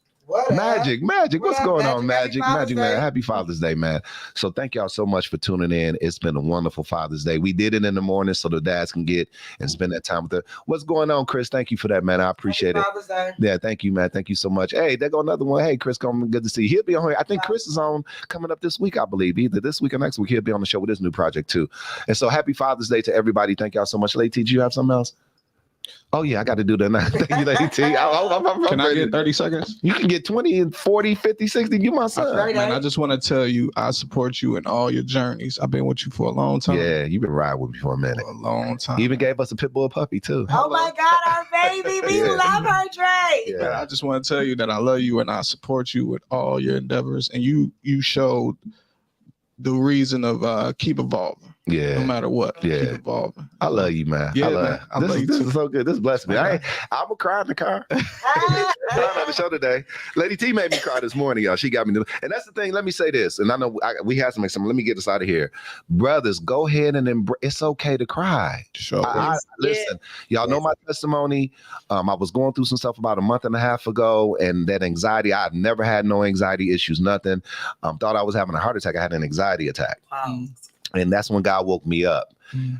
Magic. What's going on, Magic? Magic, man. Happy Father's Day, man. So thank y'all so much for tuning in. It's been a wonderful Father's Day. We did it in the morning so the dads can get and spend that time with her. What's going on, Chris? Thank you for that, man. I appreciate it. Father's Day. Yeah, thank you, man. Thank you so much. Hey, there go another one. Hey, Chris, good to see you. He'll be on here. I think Chris is on coming up this week, I believe. Either this week or next week, he'll be on the show with his new project too. And so happy Father's Day to everybody. Thank y'all so much. Lady T, do you have something else? Oh, yeah, I got to do that now. Thank you, Lady T. Can I get 30 seconds? You can get 20 and 40, 50, 60. You my son. Man, I just want to tell you, I support you in all your journeys. I've been with you for a long time. Yeah, you've been riding with me for a minute. For a long time. You even gave us a pit bull puppy, too. Oh, my God, our baby. We love her, Dre. Yeah, I just want to tell you that I love you and I support you with all your endeavors. And you showed the reason of keep evolving. Yeah. No matter what. Yeah. Keep evolving. I love you, man. Yeah, I love man. I love you this too. is so good. This blessed me. I'm gonna cry in the car. Crying on the show today. Lady T made me cry this morning, y'all. She got me. And that's the thing. Let me say this. And I know we have to make some. Let me get this out of here. Brothers, go ahead and embrace. It's okay to cry. Sure. Listen, y'all know my testimony. I was going through some stuff about a month and a half ago, and that anxiety. I've never had no anxiety issues, nothing. Thought I was having a heart attack. I had an anxiety attack. Wow. And that's when God woke me up.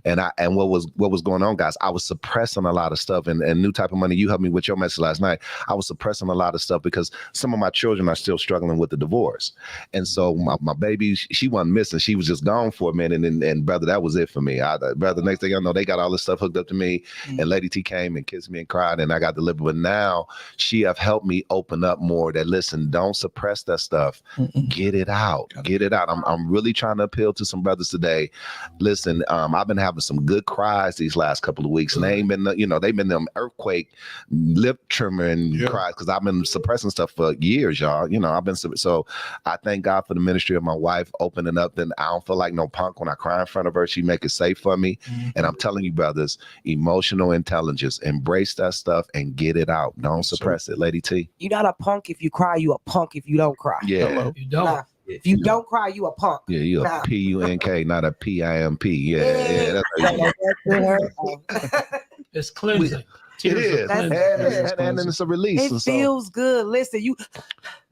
And what was going on, guys? I was suppressing a lot of stuff. And New Type of Money, you helped me with your message last night. I was suppressing a lot of stuff because some of my children are still struggling with the divorce. And so my baby, she wasn't missing. She was just gone for a minute. And brother, that was it for me. Brother, next thing I know, they got all this stuff hooked up to me. And Lady T came and kissed me and cried, and I got delivered. But now she have helped me open up more that, listen, don't suppress that stuff. Get it out. Get it out. I'm really trying to appeal to some brothers today. Listen, I've been having some good cries these last couple of weeks, and they ain't been, they've been them earthquake, lip trimming cries, because I've been suppressing stuff for years, y'all. I've been so. I thank God for the ministry of my wife opening up. Then I don't feel like no punk when I cry in front of her. She make it safe for me, and I'm telling you, brothers, emotional intelligence, embrace that stuff and get it out. Don't suppress it, Lady T. You're not a punk if you cry. You a punk if you don't cry. Yeah, you don't. Nah. If you don't cry, you a punk. Yeah, you a PUNK, not a PIMP. Yeah. It's cleansing. It is. And it's a release. It feels good. Listen, you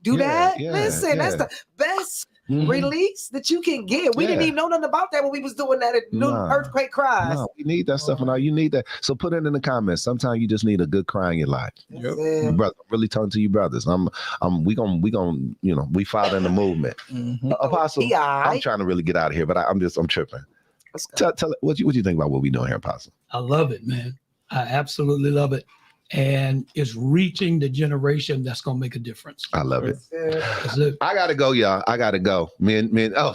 do that. Listen, that's the best release that you can get. We didn't even know nothing about that when we was doing that at Earthquake Cries. No, we need that stuff now. You need that. So put it in the comments. Sometimes you just need a good cry in your life. Brother, I'm really talking to you brothers. We father in the movement. Apostle, I'm trying to really get out of here, but I'm tripping. Tell what you think about what we doing here, Apostle? I love it, man. I absolutely love it. And it's reaching the generation that's going to make a difference. I love it. That's it. I got to go, y'all. I got to go.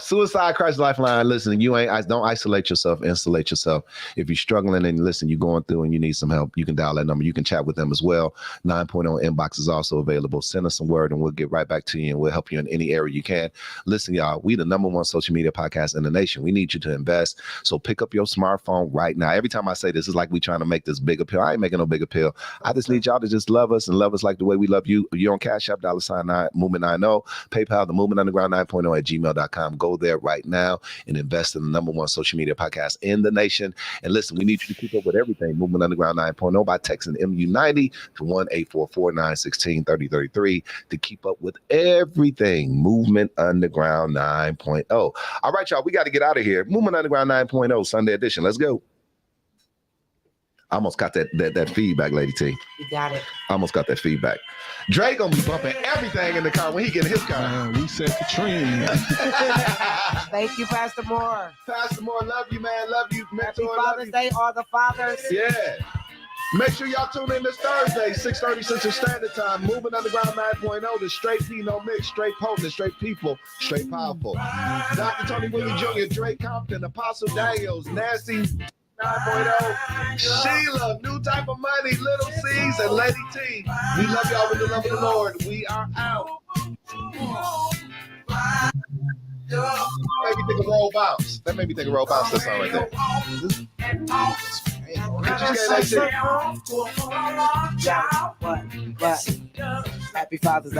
Suicide Crisis Lifeline. Listen, don't isolate yourself, insulate yourself. If you're struggling and listen, you're going through and you need some help, you can dial that number. You can chat with them as well. 9.0 inbox is also available. Send us some word and we'll get right back to you and we'll help you in any area you can. Listen, y'all, we the #1 social media podcast in the nation. We need you to invest. So pick up your smartphone right now. Every time I say this, it's like we trying to make this big appeal. I ain't making no big appeal. I just need y'all to just love us and love us like the way we love you. You're on Cash App, $9 Movement 90, PayPal, the Movement Underground 9.0 at gmail.com. Go there right now and invest in the number one social media podcast in the nation. And listen, we need you to keep up with everything Movement Underground 9.0 by texting MU90 to 1-844-916-3033 to keep up with everything Movement Underground 9.0. All right, y'all, we got to get out of here. Movement Underground 9.0 Sunday edition. Let's go. I almost got that feedback, Lady T. You got it. I almost got that feedback. Dre gonna be bumping everything in the car when he get in his car. We said Katrina. Thank you, Pastor Moore. Pastor Moore, love you, man. Love you. Happy Father's Day, all the fathers. Yeah. Make sure y'all tune in this Thursday, 6:30 Central Standard Time. Moving Underground 9.0, the straight P, no mix, straight potent, straight people, straight powerful. Dr. Tony Whitley Jr., Drake Compton, Apostle Daniels, Nasty 9.0, Sheila, New Type of Money, Little C's, and Lady T. We love y'all with the love of the Lord. We are out. That made me think of Roll Bounce. That made me think of Roll Bounce. That song right there. Happy Father's Day.